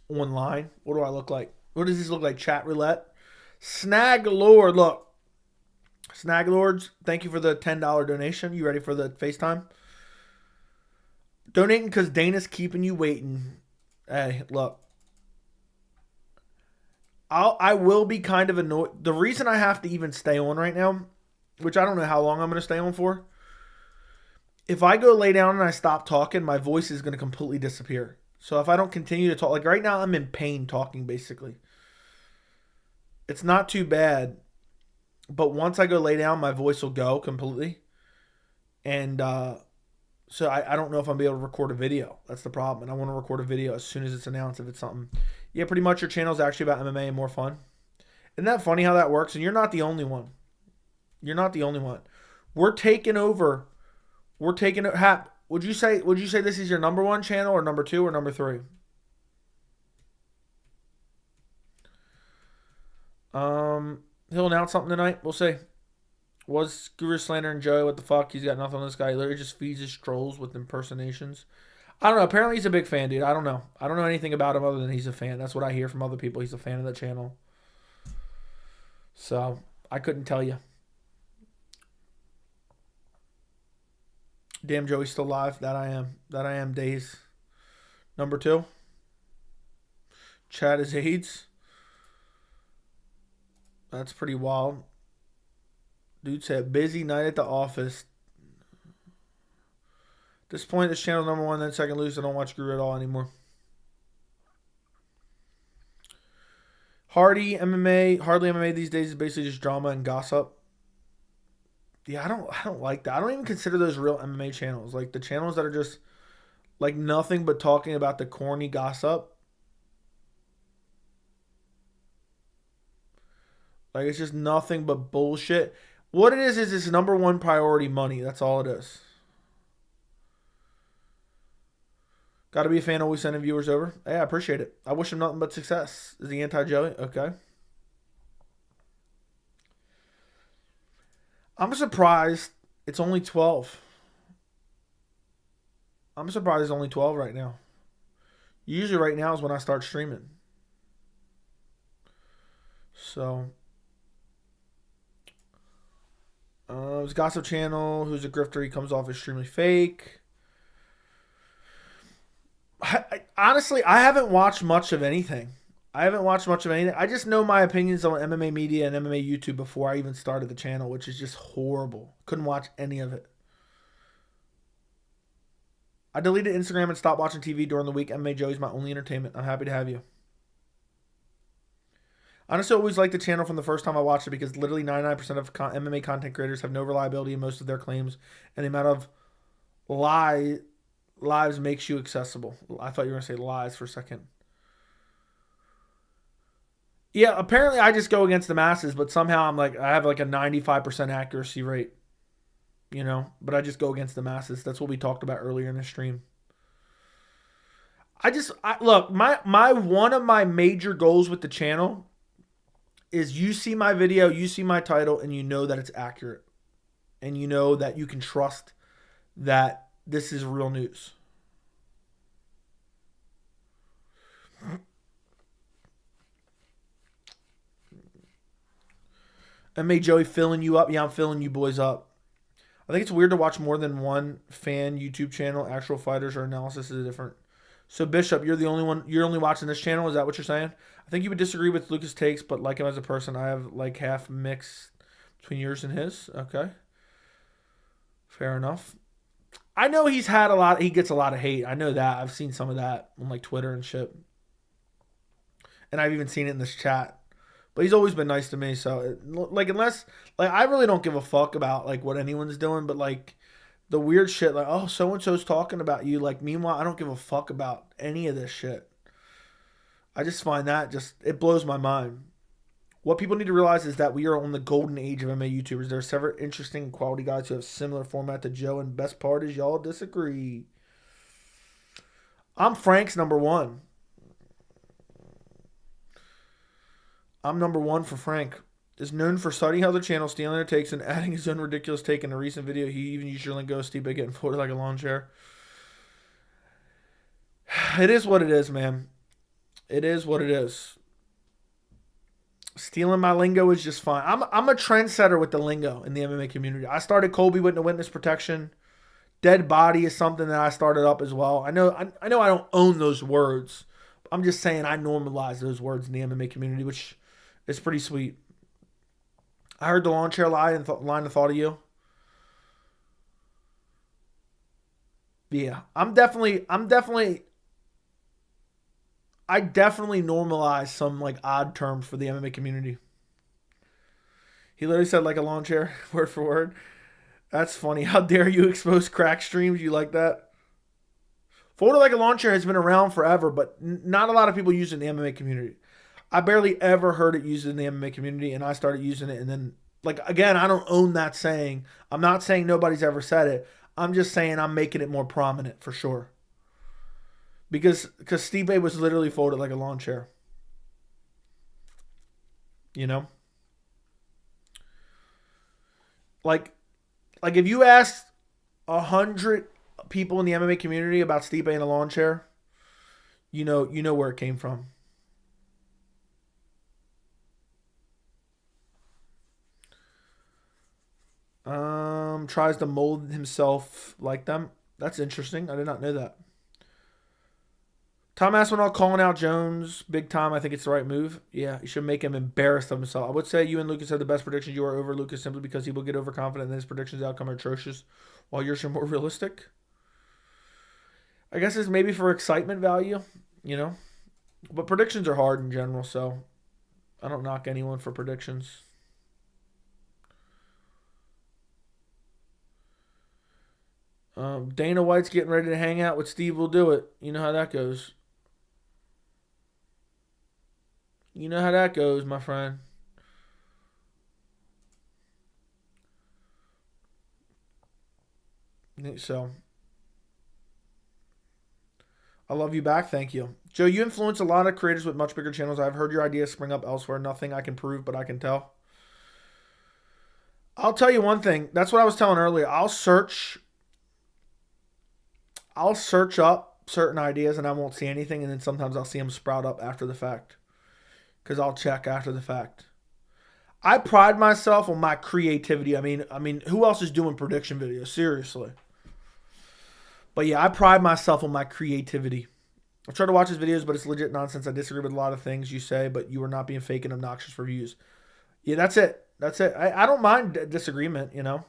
Online. What do I look like? What does this look like? Chat roulette? Snag Lord. Look. Snag Lords, thank you for the $10 donation. You ready for the FaceTime? Donating because Dana's keeping you waiting. Hey, look. I will be kind of annoyed. The reason I have to even stay on right now, which I don't know how long I'm going to stay on for, if I go lay down and I stop talking, my voice is going to completely disappear. So if I don't continue to talk, like right now I'm in pain talking basically. It's not too bad. But once I go lay down, my voice will go completely. And so I don't know if I'll be able to record a video. That's the problem. And I want to record a video as soon as it's announced if it's something. Yeah, pretty much your channel is actually about MMA and more fun. Isn't that funny how that works? And you're not the only one. You're not the only one. We're taking over. Hap, would you say this is your number one channel or number 2 or number 3? He'll announce something tonight. We'll see. Was Guru slandering Joey? What the fuck? He's got nothing on this guy. He literally just feeds his trolls with impersonations. I don't know. Apparently he's a big fan, dude. I don't know. I don't know anything about him other than he's a fan. That's what I hear from other people. He's a fan of the channel. So I couldn't tell you. Damn, Joey's still alive. That I am. That I am. Days. Number 2. Chad is AIDS. That's pretty wild. Dude said, busy night at the office. At this point, this channel number 1, then second loose. I don't watch Guru at all anymore. Hardly MMA these days is basically just drama and gossip. Yeah, I don't like that. I don't even consider those real MMA channels. Like the channels that are just like nothing but talking about the corny gossip. Like it's just nothing but bullshit. What it is it's number 1 priority money. That's all it is. Got to be a fan, always sending viewers over. Hey, I appreciate it. I wish him nothing but success. Is he anti-Joey? Okay. I'm surprised it's only 12. I'm surprised it's only 12 right now. Usually right now is when I start streaming. So, his gossip channel, who's a grifter, he comes off extremely fake. Honestly, I haven't watched much of anything. I just know my opinions on MMA media and MMA YouTube before I even started the channel, which is just horrible. Couldn't watch any of it. I deleted Instagram and stopped watching TV during the week. MMA Joey's my only entertainment. I'm happy to have you. Honestly, I always liked the channel from the first time I watched it because literally 99% of MMA content creators have no reliability in most of their claims, and the amount of lives makes you accessible. I thought you were going to say lies for a second. Yeah, apparently I just go against the masses, but somehow I have like a 95% accuracy rate, you know, but I just go against the masses. That's what we talked about earlier in the stream. Look, my one of my major goals with the channel is you see my video, you see my title, and you know that it's accurate. And you know that you can trust that this is real news. I made Joey filling you up. Yeah, I'm filling you boys up. I think it's weird to watch more than one fan YouTube channel. Actual fighters or analysis is different. So Bishop, you're the only one. You're only watching this channel. Is that what you're saying? I think you would disagree with Lucas' takes, but like him as a person, I have like half mix between yours and his. Okay, fair enough. I know he's had a lot. He gets a lot of hate. I know that. I've seen some of that on like Twitter and shit, and I've even seen it in this chat. But he's always been nice to me. So like, unless like I really don't give a fuck about like what anyone's doing, but like the weird shit, like oh so and so's talking about you. Like meanwhile, I don't give a fuck about any of this shit. I just find that it blows my mind. What people need to realize is that we are on the golden age of MMA YouTubers. There are several interesting quality guys who have similar format to Joe, and best part is y'all disagree. I'm Frank's number 1. I'm number 1 for Frank. Is known for studying how the channel, stealing their takes, and adding his own ridiculous take in a recent video. He even used your lingo, Steve, by getting floated like a lawn chair. It is what it is, man. It is what it is. Stealing my lingo is just fine. I'm a trendsetter with the lingo in the MMA community. I started Colby with the witness protection. Dead body is something that I started up as well. I know I don't own those words. I'm just saying I normalize those words in the MMA community, which is pretty sweet. I heard the lawn chair line of thought of you. Yeah, I definitely normalize some like odd terms for the MMA community. He literally said like a lawn chair, word for word. That's funny. How dare you expose crack streams? You like that? Folded like a lawn chair has been around forever, but not a lot of people use it in the MMA community. I barely ever heard it used in the MMA community, and I started using it. And then, like, again, I don't own that saying. I'm not saying nobody's ever said it. I'm just saying I'm making it more prominent for sure. Because Steve was literally folded like a lawn chair. You know? Like if you asked 100 people in the MMA community about Stipe in a lawn chair, you know where it came from. Tries to mold himself like them. That's interesting. I did not know that. Tom Aspinall calling out Jones big time. I think it's the right move. Yeah, you should make him embarrassed of himself. I would say you and Lucas have the best predictions. You are over Lucas simply because he will get overconfident and his predictions outcome are atrocious, while yours are more realistic. I guess it's maybe for excitement value, you know. But predictions are hard in general, so I don't knock anyone for predictions. Dana White's getting ready to hang out with Steve. Will do it. You know how that goes. You know how that goes, my friend. So, I love you back. Thank you. Joe, you influence a lot of creators with much bigger channels. I've heard your ideas spring up elsewhere. Nothing I can prove, but I can tell. I'll tell you one thing. That's what I was telling earlier. I'll search up certain ideas and I won't see anything, and then sometimes I'll see them sprout up after the fact because I'll check after the fact. I pride myself on my creativity. I mean, who else is doing prediction videos? Seriously. But yeah, I pride myself on my creativity. I try to watch his videos, but it's legit nonsense. I disagree with a lot of things you say, but you are not being fake and obnoxious for views. Yeah, that's it. That's it. I don't mind disagreement, you know.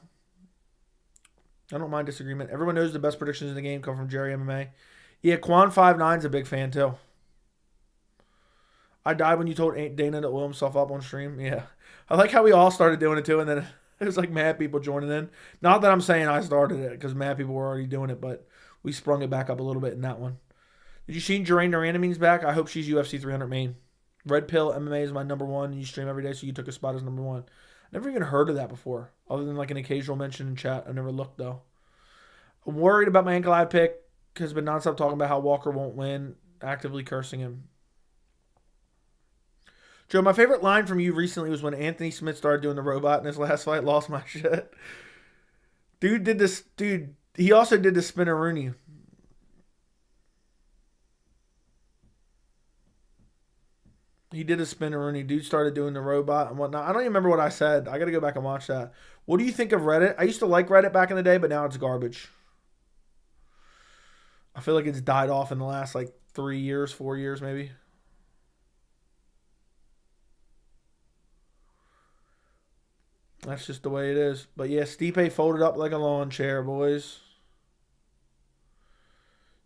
I don't mind disagreement. Everyone knows the best predictions in the game come from Jerry MMA. Yeah, Quan59's a big fan too. I died when you told Dana to oil himself up on stream. Yeah. I like how we all started doing it too, and then it was like mad people joining in. Not that I'm saying I started it, because mad people were already doing it, but we sprung it back up a little bit in that one. Did you see Jeraine Durandamines back? I hope she's UFC 300 main. Red Pill MMA is my number one. You stream every day, so you took a spot as number one. Never even heard of that before, other than like an occasional mention in chat. I never looked, though. I'm worried about my ankle eye pick because been nonstop talking about how Walker won't win, actively cursing him. Joe, my favorite line from you recently was when Anthony Smith started doing the robot in his last fight. Lost my shit. Dude, he also did the spinneroonie. He did a spinneroonie. Dude started doing the robot and whatnot. I don't even remember what I said. I got to go back and watch that. What do you think of Reddit? I used to like Reddit back in the day, but now it's garbage. I feel like it's died off in the last like 3 years, 4 years maybe. That's just the way it is. But yeah, Stipe folded up like a lawn chair, boys.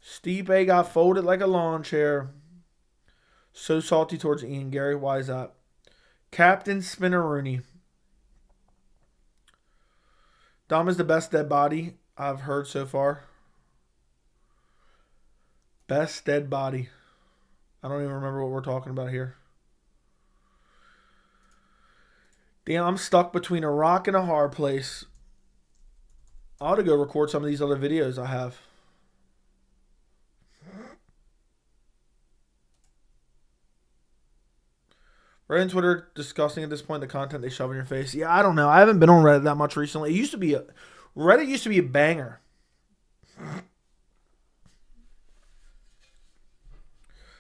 Stipe got folded like a lawn chair. So salty towards Ian Garry. Why is that? Captain Spinneroonie. Dom is the best dead body I've heard so far. Best dead body. I don't even remember what we're talking about here. Damn, I'm stuck between a rock and a hard place. I ought to go record some of these other videos I have. Reddit and Twitter discussing at this point the content they shove in your face. Yeah, I don't know. I haven't been on Reddit that much recently. Reddit used to be a banger.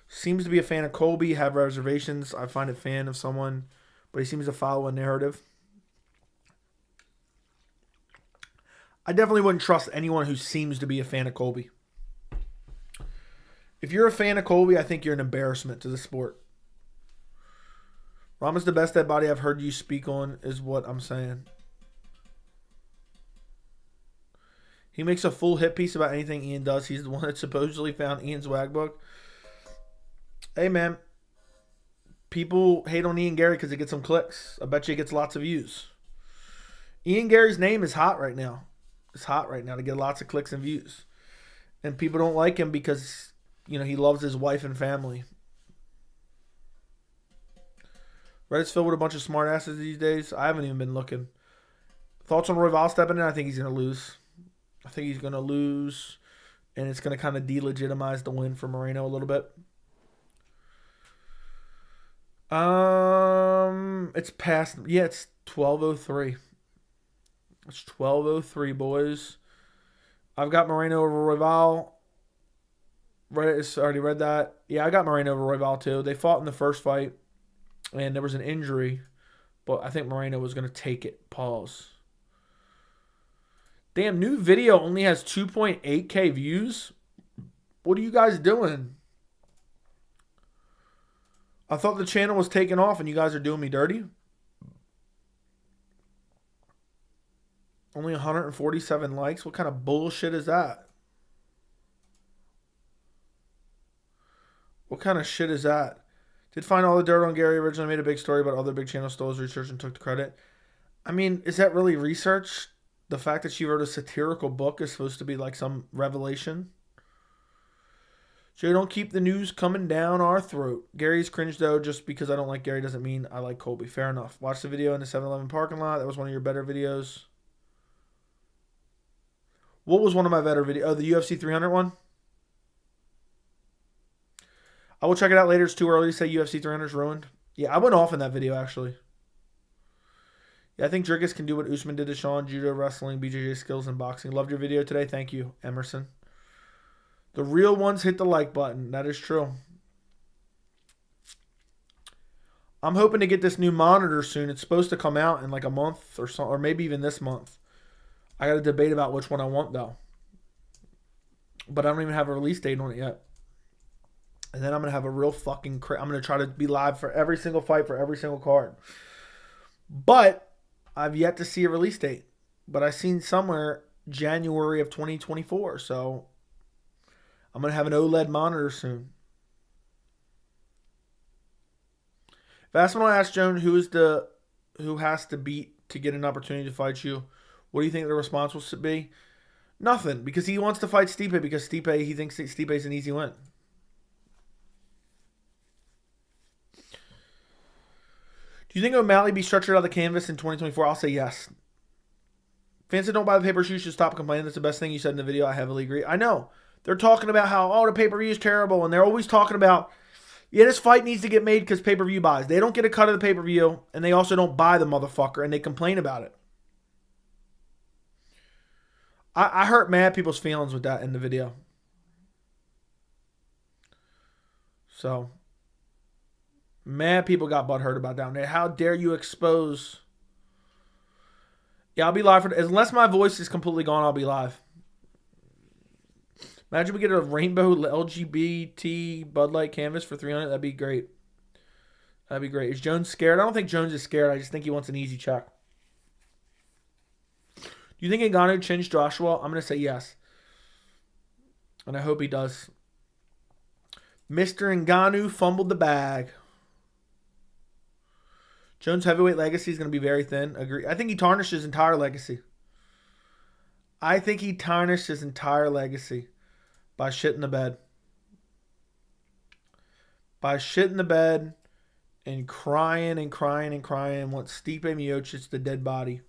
Seems to be a fan of Colby. Have reservations. I find a fan of someone, but he seems to follow a narrative. I definitely wouldn't trust anyone who seems to be a fan of Colby. If you're a fan of Colby, I think you're an embarrassment to the sport. Rama's the best dead body I've heard you speak on, is what I'm saying. He makes a full hit piece about anything Ian does. He's the one that supposedly found Ian's WAG book. Hey, man. People hate on Ian Garry because it gets some clicks. I bet you it gets lots of views. Ian Garry's name is hot right now. It's hot right now to get lots of clicks and views. And people don't like him because, you know, he loves his wife and family. Reddit's filled with a bunch of smart asses these days. I haven't even been looking. Thoughts on Royval stepping in? I think he's going to lose. I think he's going to lose. And it's going to kind of delegitimize the win for Moreno a little bit. It's past. Yeah, it's 12:03. It's 12:03, boys. I've got Moreno over Royval. Already read that. Yeah, I got Moreno over Royval too. They fought in the first fight, and there was an injury, but I think Moreno was going to take it. Pause. Damn, new video only has 2.8K views. What are you guys doing? I thought the channel was taking off and you guys are doing me dirty. Only 147 likes. What kind of bullshit is that? What kind of shit is that? Did find all the dirt on Garry. Originally made a big story about other big channels, stole his research and took the credit. I mean, is that really research? The fact that she wrote a satirical book is supposed to be like some revelation. So don't keep the news coming down our throat. Gary's cringe though. Just because I don't like Garry doesn't mean I like Colby. Fair enough. Watch the video in the 7-Eleven parking lot. That was one of your better videos. What was one of my better videos? Oh, the UFC 300 one? I will check it out later. It's too early to say UFC 300 is ruined. Yeah, I went off in that video, actually. Yeah, I think Drickus can do what Usman did to Sean. Judo, wrestling, BJJ skills, and boxing. Loved your video today. Thank you, Emerson. The real ones hit the like button. That is true. I'm hoping to get this new monitor soon. It's supposed to come out in like a month or so, or maybe even this month. I got to debate about which one I want, though. But I don't even have a release date on it yet. And then I'm going to have a real fucking... I'm going to try to be live for every single fight, for every single card. But I've yet to see a release date. But I've seen somewhere January of 2024. So I'm going to have an OLED monitor soon. Fast when I asked Joan who has to beat to get an opportunity to fight you, what do you think the response will be? Nothing, because he wants to fight Stipe because he thinks Stipe is an easy win. Do you think O'Malley be structured out of the canvas in 2024? I'll say yes. Fans that don't buy the pay-per-view should stop complaining. That's the best thing you said in the video. I heavily agree. I know. They're talking about how, the pay-per-view is terrible, and they're always talking about, yeah, this fight needs to get made because pay-per-view buys. They don't get a cut of the pay-per-view, and they also don't buy the motherfucker, and they complain about it. I hurt mad people's feelings with that in the video. So, mad people got butthurt about that. How dare you expose... Yeah, I'll be live for... Unless my voice is completely gone, I'll be live. Imagine we get a rainbow LGBT Bud Light canvas for 300. That'd be great. That'd be great. Is Jones scared? I don't think Jones is scared. I just think he wants an easy check. Do you think Ngannou changed Joshua? I'm going to say yes. And I hope he does. Mr. Ngannou fumbled the bag. Jones' heavyweight legacy is going to be very thin. Agree. I think he tarnished his entire legacy. By shitting the bed. By shitting the bed and crying and crying and crying. Want Stipe Miocic the dead body.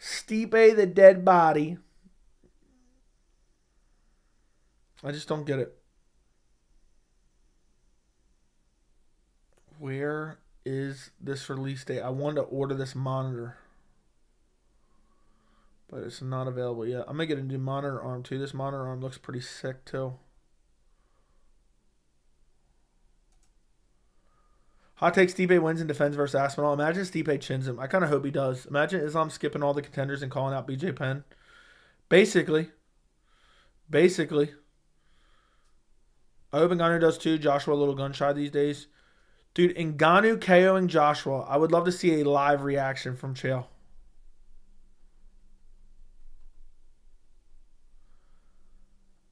Stipe the dead body. I just don't get it. Where is this release date? I wanted to order this monitor, but it's not available yet. I'm going to get a new monitor arm too. This monitor arm looks pretty sick too. Hot take: Stipe wins and defends versus Aspinall. Imagine Stipe chins him. I kind of hope he does. Imagine Islam skipping all the contenders and calling out BJ Penn. Basically. I hope Ngannou does too. Joshua a little gun shy these days. Dude, Ngannou KOing Joshua. I would love to see a live reaction from Chael.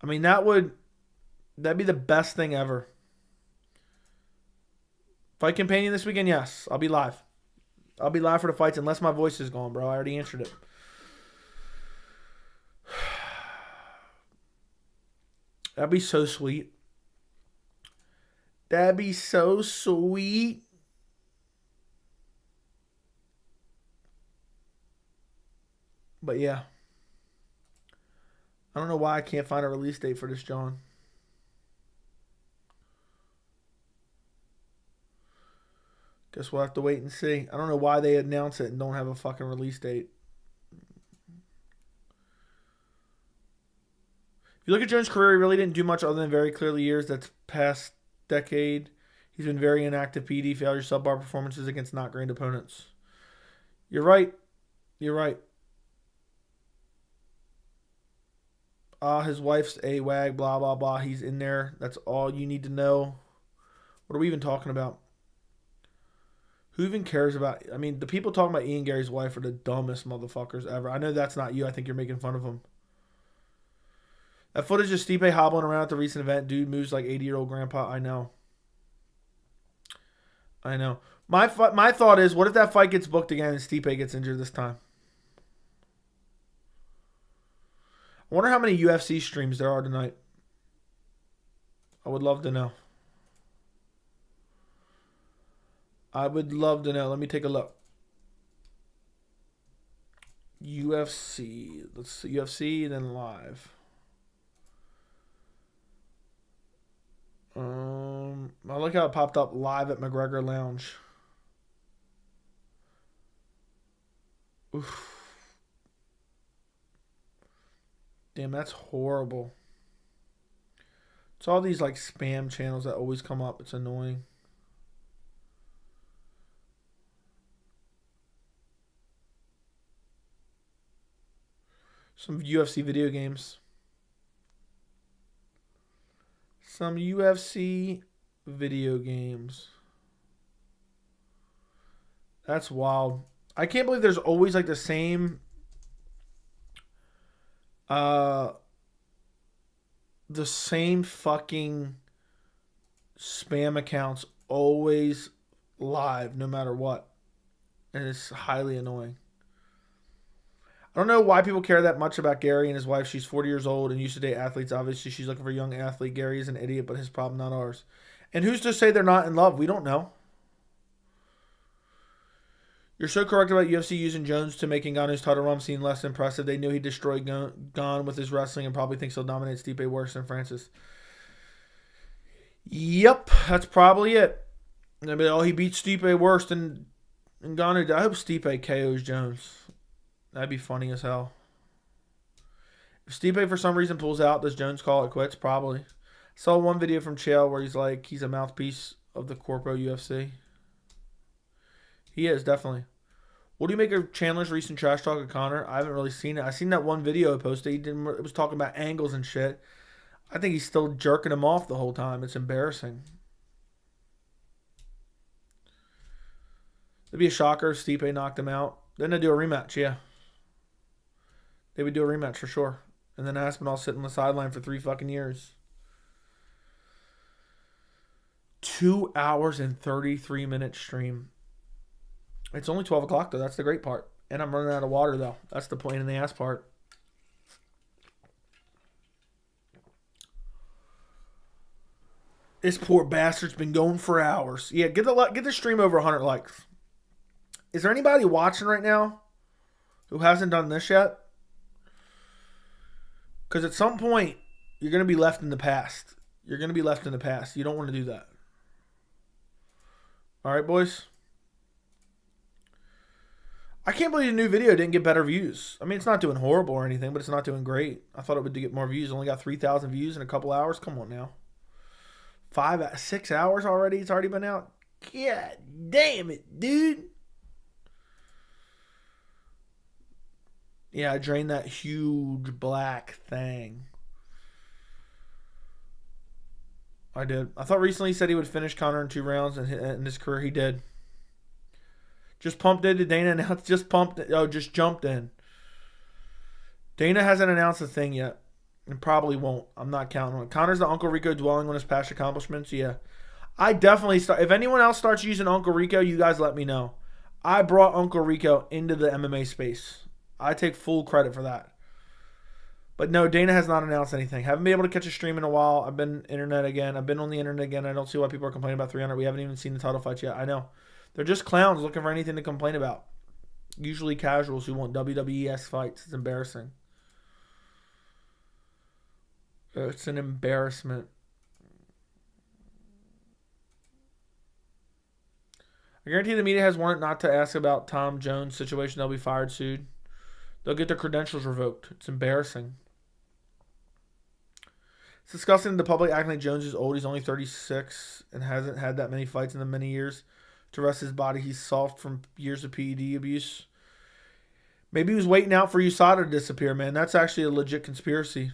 I mean, that'd be the best thing ever. Fight companion this weekend? Yes. I'll be live. I'll be live for the fights unless my voice is gone, bro. I already answered it. That'd be so sweet. That'd be so sweet. But yeah. I don't know why I can't find a release date for this, John. Guess we'll have to wait and see. I don't know why they announce it and don't have a fucking release date. If you look at Jones' career, he really didn't do much other than very clearly years that's past decade. He's been very inactive PD, failure, subpar performances against not great opponents. You're right. You're right. His wife's a wag, blah, blah, blah. He's in there. That's all you need to know. What are we even talking about? Who even cares about... I mean, the people talking about Ian Garry's wife are the dumbest motherfuckers ever. I know that's not you. I think you're making fun of him. That footage of Stipe hobbling around at the recent event. Dude moves like 80-year-old grandpa. I know. I know. My thought is, what if that fight gets booked again and Stipe gets injured this time? I wonder how many UFC streams there are tonight. I would love to know. I would love to know. Let me take a look. UFC. Let's see. UFC, then live. I like how it popped up live at McGregor Lounge. Oof. Damn, that's horrible. It's all these like spam channels that always come up. It's annoying. Some UFC video games. Some UFC video games. That's wild. I can't believe there's always like the same fucking spam accounts always live no matter what. And it's highly annoying. I don't know why people care that much about Garry and his wife. She's 40 years old and used to date athletes. Obviously, she's looking for a young athlete. Garry is an idiot, but his problem, not ours. And who's to say they're not in love? We don't know. You're so correct about UFC using Jones to make Ngannou's title run seem less impressive. They knew he destroyed Gon with his wrestling and probably thinks he'll dominate Stipe worse than Francis. Yep, that's probably it. I mean, he beat Stipe worse than Ngannou. I hope Stipe KOs Jones. That'd be funny as hell. If Stipe for some reason pulls out, does Jones call it quits? Probably. Saw one video from Chael where he's like, he's a mouthpiece of the Corpo UFC. He is, definitely. What do you make of Chandler's recent trash talk of Conor? I haven't really seen it. I seen that one video he posted. It was talking about angles and shit. I think he's still jerking him off the whole time. It's embarrassing. It'd be a shocker if Stipe knocked him out. Then they do a rematch, yeah. They would do a rematch for sure. And then Aspinall sit on the sideline for 3 fucking years. 2 hours and 33 minute stream. It's only 12 o'clock though. That's the great part. And I'm running out of water though. That's the pain in the ass part. This poor bastard's been going for hours. Yeah, get the stream over 100 likes. Is there anybody watching right now who hasn't done this yet? Because at some point, you're going to be left in the past. You're going to be left in the past. You don't want to do that. All right, boys? I can't believe the new video didn't get better views. I mean, it's not doing horrible or anything, but it's not doing great. I thought it would get more views. Only got 3,000 views in a couple hours. Come on now. 6 hours already? It's already been out? God damn it, dude. Yeah, I drained that huge black thing. I did. I thought recently he said he would finish Conor in 2 rounds, and in his career he did. Just pumped into Dana announced. Just jumped in. Dana hasn't announced a thing yet, and probably won't. I'm not counting on it. Conor's the Uncle Rico dwelling on his past accomplishments. Yeah, I definitely start. If anyone else starts using Uncle Rico, you guys let me know. I brought Uncle Rico into the MMA space. I take full credit for that. But no, Dana has not announced anything. Haven't been able to catch a stream in a while. I've been internet again. I've been on the internet again. I don't see why people are complaining about 300. We haven't even seen the title fights yet. I know. They're just clowns looking for anything to complain about. Usually casuals who want WWE-esque fights. It's embarrassing. It's an embarrassment. I guarantee the media has warrant not to ask about Tom Jones' situation. They'll be fired soon. They'll get their credentials revoked. It's embarrassing. It's disgusting the public acting like Jones is old. He's only 36 and hasn't had that many fights in the many years to rest his body. He's soft from years of PED abuse. Maybe he was waiting out for USADA to disappear, man. That's actually a legit conspiracy.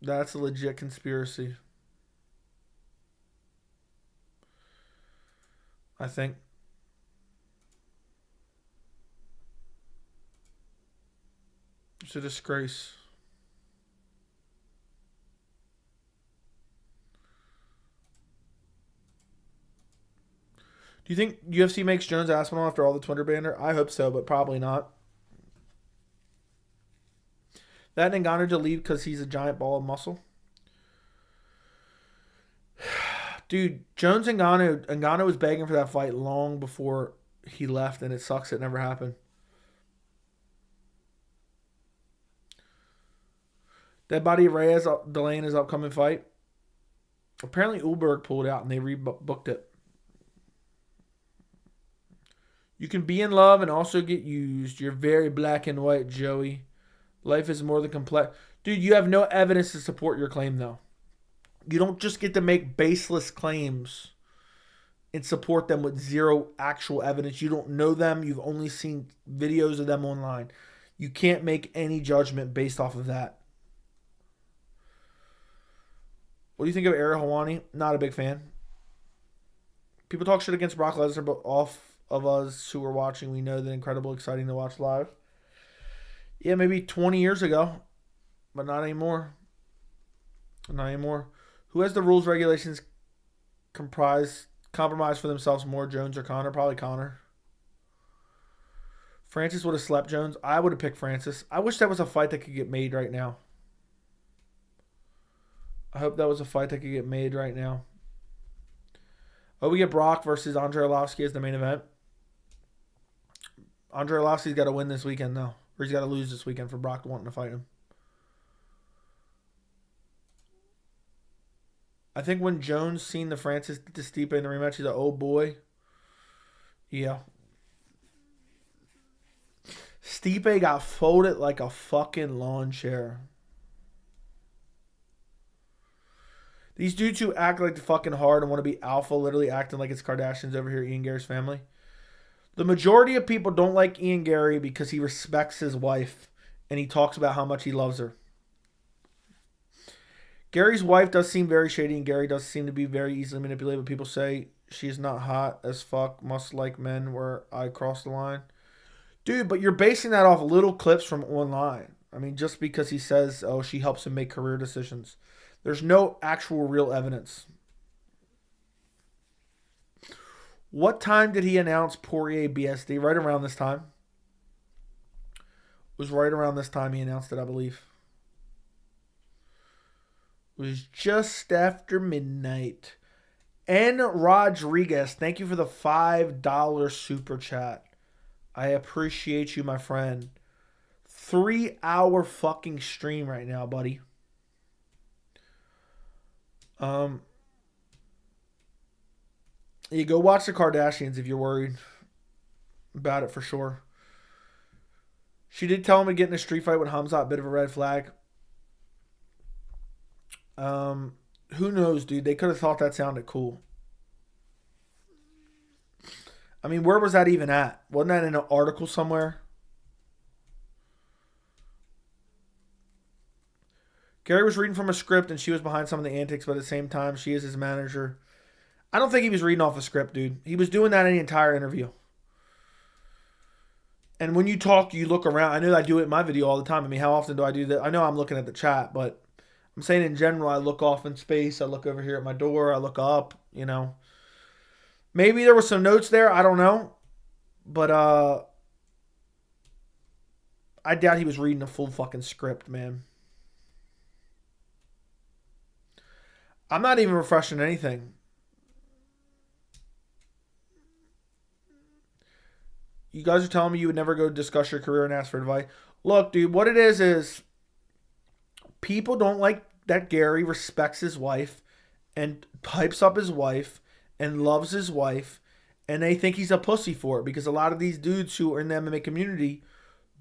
That's a legit conspiracy. I think. It's a disgrace. Do you think UFC makes Jones Aspinall after all the Twitter banner? I hope so, but probably not. That Ngannou to leave because he's a giant ball of muscle. Dude, Jones and Ngannou was begging for that fight long before he left, and it sucks it never happened. Dead body of Reyes delaying his upcoming fight. Apparently, Ulberg pulled out and they rebooked it. You can be in love and also get used. You're very black and white, Joey. Life is more than complex. Dude, you have no evidence to support your claim, though. You don't just get to make baseless claims and support them with zero actual evidence. You don't know them. You've only seen videos of them online. You can't make any judgment based off of that. What do you think of Ariel Helwani? Not a big fan. People talk shit against Brock Lesnar, but off of us who are watching, we know that incredible, exciting to watch live. Yeah, maybe 20 years ago, but not anymore. Not anymore. Who has the rules, regulations compromise for themselves more, Jones or Conor? Probably Conor. Francis would have slept Jones. I would have picked Francis. I wish that was a fight that could get made right now. I hope that was a fight that could get made right now. Oh, we get Brock versus Andrei Arlovski as the main event. Andrei Arlovski's got to win this weekend, though. Or he's got to lose this weekend for Brock wanting to fight him. I think when Jones seen the Francis to Stipe in the rematch, he's like, oh boy. Yeah. Stipe got folded like a fucking lawn chair. These dudes who act like the fucking hard and want to be alpha, literally acting like it's Kardashians over here, Ian Garry's family. The majority of people don't like Ian Garry because he respects his wife and he talks about how much he loves her. Gary's wife does seem very shady, and Garry does seem to be very easily manipulated. People say she's not hot as fuck, must like men where I cross the line. Dude, but you're basing that off little clips from online. I mean, just because he says, oh, she helps him make career decisions. There's no actual real evidence. What time did he announce Poirier BSD? Right around this time. It was right around this time he announced it, I believe. It was just after midnight. N. Rodriguez, thank you for the $5 super chat. I appreciate you, my friend. 3-hour fucking stream right now, buddy. You go watch the Kardashians if you're worried about it for sure. She did tell him to get in a street fight with Hamzat, bit of a red flag. Who knows, dude? They could have thought that sounded cool. I mean, where was that even at? Wasn't that in an article somewhere? Garry was reading from a script and she was behind some of the antics, but at the same time, she is his manager. I don't think he was reading off a script, dude. He was doing that in the entire interview. And when you talk, you look around. I know I do it in my video all the time. I mean, how often do I do that? I know I'm looking at the chat, but I'm saying in general, I look off in space. I look over here at my door. I look up, you know. Maybe there were some notes there. I don't know. But I doubt he was reading a full fucking script, man. I'm not even refreshing anything. You guys are telling me you would never go discuss your career and ask for advice. Look, dude, what it is people don't like that Garry respects his wife and hypes up his wife and loves his wife, and they think he's a pussy for it, because a lot of these dudes who are in the MMA community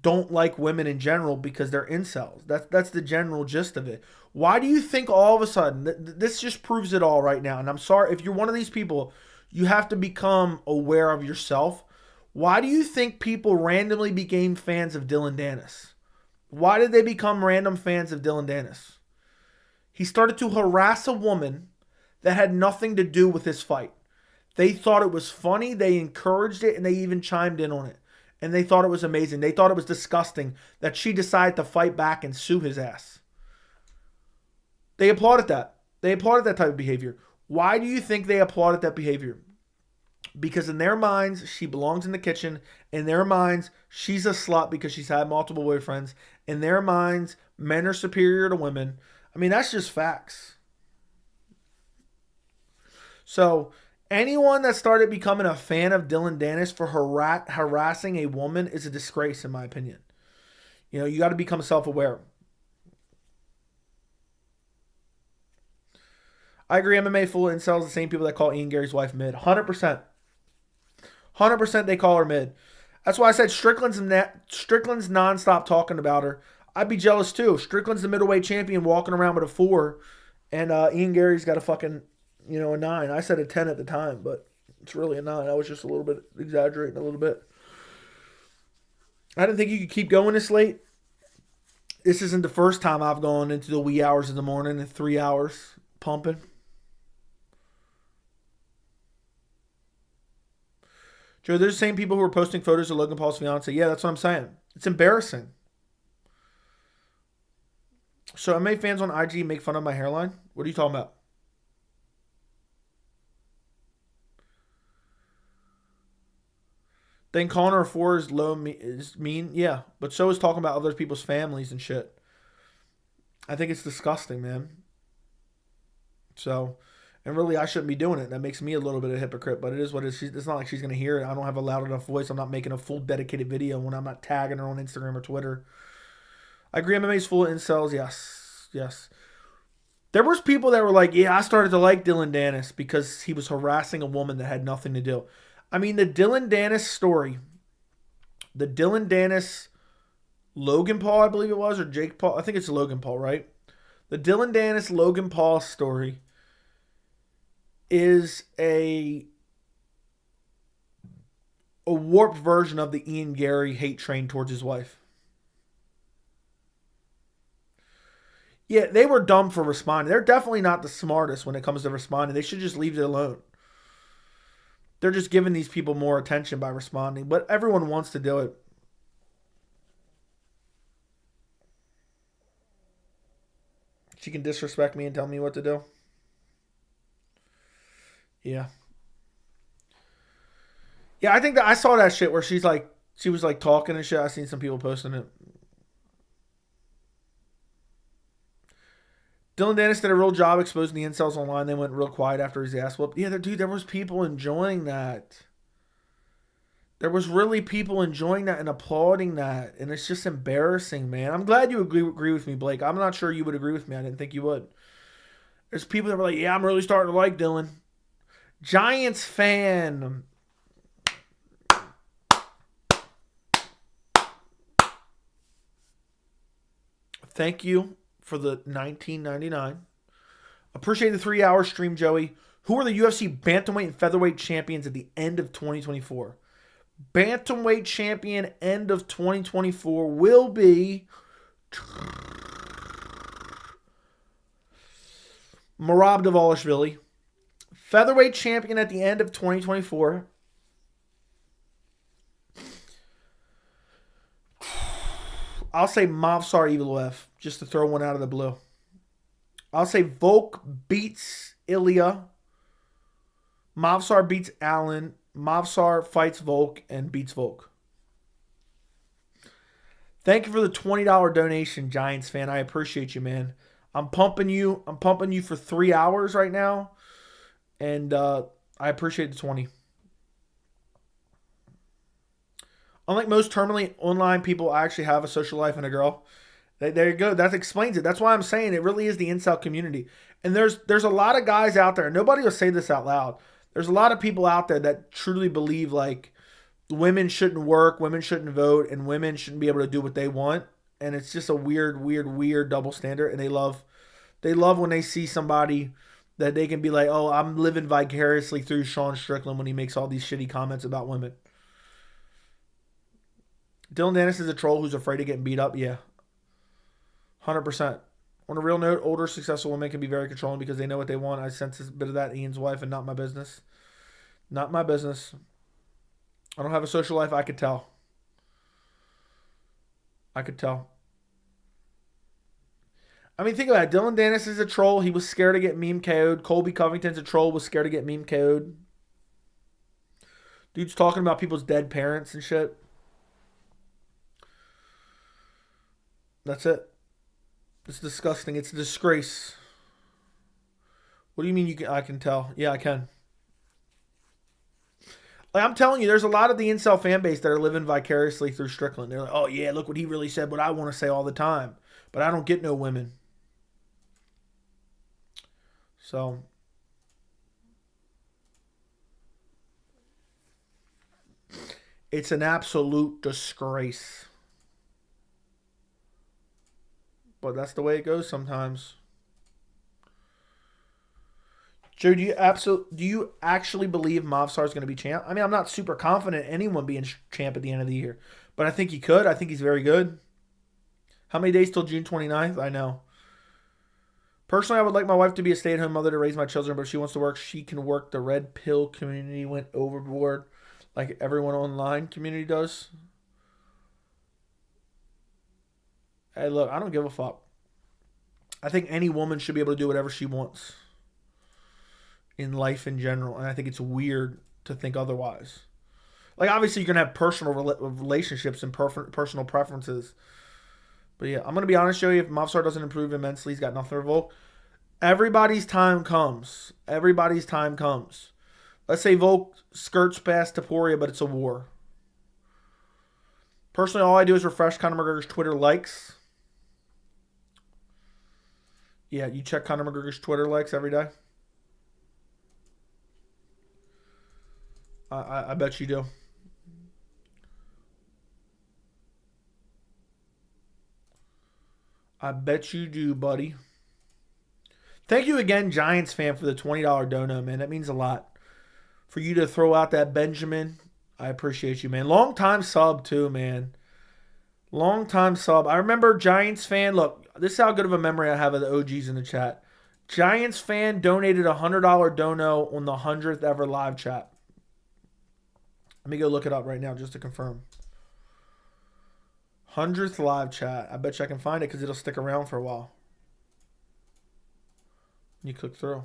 don't like women in general because they're incels. That's the general gist of it. Why do you think all of a sudden, this just proves it all right now, and I'm sorry, if you're one of these people, you have to become aware of yourself. Why do you think people randomly became fans of Dylan Dennis? Why did they become random fans of Dylan Dennis? He started to harass a woman that had nothing to do with his fight. They thought it was funny, they encouraged it, and they even chimed in on it. And they thought it was amazing. They thought it was disgusting that she decided to fight back and sue his ass. They applauded that. They applauded that type of behavior. Why do you think they applauded that behavior? Because in their minds, she belongs in the kitchen. In their minds, she's a slut because she's had multiple boyfriends. In their minds, men are superior to women. I mean, that's just facts. So anyone that started becoming a fan of Dylan Dennis for harassing a woman is a disgrace, in my opinion. You know, you got to become self-aware. I agree, MMA full of incels, the same people that call Ian Garry's wife mid. 100%. 100% they call her mid. That's why I said Strickland's nonstop talking about her. I'd be jealous too. Strickland's the middleweight champion walking around with a 4, and Ian Garry's got a fucking, a 9. I said a 10 at the time, but it's really a 9. I was just a little bit exaggerating a little bit. I didn't think you could keep going this late. This isn't the first time I've gone into the wee hours of the morning and 3 hours pumping. Joe, there's the same people who are posting photos of Logan Paul's fiance. Yeah, that's what I'm saying. It's embarrassing. So MMA fans on IG make fun of my hairline? What are you talking about? Then Conor 4 is is mean? Yeah, but so is talking about other people's families and shit. I think it's disgusting, man. So, and really, I shouldn't be doing it. That makes me a little bit of a hypocrite, but it is what it is. It's not like she's going to hear it. I don't have a loud enough voice. I'm not making a full dedicated video when I'm not tagging her on Instagram or Twitter. I agree, MMA's full of incels. Yes. There was people that were like, yeah, I started to like Dylan Dennis because he was harassing a woman that had nothing to do. I mean, the Dylan Dennis story, the Dylan Dennis, Logan Paul, I believe it was, or Jake Paul. I think it's Logan Paul, right? The Dylan Dennis, Logan Paul story is a warped version of the Ian Garry hate train towards his wife. Yeah, they were dumb for responding. They're definitely not the smartest when it comes to responding. They should just leave it alone. They're just giving these people more attention by responding. But everyone wants to do it. She can disrespect me and tell me what to do. Yeah. Yeah, I think that I saw that shit where she was like talking and shit. I seen some people posting it. Dylan Dennis did a real job exposing the incels online. They went real quiet after his ass whooped. Yeah, dude, there was people enjoying that. There was really people enjoying that and applauding that. And it's just embarrassing, man. I'm glad you agree with me, Blake. I'm not sure you would agree with me. I didn't think you would. There's people that were like, yeah, I'm really starting to like Dylan. Giants fan. Thank you for the $19.99. Appreciate the 3-hour stream, Joey. Who are the UFC bantamweight and featherweight champions at the end of 2024? Bantamweight champion end of 2024 will be Merab Dvalishvili. Featherweight champion at the end of 2024. I'll say Movsar Evloev, just to throw one out of the blue. I'll say Volk beats Ilya. Movsar beats Allen. Movsar fights Volk and beats Volk. Thank you for the $20 donation, Giants fan. I appreciate you, man. I'm pumping you for 3 hours right now. And I appreciate the 20. Unlike most terminally online people, I actually have a social life and a girl. There you go. That explains it. That's why I'm saying it really is the incel community. And there's a lot of guys out there. Nobody will say this out loud. There's a lot of people out there that truly believe like women shouldn't work, women shouldn't vote, and women shouldn't be able to do what they want. And it's just a weird double standard. And they love when they see somebody that they can be like, oh, I'm living vicariously through Sean Strickland when he makes all these shitty comments about women. Dylan Dennis is a troll who's afraid of getting beat up. Yeah. 100%. On a real note, older, successful women can be very controlling because they know what they want. I sense a bit of that in Ian's wife, and not my business. Not my business. I don't have a social life. I could tell. I could tell. I mean, think about it. Dylan Dennis is a troll. He was scared to get meme KO'd. Colby Covington's a troll. Was scared to get meme KO'd. Dude's talking about people's dead parents and shit. That's it. It's disgusting. It's a disgrace. What do you mean I can tell? Yeah, I can. Like, I'm telling you, there's a lot of the incel fan base that are living vicariously through Strickland. They're like, oh yeah, look what he really said, what I want to say all the time. But I don't get no women. So it's an absolute disgrace. But that's the way it goes sometimes. Joe, do you actually believe Movsar is going to be champ? I mean, I'm not super confident anyone being champ at the end of the year, but I think he could. I think he's very good. How many days till June 29th? I know. Personally, I would like my wife to be a stay-at-home mother to raise my children, but if she wants to work, she can work. The red pill community went overboard like everyone online community does. Hey, look, I don't give a fuck. I think any woman should be able to do whatever she wants in life in general, and I think it's weird to think otherwise. Like, obviously, you can have personal relationships and personal preferences. But yeah, I'm going to be honest, Joey, if Movsar doesn't improve immensely, he's got nothing to Volk. Everybody's time comes. Everybody's time comes. Let's say Volk skirts past Taporia, but it's a war. Personally, all I do is refresh Conor McGregor's Twitter likes. Yeah, you check Conor McGregor's Twitter likes every day. I bet you do. I bet you do, buddy. Thank you again, Giants fan, for the $20 dono, man. That means a lot. For you to throw out that Benjamin, I appreciate you, man. Long time sub, too, man. Long time sub. I remember Giants fan. Look, this is how good of a memory I have of the OGs in the chat. Giants fan donated a $100 dono on the 100th ever live chat. Let me go look it up right now just to confirm. 100th live chat. I bet you I can find it because it'll stick around for a while. You click through.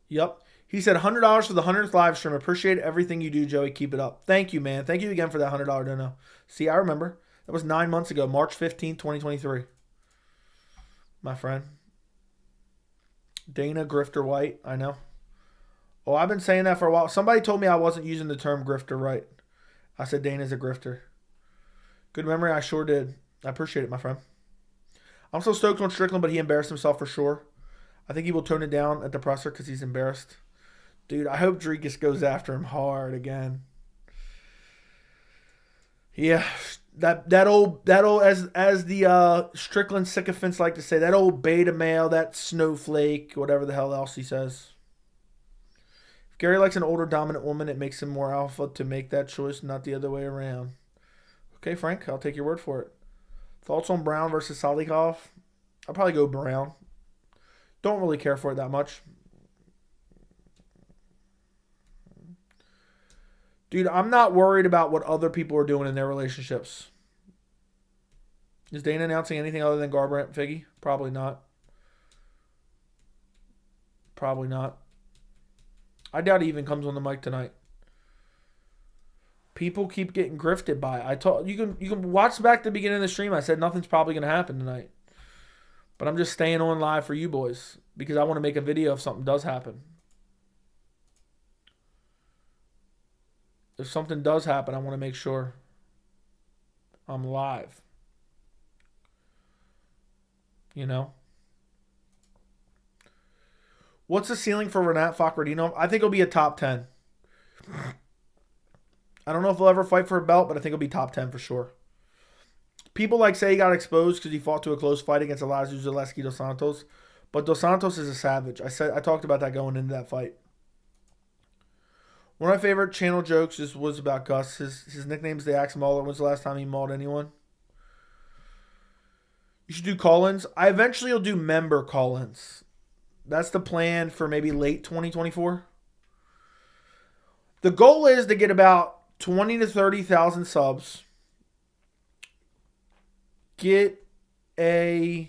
Yep. He said $100 for the 100th live stream. Appreciate everything you do, Joey. Keep it up. Thank you, man. Thank you again for that $100 dono. See, I remember. That was 9 months ago. March 15th, 2023. My friend. Dana Grifter White. I know. Oh, I've been saying that for a while. Somebody told me I wasn't using the term grifter right. I said Dana's a grifter. Good memory. I sure did. I appreciate it, my friend. I'm so stoked on Strickland, but he embarrassed himself for sure. I think he will tone it down at the presser because he's embarrassed. Dude, I hope Drekus goes after him hard again. Yeah, that old as the Strickland sycophants like to say, that old beta male, that snowflake, whatever the hell else he says. If Garry likes an older dominant woman, it makes him more alpha to make that choice, not the other way around. Okay, Frank, I'll take your word for it. Thoughts on Brown versus Salikov? I'll probably go Brown. Don't really care for it that much. Dude, I'm not worried about what other people are doing in their relationships. Is Dana announcing anything other than Garbrandt and Figgy? Probably not. Probably not. I doubt he even comes on the mic tonight. People keep getting grifted by it. I told you can watch back the beginning of the stream. I said nothing's probably going to happen tonight. But I'm just staying on live for you boys because I want to make a video if something does happen. If something does happen, I want to make sure I'm live. You know? What's the ceiling for Renat Figueiredo? I think he'll be a top 10. I don't know if he'll ever fight for a belt, but I think he'll be top 10 for sure. People say he got exposed because he fought to a close fight against Elazar Zaleski dos Santos. But dos Santos is a savage. I talked about that going into that fight. One of my favorite channel jokes was about Gus. His nickname's the Axe Mauler. When's the last time he mauled anyone? You should do call-ins. I eventually will do member call-ins. That's the plan for maybe late 2024. The goal is to get about 20 to 30,000 subs. Get enough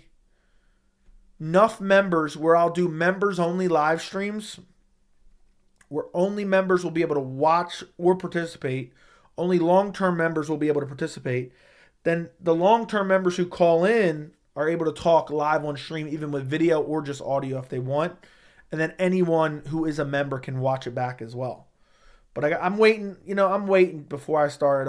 members where I'll do members-only live streams, where only members will be able to watch or participate. Only long-term members will be able to participate. Then the long-term members who call in are able to talk live on stream, even with video or just audio if they want. And then anyone who is a member can watch it back as well. But I'm waiting, I'm waiting before I start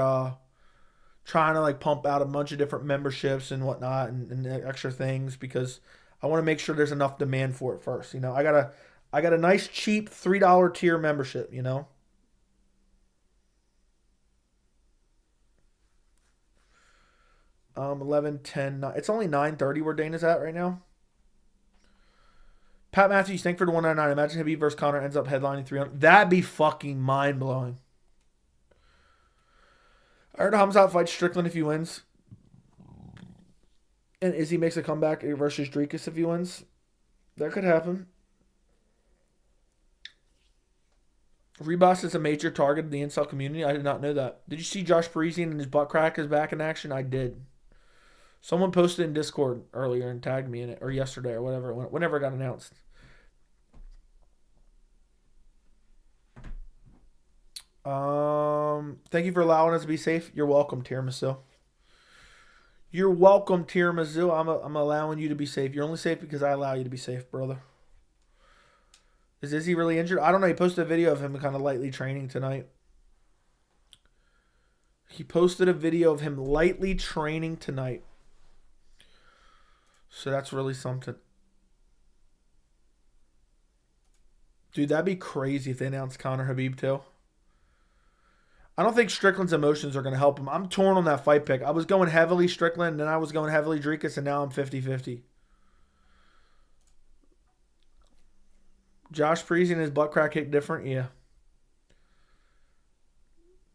trying to pump out a bunch of different memberships and whatnot and extra things, because I want to make sure there's enough demand for it first. I got a nice cheap $3 tier membership, 11, 10, 9. It's only 9:30 where Dana's at right now. Pat Matthews, thank for the 199. Imagine Khabib versus Conor ends up headlining 300. That'd be fucking mind-blowing. I heard Hamzat fights Strickland if he wins. And Izzy makes a comeback versus Dricus if he wins. That could happen. Rebus is a major target of the incel community. I did not know that. Did you see Josh Parisian and his butt crack is back in action? I did. Someone posted in Discord earlier and tagged me in it, or yesterday, or whatever, whenever it got announced. Thank you for allowing us to be safe. You're welcome, Tiramisu. You're welcome, Tiramisu. I'm allowing you to be safe. You're only safe because I allow you to be safe, brother. Is Izzy really injured? I don't know. He posted a video of him kind of lightly training tonight. He posted a video of him lightly training tonight. So that's really something. Dude, that'd be crazy if they announced Conor Khabib too. I don't think Strickland's emotions are going to help him. I'm torn on that fight pick. I was going heavily Strickland, and then I was going heavily Dricus, and now I'm 50-50. Josh Parisian and his butt crack hit different? Yeah.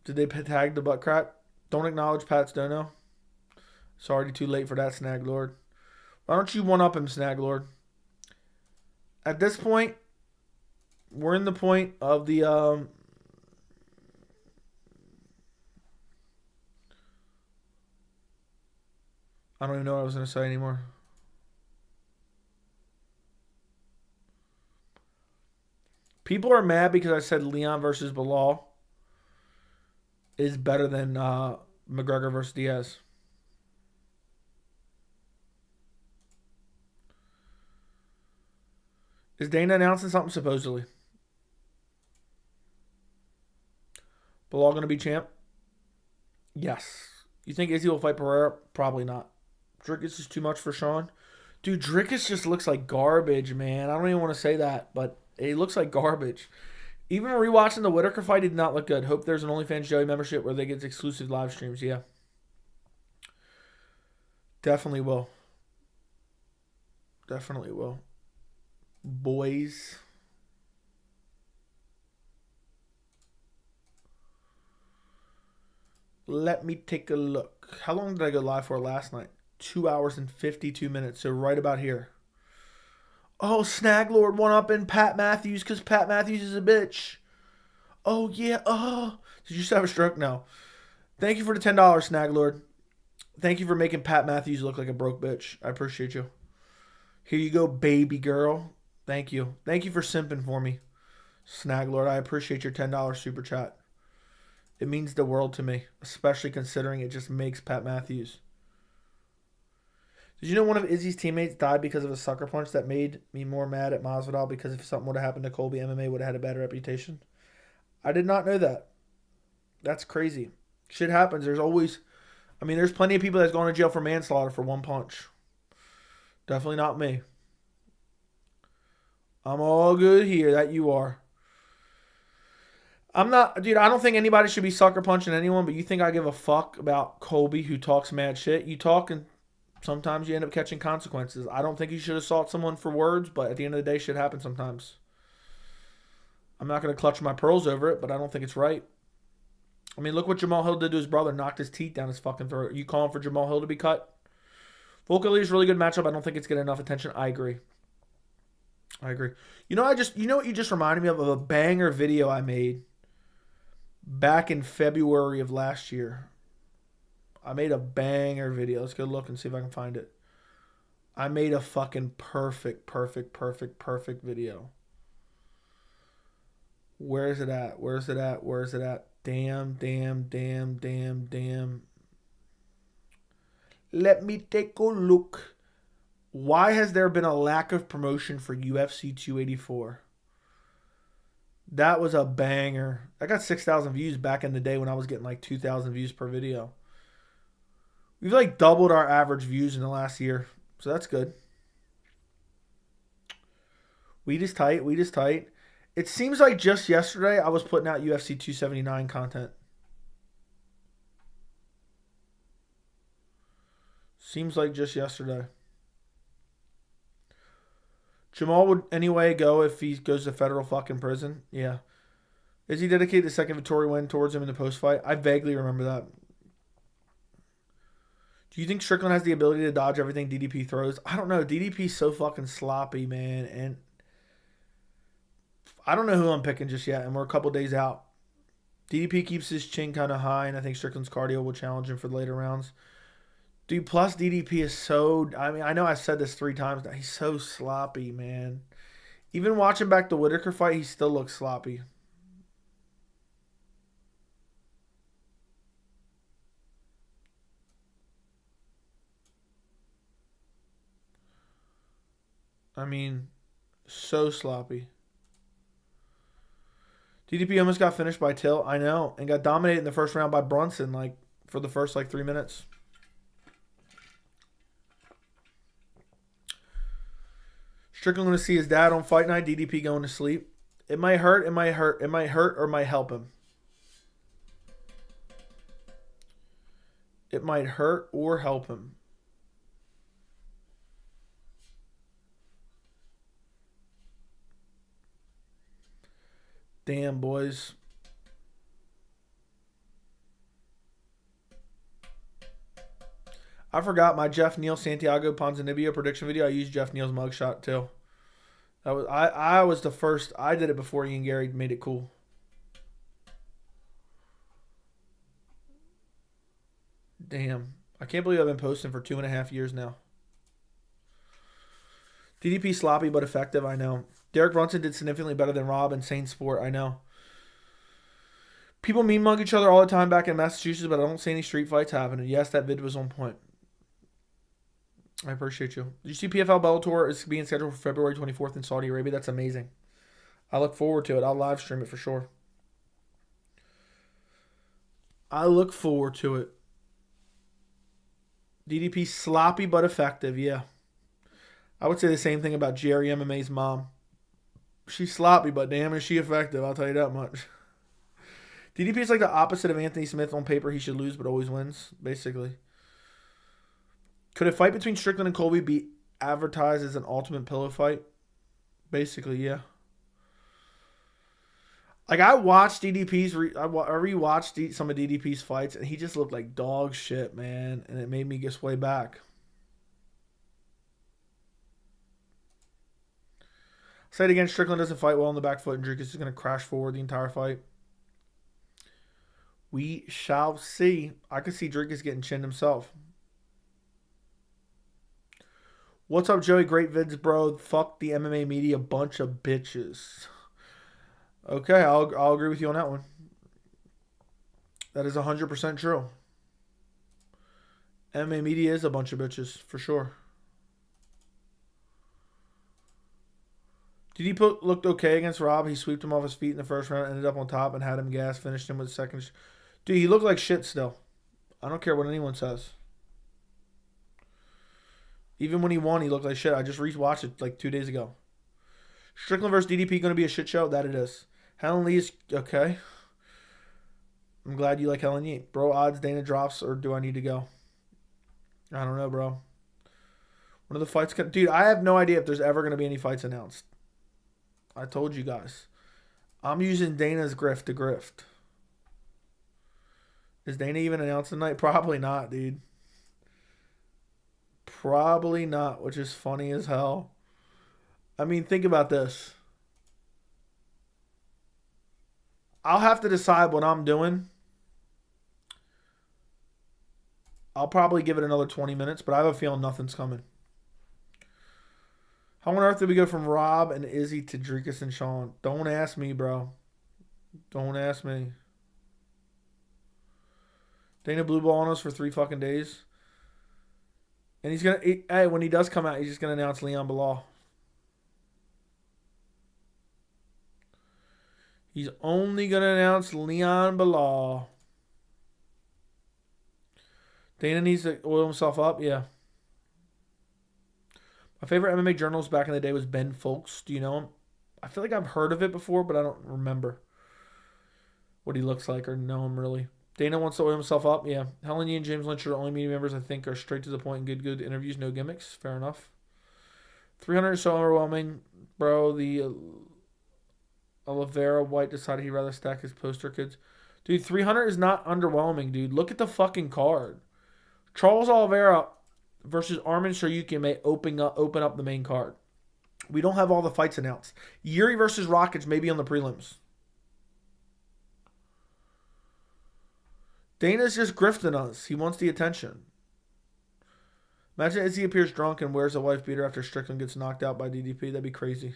Did they tag the butt crack? Don't acknowledge Pat's dono. It's already too late for that, Snag Lord. Why don't you one-up him, Snag Lord? At this point, we're in the point of the... I don't even know what I was going to say anymore. People are mad because I said Leon versus Bilal is better than McGregor versus Diaz. Is Dana announcing something supposedly? Bilal going to be champ? Yes. You think Izzy will fight Pereira? Probably not. Dricus is too much for Sean. Dude, Dricus just looks like garbage, man. I don't even want to say that, but he looks like garbage. Even rewatching the Whitaker fight, he did not look good. Hope there's an OnlyFans Joey membership where they get exclusive live streams. Yeah. Definitely will. Definitely will. Boys. Let me take a look. How long did I go live for last night? 2 hours and 52 minutes. So right about here. Oh, Snag Lord one up in Pat Matthews because Pat Matthews is a bitch. Oh, yeah. Oh. Did you just have a stroke? No. Thank you for the $10, Snag Lord. Thank you for making Pat Matthews look like a broke bitch. I appreciate you. Here you go, baby girl. Thank you. Thank you for simping for me, Snag Lord. I appreciate your $10 super chat. It means the world to me, especially considering it just makes Pat Matthews. Did you know one of Izzy's teammates died because of a sucker punch that made me more mad at Masvidal because if something would have happened to Colby, MMA would have had a bad reputation? I did not know that. That's crazy. Shit happens. There's always... I mean, there's plenty of people that's going to jail for manslaughter for one punch. Definitely not me. I'm all good here. That you are. I'm not, dude. I don't think anybody should be sucker punching anyone. But you think I give a fuck about Colby who talks mad shit? You talk and sometimes you end up catching consequences. I don't think you should assault someone for words, but at the end of the day, shit happens sometimes. I'm not going to clutch my pearls over it, but I don't think it's right. I mean, look what Jamal Hill did to his brother. Knocked his teeth down his fucking throat. You calling for Jamal Hill to be cut? Volk Elite is a really good matchup. I don't think it's getting enough attention. I agree. You know, what you just reminded me of a banger video I made back in February of last year. I made a banger video. Let's go look and see if I can find it. I made a fucking perfect video. Where is it at? Damn. Let me take a look. Why has there been a lack of promotion for UFC 284? That was a banger. I got 6,000 views back in the day when I was getting like 2,000 views per video. We've like doubled our average views in the last year. So that's good. Weed is tight. It seems like just yesterday I was putting out UFC 279 content. Seems like just yesterday. Jamal would anyway go if he goes to federal fucking prison. Yeah. Is he dedicated the second Vittori win towards him in the post fight? I vaguely remember that. Do you think Strickland has the ability to dodge everything DDP throws? I don't know. DDP's so fucking sloppy, man. And I don't know who I'm picking just yet. And we're a couple days out. DDP keeps his chin kind of high. And I think Strickland's cardio will challenge him for the later rounds. Dude, plus DDP is so... I mean, I know I said this 3 times now. He's so sloppy, man. Even watching back the Whitaker fight, he still looks sloppy. I mean, so sloppy. DDP almost got finished by Till. I know. And got dominated in the first round by Brunson, like, for the first, 3 minutes. Strickland going to see his dad on fight night. DDP going to sleep. It might hurt. It might hurt or might help him. It might hurt or help him. Damn, boys. I forgot my Jeff Neal Santiago Ponzinibbio prediction video. I used Jeff Neal's mugshot too. That was I was the first. I did it before Ian Garry made it cool. Damn. I can't believe I've been posting for 2.5 years now. DDP sloppy but effective, I know. Derek Brunson did significantly better than Rob in Sane Sport, I know. People mean mug each other all the time back in Massachusetts, but I don't see any street fights happening. Yes, that vid was on point. I appreciate you. Did you see PFL Bellator is being scheduled for February 24th in Saudi Arabia? That's amazing. I look forward to it. I'll live stream it for sure. I look forward to it. DDP sloppy but effective, yeah. I would say the same thing about Jerry MMA's mom. She's sloppy, but damn is she effective, I'll tell you that much. DDP is like the opposite of Anthony Smith. On paper, he should lose, but always wins, basically. Could a fight between Strickland and Colby be advertised as an ultimate pillow fight? Basically, yeah. Like, I watched DDP's... I rewatched some of DDP's fights, and he just looked like dog shit, man. And it made me get way back. Say it again, Strickland doesn't fight well on the back foot, and Dricus is going to crash forward the entire fight. We shall see. I could see Dricus getting chinned himself. What's up, Joey? Great vids, bro. Fuck the MMA media, bunch of bitches. Okay, I'll agree with you on that one. That is 100% true. MMA media is a bunch of bitches, for sure. Did he looked okay against Rob? He swept him off his feet in the first round, ended up on top, and had him gas, finished him with the second. Dude, he looked like shit still. I don't care what anyone says. Even when he won, he looked like shit. I just rewatched it like 2 days ago. Strickland versus DDP going to be a shit show? That it is. Helen Lee's okay. I'm glad you like Helen Yee. Bro, odds Dana drops, or do I need to go? I don't know, bro. One of the fights... Dude, I have no idea if there's ever going to be any fights announced. I told you guys. I'm using Dana's grift to grift. Is Dana even announced tonight? Probably not, dude. Probably not, which is funny as hell. I mean, think about this. I'll have to decide what I'm doing. I'll probably give it another 20 minutes, but I have a feeling nothing's coming. How on earth did we go from Rob and Izzy to Drekus and Sean? Don't ask me, bro. Don't ask me. Dana blue ball on us for 3 fucking days. And he's going to... Hey, when he does come out, he's just going to announce Leon Bilal. He's only going to announce Leon Bilal. Dana needs to oil himself up. Yeah. My favorite MMA journalist back in the day was Ben Folks. Do you know him? I feel like I've heard of it before, but I don't remember what he looks like or know him really. Dana wants to oil himself up. Yeah. Helen Yee and James Lynch are the only media members I think are straight to the point and good interviews, no gimmicks. Fair enough. 300 is so overwhelming. Bro, the Oliveira White decided he'd rather stack his poster kids. Dude, 300 is not underwhelming, dude. Look at the fucking card. Charles Oliveira versus Armin Sharyukin may open up the main card. We don't have all the fights announced. Yuri versus Rockets may be on the prelims. Dana's just grifting us. He wants the attention. Imagine Izzy appears drunk and wears a wife beater after Strickland gets knocked out by DDP. That'd be crazy.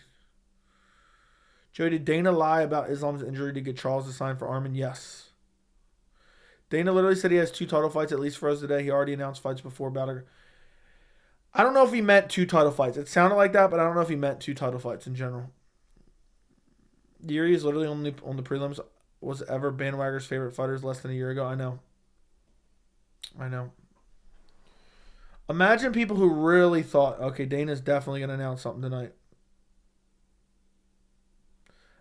Joey, did Dana lie about Islam's injury to get Charles to sign for Armin? Yes. Dana literally said he has 2 title fights at least for us today. He already announced fights before Batter. I don't know if he meant 2 title fights. It sounded like that, but I don't know if he meant 2 title fights in general. Yuri is literally only on the prelims. Was ever Bandwagoner's favorite fighters less than a year ago? I know. Imagine people who really thought, okay, Dana's definitely going to announce something tonight.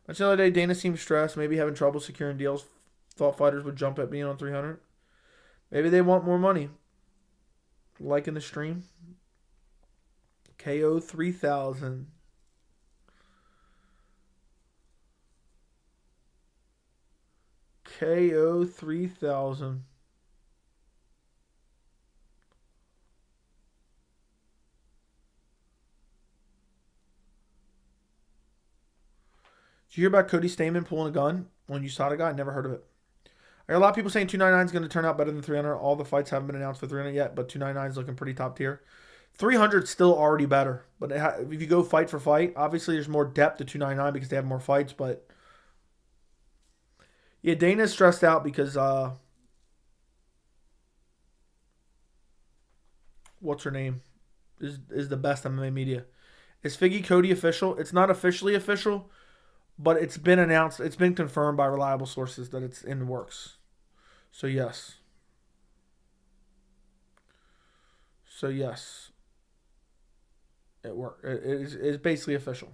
Mentioned the other day, Dana seemed stressed, maybe having trouble securing deals. Thought fighters would jump at being on 300. Maybe they want more money. Liking the stream. KO 3000. KO 3000. Did you hear about Cody Stamen pulling a gun when USADA guy? I never heard of it. I hear a lot of people saying 299 is going to turn out better than 300. All the fights haven't been announced for 300 yet, but 299 is looking pretty top tier. 300 is still already better, but if you go fight for fight, obviously there's more depth to 299 because they have more fights, but yeah, Dana's stressed out because what's her name is the best MMA media. Is Figgy Cody official? It's not officially official, but it's been announced. It's been confirmed by reliable sources that it's in the works. So yes. It worked. It's basically official.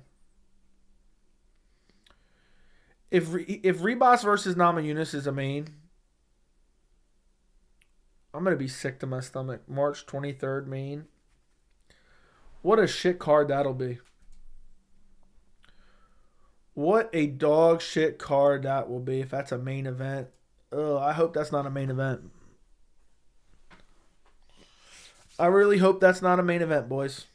If Rebos versus Namajunas is a main, I'm going to be sick to my stomach. March 23rd main. What a shit card that'll be. What a dog shit card that will be if that's a main event. Ugh, I hope that's not a main event. I really hope that's not a main event, boys.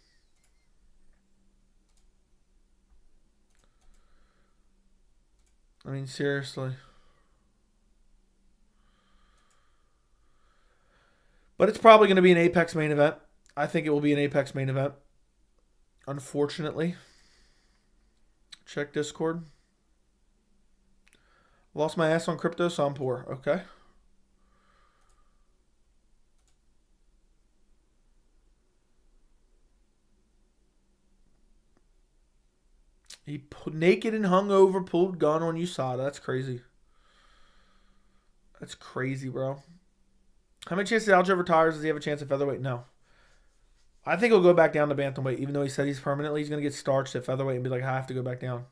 I mean, seriously. But it's probably going to be an Apex main event. I think it will be an Apex main event. Unfortunately. Check Discord. Lost my ass on crypto, so I'm poor. Okay. He naked and hungover pulled gun on USADA. That's crazy. That's crazy, bro. How many chances Aljo retires? Does he have a chance at featherweight? No. I think he'll go back down to bantamweight, even though he said he's permanently. He's going to get starched at featherweight and be like, I have to go back down.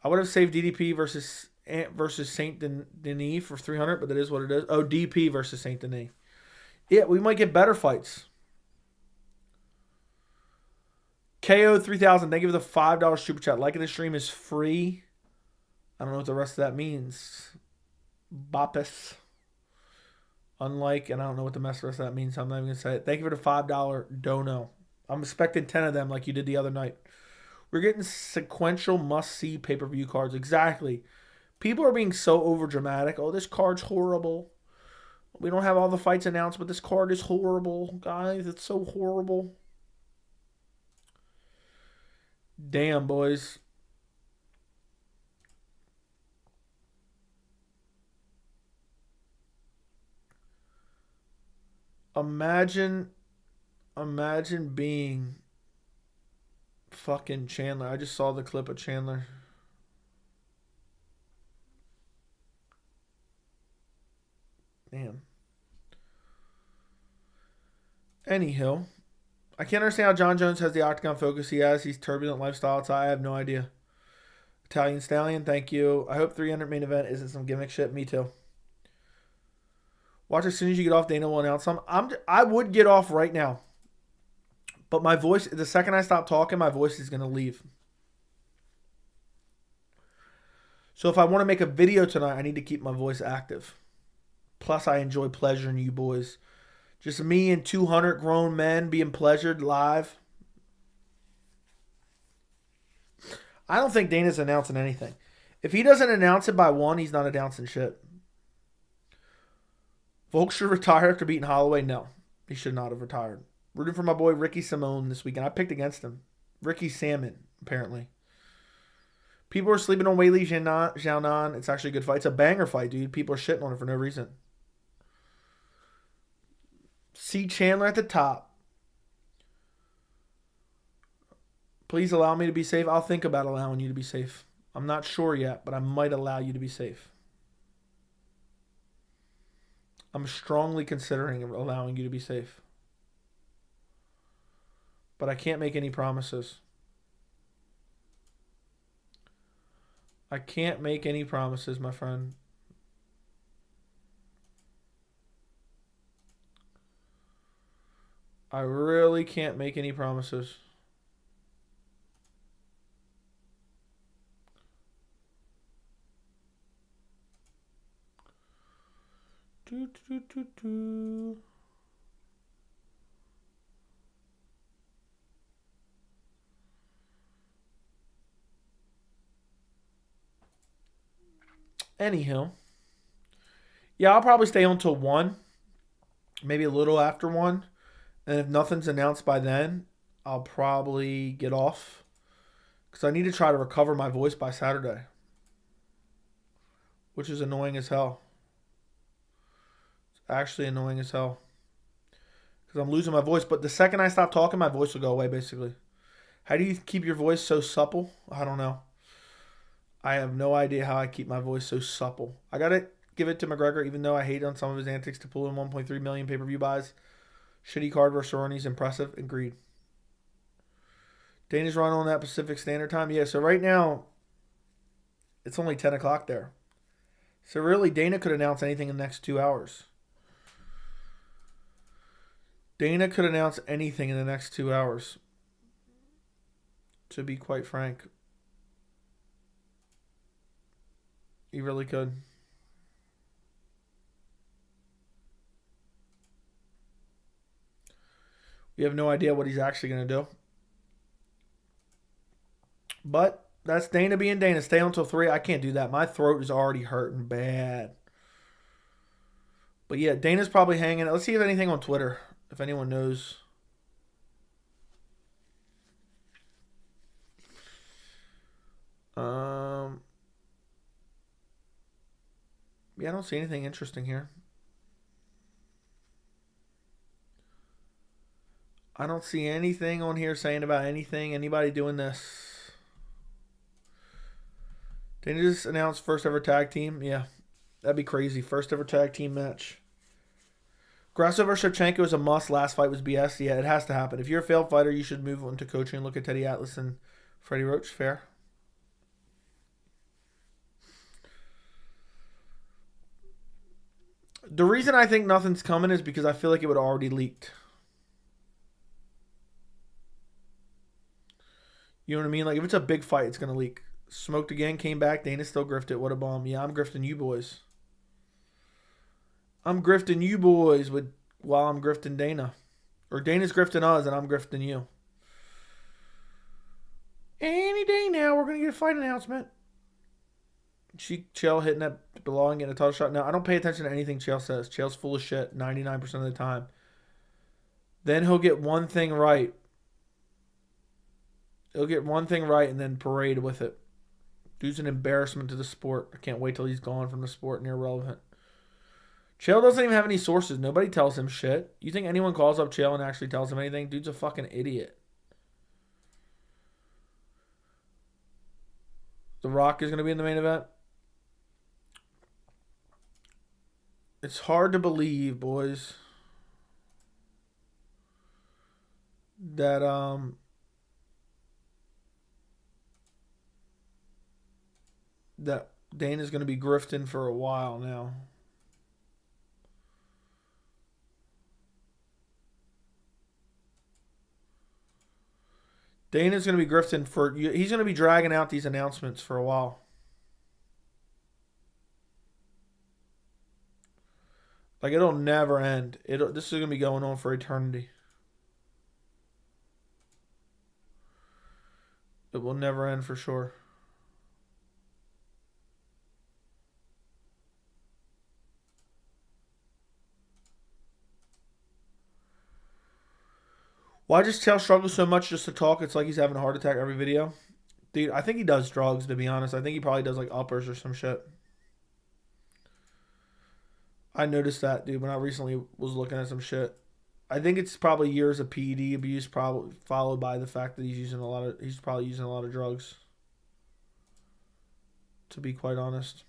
I would have saved DDP versus Saint Denis for 300, but that is what it is. Oh, DP versus Saint Denis. Yeah, we might get better fights. KO 3000. Thank you for the $5 super chat. Liking the stream is free. I don't know what the rest of that means. Bopis. Unlike, and I don't know what the rest of that means. So I'm not even going to say it. Thank you for the $5 dono. I'm expecting 10 of them like you did the other night. We're getting sequential must-see pay-per-view cards. Exactly. People are being so overdramatic. Oh, this card's horrible. We don't have all the fights announced, but this card is horrible. Guys, it's so horrible. Damn, boys. Imagine being fucking Chandler. I just saw the clip of Chandler. Damn. Anyhow, I can't understand how Jon Jones has the octagon focus he has. He's turbulent lifestyle. I have no idea. Italian Stallion, thank you. I hope 300 main event isn't some gimmick shit. Me too. Watch as soon as you get off. Dana will announce some. I would get off right now. But my voice, the second I stop talking, my voice is going to leave. So if I want to make a video tonight, I need to keep my voice active. Plus, I enjoy pleasuring you boys. Just me and 200 grown men being pleasured live. I don't think Dana's announcing anything. If he doesn't announce it by 1, he's not announcing shit. Volk should retire after beating Holloway? No, he should not have retired. Rooting for my boy Ricky Simone this weekend. I picked against him. Ricky Salmon, apparently. People are sleeping on Weili Zhao. It's actually a good fight. It's a banger fight, dude. People are shitting on it for no reason. See Chandler at the top. Please allow me to be safe. I'll think about allowing you to be safe. I'm not sure yet, but I might allow you to be safe. I'm strongly considering allowing you to be safe. But I can't make any promises. I can't make any promises, my friend. I really can't make any promises. Anyhow. Yeah, I'll probably stay on till 1. Maybe a little after 1. And if nothing's announced by then, I'll probably get off. Because I need to try to recover my voice by Saturday. Which is annoying as hell. It's actually annoying as hell. Because I'm losing my voice. But the second I stop talking, my voice will go away, basically. How do you keep your voice so supple? I don't know. I have no idea how I keep my voice so supple. I got to give it to McGregor, even though I hate on some of his antics to pull in 1.3 million pay-per-view buys. Shitty card versus Cerrone's impressive. Agreed. Dana's run on that Pacific Standard Time. Yeah, so right now, it's only 10 o'clock there. So really, Dana could announce anything in the next 2 hours. Dana could announce anything in the next 2 hours. To be quite frank. He really could. We have no idea what he's actually going to do. But that's Dana being Dana. Stay until 3. I can't do that. My throat is already hurting bad. But yeah, Dana's probably hanging. Let's see if anything on Twitter. If anyone knows. Yeah, I don't see anything interesting here. I don't see anything on here saying about anything. Anybody doing this. Dana just announced first ever tag team. Yeah, that'd be crazy. First ever tag team match. Grasso versus Shevchenko is a must. Last fight was BS. Yeah, it has to happen. If you're a failed fighter, you should move on to coaching and look at Teddy Atlas and Freddie Roach. Fair. The reason I think nothing's coming is because I feel like it would have already leaked. You know what I mean? Like, if it's a big fight, it's going to leak. Smoked again, came back. Dana still grifted. What a bomb. Yeah, I'm grifting you boys. I'm grifting you boys while I'm grifting Dana. Or Dana's grifting us and I'm grifting you. Any day now, we're going to get a fight announcement. Chael hitting that below and getting a title shot. Now, I don't pay attention to anything Chael says. Chael's full of shit 99% of the time. Then he'll get one thing right. He'll get one thing right and then parade with it. Dude's an embarrassment to the sport. I can't wait till he's gone from the sport and irrelevant. Chael doesn't even have any sources. Nobody tells him shit. You think anyone calls up Chael and actually tells him anything? Dude's a fucking idiot. The Rock is going to be in the main event. It's hard to believe, boys, that that Dana's going to be grifting for a while now. Dana's going to be grifting for... He's going to be dragging out these announcements for a while. Like, it'll never end. This is going to be going on for eternity. It will never end for sure. Why does Chael struggle so much just to talk? It's like he's having a heart attack every video. Dude, I think he does drugs, to be honest. I think he probably does, like, uppers or some shit. I noticed that, dude, when I recently was looking at some shit. I think it's probably years of PED abuse, probably followed by the fact that he's probably using a lot of drugs. To be quite honest.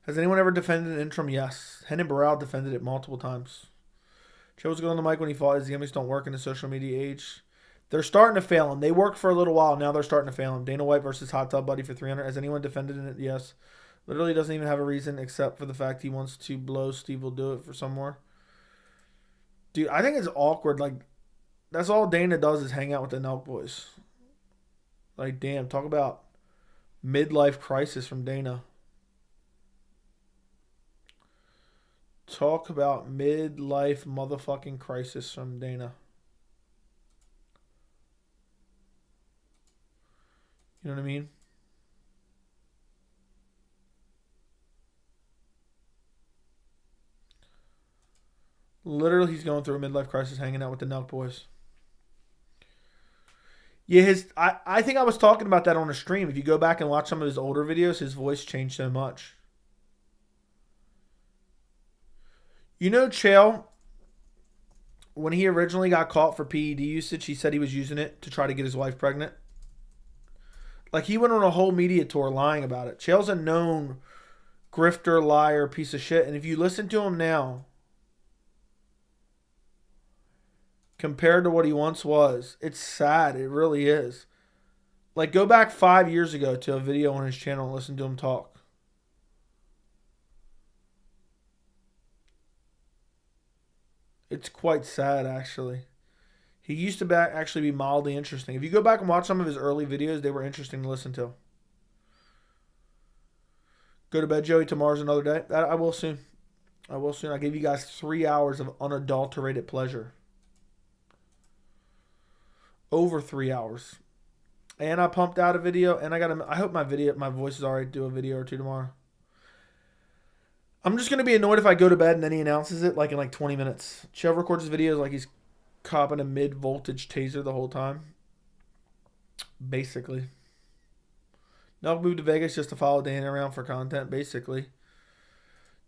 Has anyone ever defended an interim? Yes. Henan Barral defended it multiple times. Joe was good on the mic when he fought. His gimmicks don't work in the social media age. They're starting to fail him. They worked for a little while. Now they're starting to fail him. Dana White versus Hot Tub Buddy for 300. Has anyone defended in it? Yes. Literally doesn't even have a reason except for the fact he wants to blow. Steve will do it for some more. Dude, I think it's awkward. Like, that's all Dana does is hang out with the Nelk boys. Like, damn, talk about midlife crisis from Dana. Talk about midlife motherfucking crisis from Dana. You know what I mean? Literally, he's going through a midlife crisis hanging out with the Nelk boys. Yeah, I think I was talking about that on a stream. If you go back and watch some of his older videos, his voice changed so much. You know, Chael, when he originally got caught for PED usage, he said he was using it to try to get his wife pregnant. Like, he went on a whole media tour lying about it. Chael's a known grifter, liar, piece of shit. And if you listen to him now, compared to what he once was, it's sad. It really is. Like, go back 5 years ago to a video on his channel and listen to him talk. It's quite sad, actually. He used to actually be mildly interesting. If you go back and watch some of his early videos, they were interesting to listen to. Go to bed, Joey. Tomorrow's another day. I will soon. I will soon. I gave you guys 3 hours of unadulterated pleasure. Over 3 hours. And I pumped out a video. And I hope my voice is alright to do a video or two tomorrow. I'm just going to be annoyed if I go to bed and then he announces it like in like 20 minutes. Chev records his videos like he's copping a mid-voltage taser the whole time. Basically. Nelk moved to Vegas just to follow Dana around for content, basically.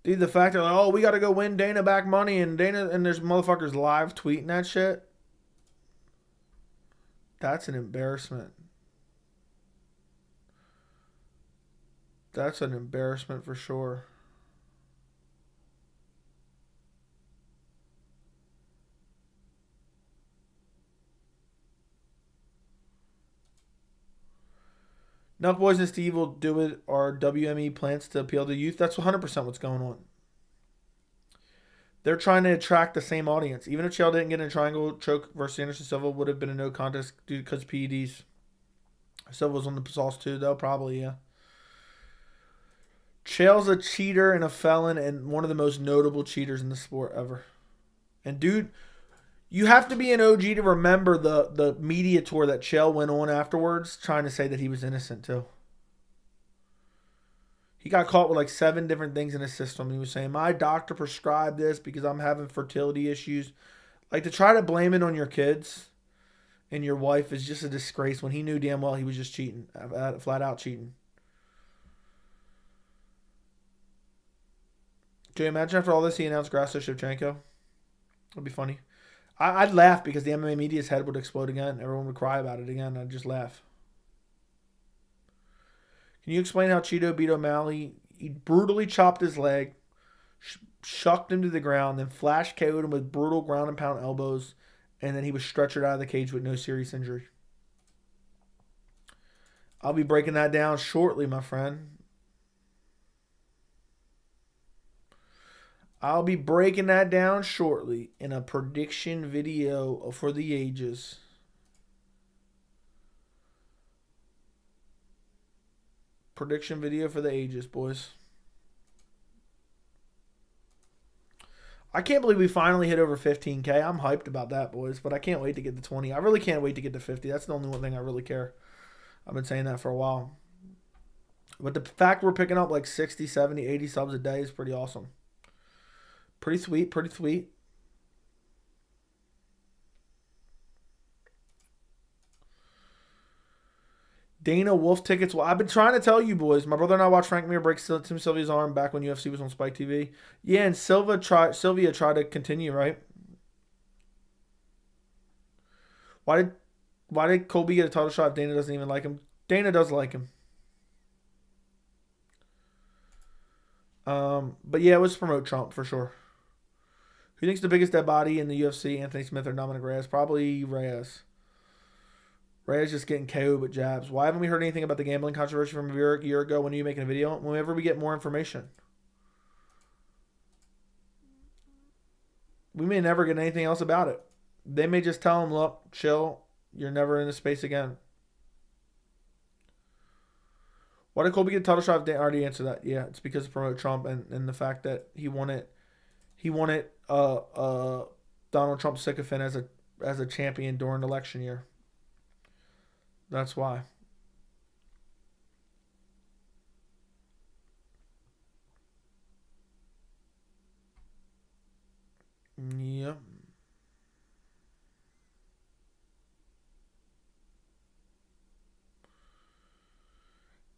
Dude, the fact that, like, oh, we got to go win Dana back money and there's motherfuckers live tweeting that shit. That's an embarrassment. That's an embarrassment for sure. Milk Boys and Steve will do it, or WME plans to appeal to youth. That's 100% what's going on. They're trying to attract the same audience. Even if Chael didn't get in a triangle choke versus Anderson Silva, would have been a no contest due because PEDs. Silva was on the sauce too, though. Probably, yeah. Chael's a cheater and a felon and one of the most notable cheaters in the sport ever. And, dude, you have to be an OG to remember the media tour that Chael went on afterwards trying to say that he was innocent, too. He got caught with like 7 different things in his system. He was saying, my doctor prescribed this because I'm having fertility issues. Like, to try to blame it on your kids and your wife is just a disgrace when he knew damn well he was just cheating, flat out cheating. Can you imagine after all this he announced Grasso Shevchenko? It'd be funny. I'd laugh because the MMA media's head would explode again. Everyone would cry about it again. I'd just laugh. Can you explain how Cheeto beat O'Malley? He brutally chopped his leg, shucked him to the ground, then flash KO'd him with brutal ground and pound elbows, and then he was stretchered out of the cage with no serious injury. I'll be breaking that down shortly, my friend. I'll be breaking that down shortly in a prediction video for the ages. Prediction video for the ages, boys. I can't believe we finally hit over 15K. I'm hyped about that, boys, but I can't wait to get to 20. I really can't wait to get to 50. That's the only one thing I really care. I've been saying that for a while. But the fact we're picking up like 60, 70, 80 subs a day is pretty awesome. Pretty sweet, pretty sweet. Dana Wolf tickets. Well, I've been trying to tell you boys. My brother and I watched Frank Mir break Tim Sylvia's arm back when UFC was on Spike TV. Yeah, and Sylvia tried to continue, right? Why did Colby get a title shot if Dana doesn't even like him? Dana does like him. But yeah, it was to promote Trump for sure. Who thinks the biggest dead body in the UFC, Anthony Smith or Dominic Reyes? Probably Reyes. Reyes just getting KO'd with jabs. Why haven't we heard anything about the gambling controversy from a year ago? When are you making a video? Whenever we get more information. We may never get anything else about it. They may just tell him, look, chill. You're never in this space again. Why did Colby get a title shot? They already answered that. Yeah, it's because of promote Trump and the fact that he wanted Donald Trump sycophant as a champion during election year. That's why. Yep.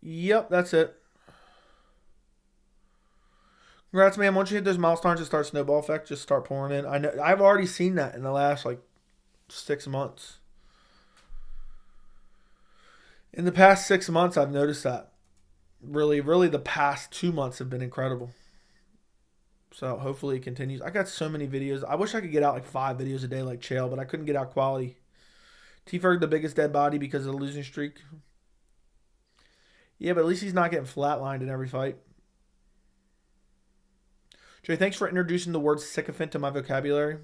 Yep, that's it. Congrats, man. Once you hit those milestones, it starts snowball effect. Just start pouring in. I know. I've already seen that in the last, 6 months. In the past 6 months, I've noticed that. Really, the past 2 months have been incredible. So hopefully it continues. I got so many videos. I wish I could get out 5 videos a day like Chael, but I couldn't get out quality. T-Ferg, the biggest dead body because of the losing streak. Yeah, but at least he's not getting flatlined in every fight. Jay, thanks for introducing the word sycophant to my vocabulary.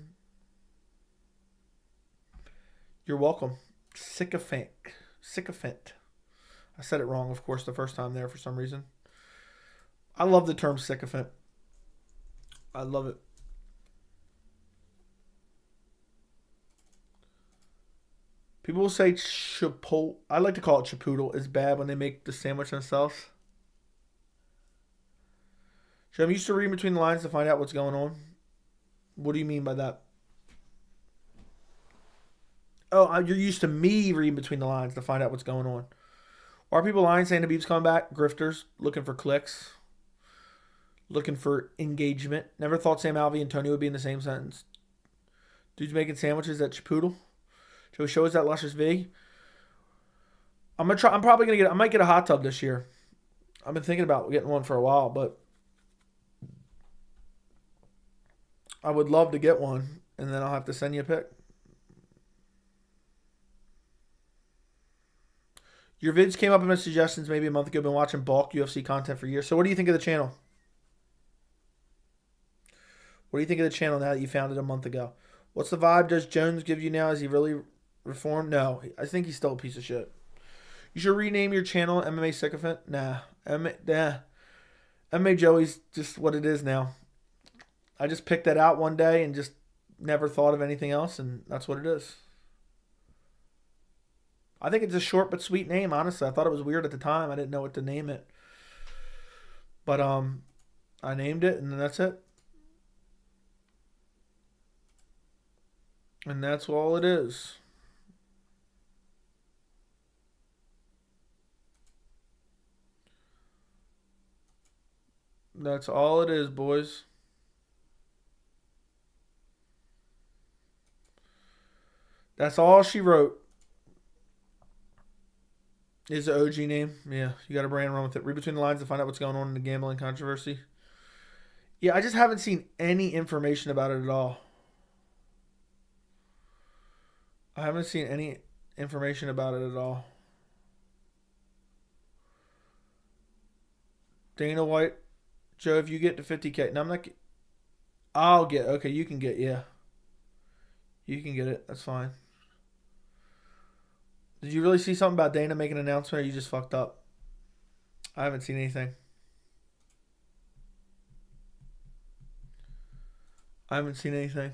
You're welcome. Sycophant. I said it wrong, of course, the first time there for some reason. I love the term sycophant. I love it. People will say chipotle. I like to call it chipotle. It's bad when they make the sandwich themselves. So I'm used to reading between the lines to find out what's going on. What do you mean by that? Oh, you're used to me reading between the lines to find out what's going on. Are people lying saying Khabib's coming back? Grifters looking for clicks. Looking for engagement. Never thought Sam Alvey and Tony would be in the same sentence. Dude's making sandwiches at Chipotle. Should we show us that Luscious V? I'm gonna try. I'm probably gonna get. I might get a hot tub this year. I've been thinking about getting one for a while, but I would love to get one, and then I'll have to send you a pic. Your vids came up in my suggestions maybe a month ago. Been watching bulk UFC content for years. So what do you think of the channel? What do you think of the channel now that you found it a month ago? What's the vibe does Jones give you now? Is he really reformed? No. I think he's still a piece of shit. You should rename your channel MMA Sycophant. Nah. MMA Joey's just what it is now. I just picked that out one day and just never thought of anything else, and that's what it is. I think it's a short but sweet name, honestly. I thought it was weird at the time. I didn't know what to name it. But I named it, and that's it. And that's all it is. That's all it is, boys. That's all she wrote. Is the OG name. Yeah, you got a brand run with it. Read between the lines to find out what's going on in the gambling controversy. Yeah, I just haven't seen any information about it at all. I haven't seen any information about it at all. Dana White, Joe, if you get to 50K. No, I'm not. I'll get. Okay, you can get. Yeah. You can get it. That's fine. Did you really see something about Dana making an announcement, or you just fucked up? I haven't seen anything. I haven't seen anything.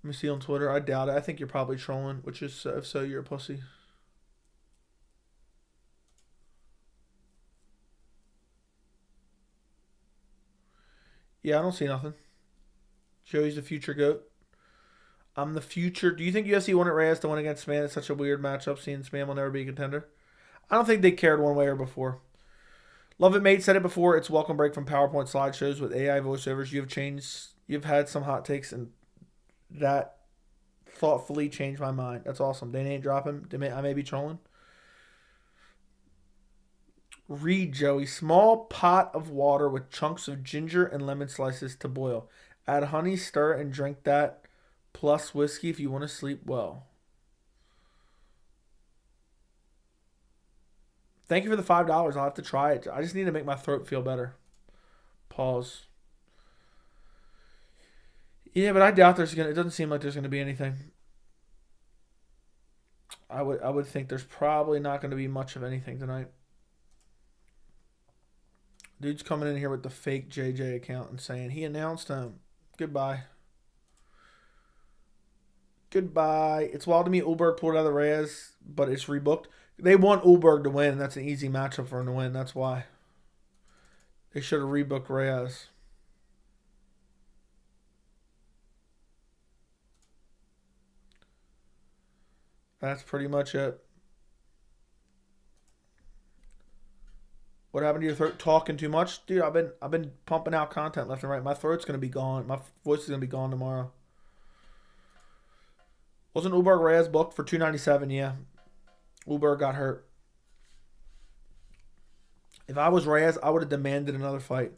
Let me see on Twitter. I doubt it. I think you're probably trolling, which is, if so, you're a pussy. Yeah, I don't see nothing. Joey's the future GOAT. I'm the future. Do you think UFC wanted Reyes to win against Span? It's such a weird matchup, seeing Span will never be a contender. I don't think they cared one way or before. Love It Mate said it before. It's welcome break from PowerPoint slideshows with AI voiceovers. You have changed. You've had some hot takes, and that thoughtfully changed my mind. That's awesome. They ain't dropping. I may be trolling. Read, Joey. Small pot of water with chunks of ginger and lemon slices to boil. Add honey, stir, and drink that. Plus whiskey if you want to sleep well. Thank you for the $5. I'll have to try it. I just need to make my throat feel better. Pause. Yeah, but I doubt it doesn't seem like there's gonna be anything. I would think there's probably not gonna be much of anything tonight. Dude's coming in here with the fake JJ account and saying he announced him. Goodbye. Goodbye. It's wild to me Ulberg pulled out of the Reyes, but it's rebooked. They want Ulberg to win, and that's an easy matchup for him to win. That's why. They should have rebooked Reyes. That's pretty much it. What happened to your throat? Talking too much? Dude, I've been pumping out content left and right. My throat's gonna be gone. My voice is gonna be gone tomorrow. Wasn't Ulberg Reyes booked for $297? Yeah. Ulberg got hurt. If I was Reyes, I would have demanded another fight.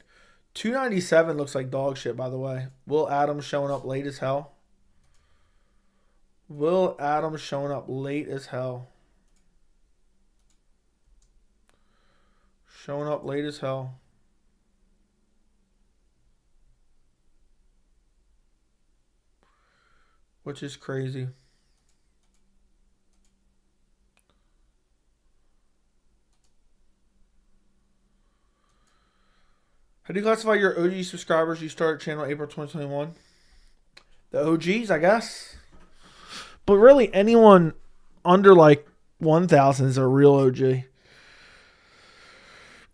$297 looks like dog shit, by the way. Will Adams showing up late as hell. Will Adams showing up late as hell. Showing up late as hell. Which is crazy. How do you classify your OG subscribers? You started channel April 2021. The OGs, I guess. But really, anyone under like 1,000 is a real OG.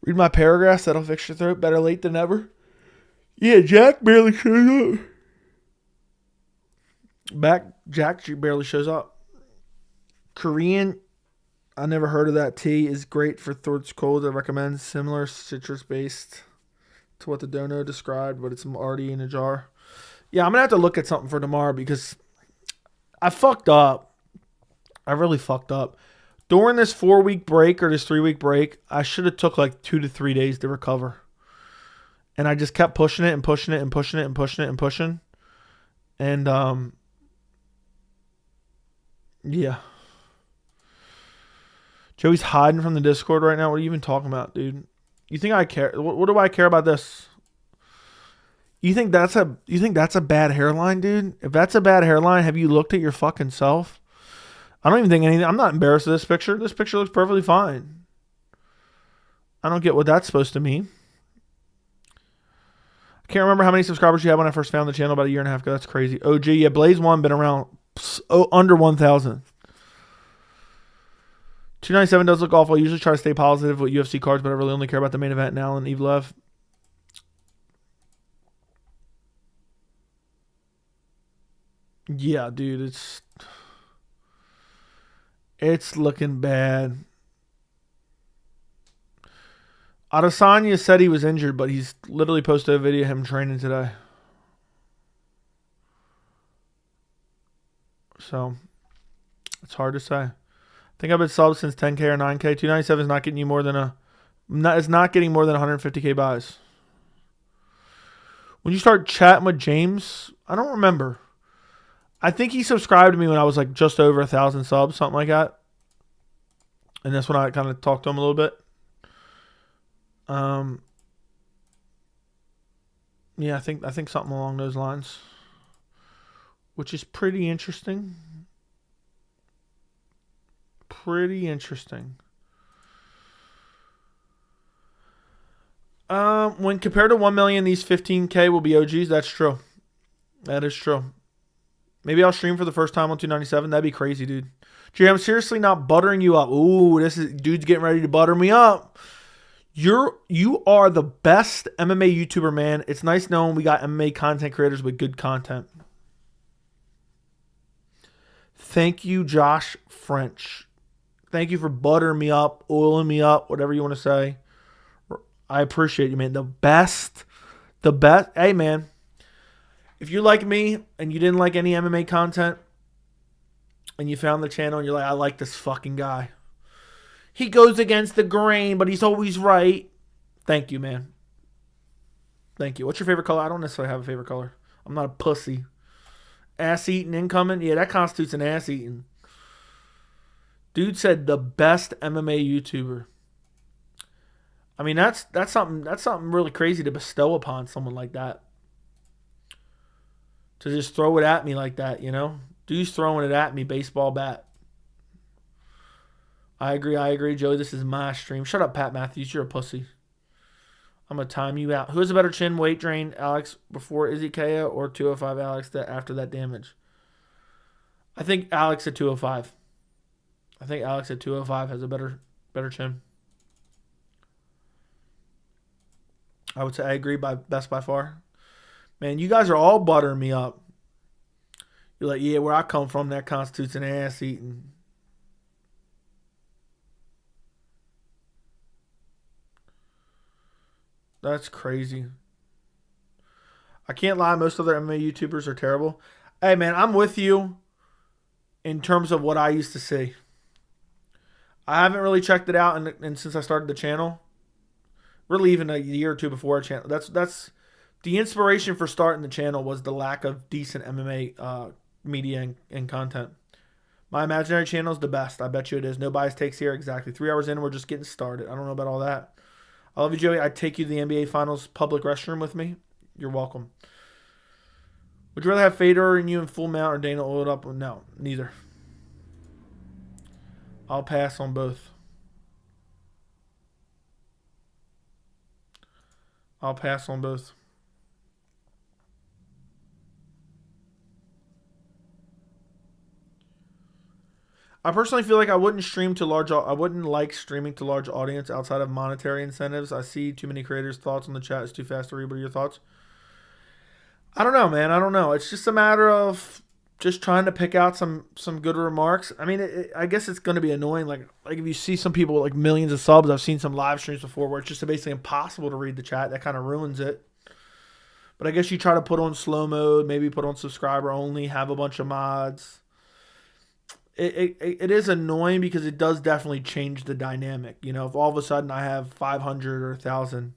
Read my paragraphs. That'll fix your throat. Better late than never. Yeah, Jack barely shows up. Jack barely shows up. Korean, I never heard of that tea. Is great for throats cold. I recommend similar citrus-based to what the dono described, but it's already in a jar. Yeah, I'm going to have to look at something for tomorrow because I fucked up. I really fucked up. During this 4-week break or this 3-week break, I should have took like 2 to 3 days to recover. And I just kept pushing it and pushing it and pushing it and pushing it and pushing. And, yeah. Joey's hiding from the Discord right now. What are you even talking about, dude? You think I care? What do I care about this? You think that's a bad hairline, dude? If that's a bad hairline, have you looked at your fucking self? I don't even think anything. I'm not embarrassed of this picture. This picture looks perfectly fine. I don't get what that's supposed to mean. I can't remember how many subscribers you had when I first found the channel about a year and a half ago. That's crazy. OG, yeah, Blaze 1 been around under 1,000. 297 does look awful. I usually try to stay positive with UFC cards, but I really only care about the main event now and Evlev. Yeah, dude, it's looking bad. Adesanya said he was injured, but he's literally posted a video of him training today. So, it's hard to say. I think I've been subbed since 10K or 9K. 297 is not getting you more than it's not getting more than 150K buys. When you start chatting with James, I don't remember. I think he subscribed to me when I was like just over 1,000 subs, something like that. And that's when I kind of talked to him a little bit. Yeah, I think something along those lines, which is pretty interesting. Pretty interesting. When compared to 1 million, these 15K will be OGs. That's true. That is true. Maybe I'll stream for the first time on 297. That'd be crazy, dude. Jay, I'm seriously not buttering you up. Ooh, dude's getting ready to butter me up. You are the best MMA YouTuber, man. It's nice knowing we got MMA content creators with good content. Thank you, Josh French. Thank you for buttering me up, oiling me up, whatever you want to say. I appreciate you, man. The best. Hey, man. If you're like me and you didn't like any MMA content and you found the channel and you're like, I like this fucking guy. He goes against the grain, but he's always right. Thank you, man. Thank you. What's your favorite color? I don't necessarily have a favorite color. I'm not a pussy. Ass eating incoming? Yeah, that constitutes an ass eating. Dude said the best MMA YouTuber. I mean, that's something really crazy to bestow upon someone like that. To just throw it at me like that, you know? Dude's throwing it at me, baseball bat. I agree, Joey. This is my stream. Shut up, Pat Matthews. You're a pussy. I'm going to time you out. Who has a better chin weight drain, Alex, before Izzy Kaya or 205 Alex after that damage? I think Alex at 205. I think Alex at 205 has a better chin. I would say I agree best by far. Man, you guys are all buttering me up. You're like, yeah, where I come from, that constitutes an ass eating. That's crazy. I can't lie, most other MMA YouTubers are terrible. Hey, man, I'm with you in terms of what I used to see. I haven't really checked it out and since I started the channel. Really even a year or two before our channel. That's the inspiration for starting the channel was the lack of decent MMA media and content. My imaginary channel is the best. I bet you it is. No bias takes here. Exactly. 3 hours in, we're just getting started. I don't know about all that. I love you, Joey. I'd take you to the NBA Finals public restroom with me. You're welcome. Would you rather have Fedor and you in full mount or Dana oiled up? No, neither. I'll pass on both. I'll pass on both. I personally feel like I wouldn't like streaming to large audience outside of monetary incentives. I see too many creators' thoughts on the chat. It's too fast to read. What are your thoughts? I don't know, man. I don't know. It's just a matter of just trying to pick out some good remarks. I mean, I guess it's going to be annoying. Like if you see some people with like millions of subs, I've seen some live streams before where it's just basically impossible to read the chat. That kind of ruins it. But I guess you try to put on slow mode, maybe put on subscriber only, have a bunch of mods. It is annoying because it does definitely change the dynamic. You know, if all of a sudden I have 500 or 1,000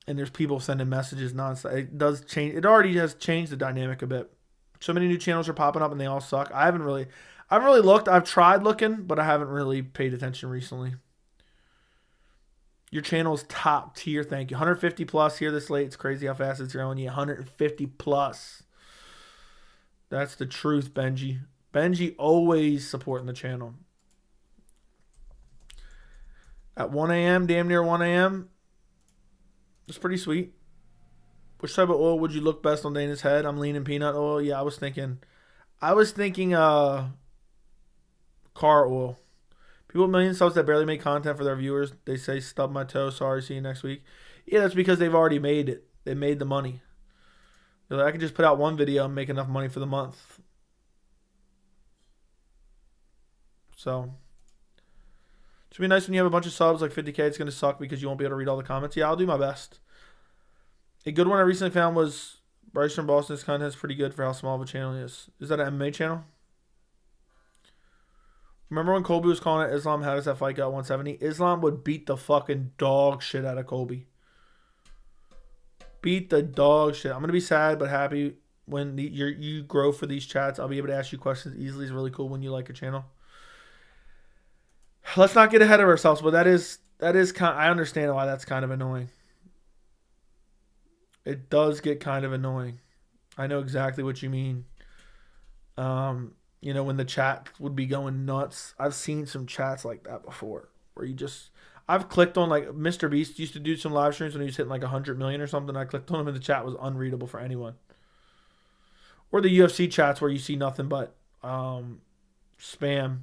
and there's people sending messages nonstop, it does change. It already has changed the dynamic a bit. So many new channels are popping up and they all suck. I I haven't really looked. I've tried looking, but I haven't really paid attention recently. Your channel is top tier. Thank you. 150 plus here this late. It's crazy how fast it's growing. 150 plus. That's the truth, Benji. Benji always supporting the channel. At 1 a.m., damn near 1 a.m. It's pretty sweet. Which type of oil would you look best on Dana's head? I'm leaning peanut oil. Yeah, I was thinking car oil. People with million subs that barely make content for their viewers, they say, stub my toe, sorry, see you next week. Yeah, that's because they've already made it. They made the money. They're like, I could just put out one video and make enough money for the month. So, it's going to be nice when you have a bunch of subs, like 50K. It's going to suck because you won't be able to read all the comments. Yeah, I'll do my best. A good one I recently found was Bryce from Boston. This content is pretty good for how small of a channel he is. Is that an MMA channel? Remember when Colby was calling it Islam? How does that fight go at 170? Islam would beat the fucking dog shit out of Colby. Beat the dog shit. I'm going to be sad but happy when you grow for these chats. I'll be able to ask you questions easily. It's really cool when you like a channel. Let's not get ahead of ourselves, but that is kind. I understand why that's kind of annoying. It does get kind of annoying. I know exactly what you mean. You know, when the chat would be going nuts. I've seen some chats like that before where I've clicked on, like, Mr. Beast used to do some live streams when he was hitting like 100 million or something. I clicked on him and the chat was unreadable for anyone. Or the UFC chats where you see nothing but spam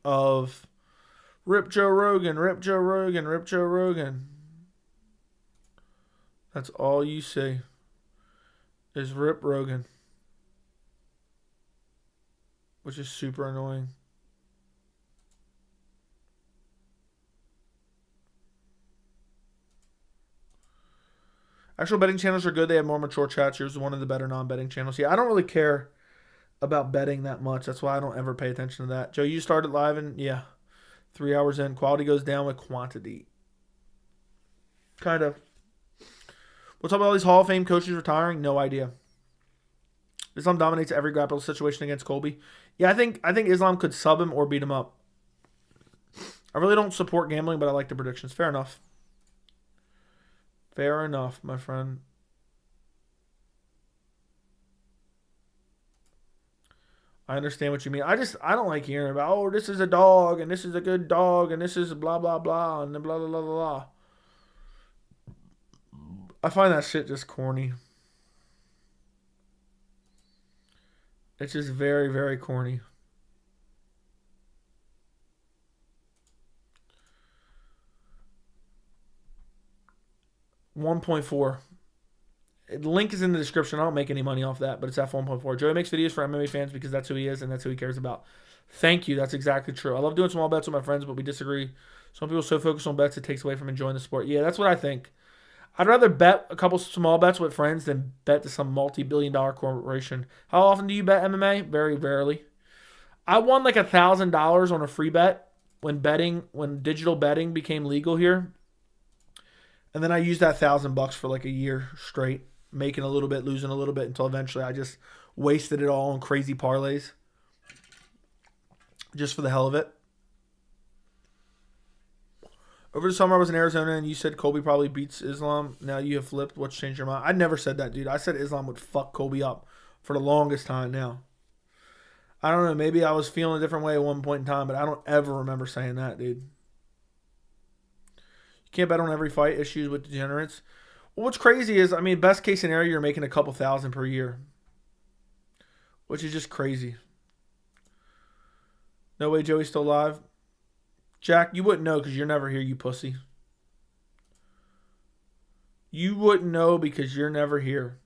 of Rip Joe Rogan, Rip Joe Rogan, Rip Joe Rogan. That's all you see is Rip Rogan. Which is super annoying. Actual betting channels are good. They have more mature chats. Yours is one of the better non-betting channels. Yeah, I don't really care about betting that much. That's why I don't ever pay attention to that. Joe, you started live and, yeah, 3 hours in. Quality goes down with quantity. Kind of. What's up with all these Hall of Fame coaches retiring? No idea. Islam dominates every grapple situation against Colby. Yeah, I think Islam could sub him or beat him up. I really don't support gambling, but I like the predictions. Fair enough. Fair enough, my friend. I understand what you mean. I don't like hearing about, oh, this is a dog, and this is a good dog, and this is blah, blah, blah, and blah, blah, blah, blah. I find that shit just corny. It's just very, very corny. $1.4. The link is in the description. I don't make any money off that, but it's F1.4. Joey makes videos for MMA fans because that's who he is and that's who he cares about. Thank you. That's exactly true. I love doing small bets with my friends, but we disagree. Some people are so focused on bets it takes away from enjoying the sport. Yeah, that's what I think. I'd rather bet a couple small bets with friends than bet to some multi-billion-dollar corporation. How often do you bet MMA? Very rarely. I won like $1,000 on a free bet when digital betting became legal here. And then I used that $1,000 for like a year straight, making a little bit, losing a little bit, until eventually I just wasted it all on crazy parlays. Just for the hell of it. Over the summer, I was in Arizona, and you said Colby probably beats Islam. Now you have flipped. What's changed your mind? I never said that, dude. I said Islam would fuck Colby up for the longest time now. I don't know. Maybe I was feeling a different way at one point in time, but I don't ever remember saying that, dude. You can't bet on every fight. Issues with degenerates. Well, what's crazy is, I mean, best case scenario, you're making a couple thousand per year, which is just crazy. No way Joey's still alive. Jack, you wouldn't know because you're never here, you pussy. You wouldn't know because you're never here.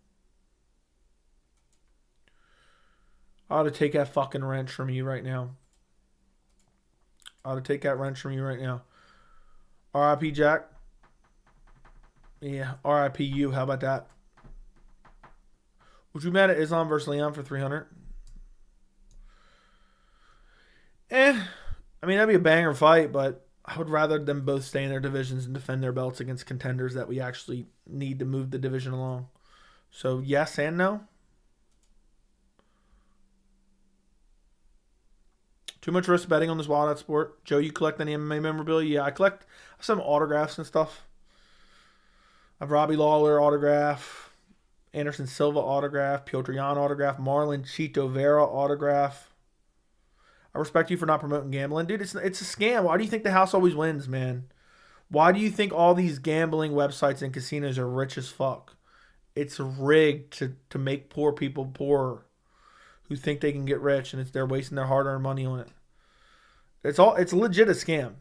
I ought to take that fucking wrench from you right now. I ought to take that wrench from you right now. R.I.P. Jack. Yeah, R.I.P. you. How about that? Would you bet at Islam versus Leon for 300? I mean, that'd be a banger fight, but I would rather them both stay in their divisions and defend their belts against contenders that we actually need to move the division along. So, yes and no. Too much risk betting on this wild out sport. Joe, you collect any MMA memorabilia? Yeah, I collect some autographs and stuff. I have Robbie Lawler autograph, Anderson Silva autograph, Piotr Jan autograph, Marlon Vera autograph. I respect you for not promoting gambling. Dude, it's a scam. Why do you think the house always wins, man? Why do you think all these gambling websites and casinos are rich as fuck? It's rigged to make poor people poorer who think they can get rich, and they're wasting their hard-earned money on it. It's legit a scam.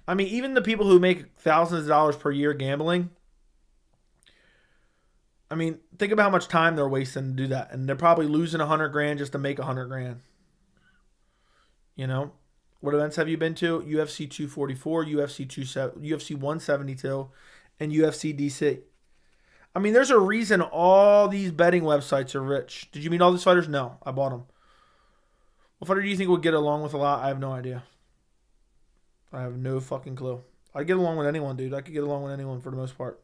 I mean, even the people who make thousands of dollars per year gambling, I mean, think about how much time they're wasting to do that. And they're probably losing $100,000 just to make $100,000. You know? What events have you been to? UFC 244, UFC 172, and UFC DC. I mean, there's a reason all these betting websites are rich. Did you meet all these fighters? No, I bought them. What fighter do you think would get along with a lot? I have no idea. I have no fucking clue. I get along with anyone, dude. I could get along with anyone for the most part.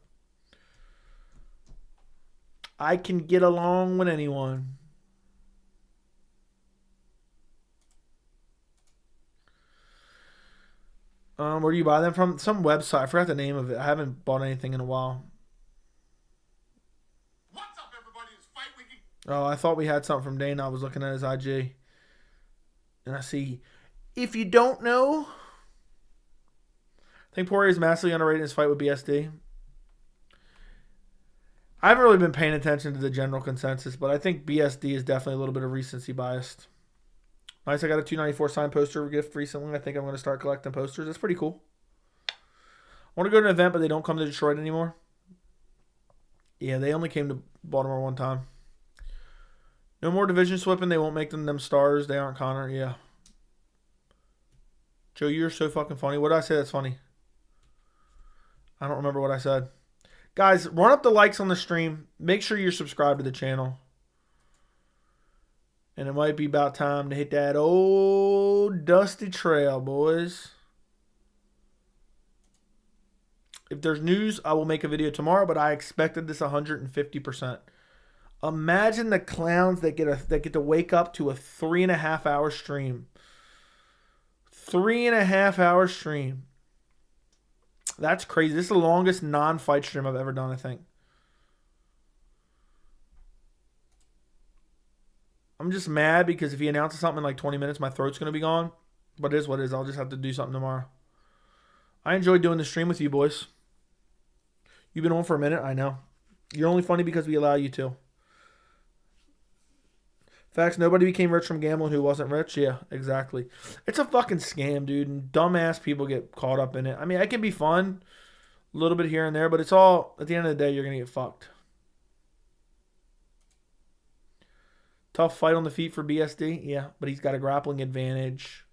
I can get along with anyone. Where do you buy them from? Some website. I forgot the name of it. I haven't bought anything in a while. What's up, everybody? It's Fight Wiki. Oh, I thought we had something from Dana. I was looking at his IG. And I see, if you don't know, I think Poirier is massively underrated in his fight with BSD. I haven't really been paying attention to the general consensus, but I think BSD is definitely a little bit of recency biased. Nice, I got a 294 signed poster gift recently. I think I'm going to start collecting posters. That's pretty cool. I want to go to an event, but they don't come to Detroit anymore. Yeah, they only came to Baltimore one time. No more division sweeping. They won't make them stars. They aren't Conor. Yeah. Joe, you're so fucking funny. What did I say that's funny? I don't remember what I said. Guys, run up the likes on the stream. Make sure you're subscribed to the channel. And it might be about time to hit that old dusty trail, boys. If there's news, I will make a video tomorrow, but I expected this 150%. Imagine the clowns that get to wake up to a 3.5 hour stream. 3.5 hour stream. That's crazy. This is the longest non-fight stream I've ever done, I think. I'm just mad because if he announces something in like 20 minutes, my throat's going to be gone. But it is what it is. I'll just have to do something tomorrow. I enjoyed doing the stream with you, boys. You've been on for a minute, I know. You're only funny because we allow you to. Facts, nobody became rich from gambling who wasn't rich. Yeah, exactly. It's a fucking scam, dude. And dumbass people get caught up in it. I mean, it can be fun. A little bit here and there. But it's all, at the end of the day, you're going to get fucked. Tough fight on the feet for BSD. Yeah, but he's got a grappling advantage.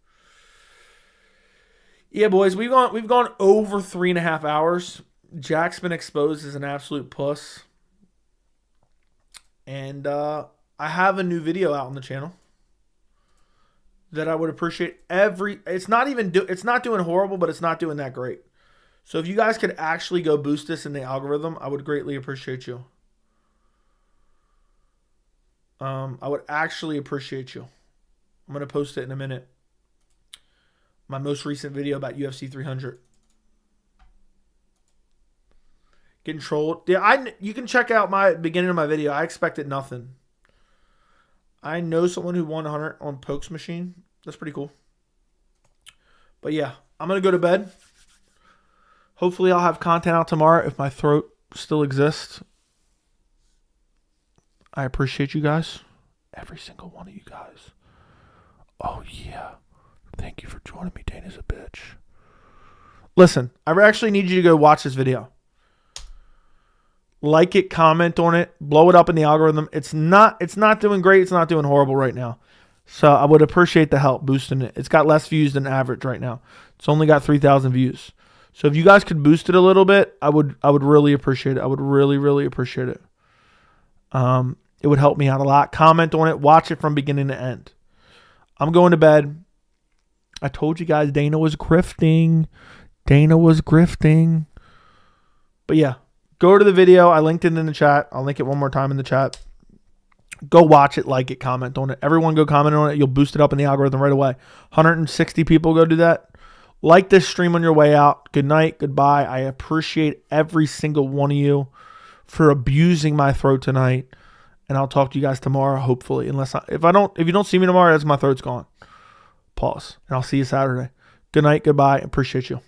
Yeah, boys, we've gone over 3.5 hours. Jack's been exposed as an absolute puss. And I have a new video out on the channel that I would appreciate it's not doing horrible, but it's not doing that great. So if you guys could actually go boost this in the algorithm, I would greatly appreciate you. I would actually appreciate you. I'm going to post it in a minute. My most recent video about UFC 300. Getting trolled. Yeah, you can check out my beginning of my video. I expected nothing. I know someone who won 100 on Pokes Machine. That's pretty cool. But yeah, I'm going to go to bed. Hopefully I'll have content out tomorrow if my throat still exists. I appreciate you guys. Every single one of you guys. Oh, yeah. Thank you for joining me. Dana's a bitch. Listen, I actually need you to go watch this video. Like it, comment on it, blow it up in the algorithm. It's not doing great. It's not doing horrible right now. So I would appreciate the help boosting it. It's got less views than average right now. It's only got 3,000 views. So if you guys could boost it a little bit, I would really appreciate it. I would really, really appreciate it. It would help me out a lot. Comment on it. Watch it from beginning to end. I'm going to bed. I told you guys Dana was grifting. But yeah, go to the video. I linked it in the chat. I'll link it one more time in the chat. Go watch it, like it, comment on it. Everyone go comment on it. You'll boost it up in the algorithm right away. 160 people go do that. Like this stream on your way out. Good night. Goodbye. I appreciate every single one of you for abusing my throat tonight. And I'll talk to you guys tomorrow, hopefully. If you don't see me tomorrow, that's my throat's gone. Pause. And I'll see you Saturday. Good night. Goodbye. Appreciate you.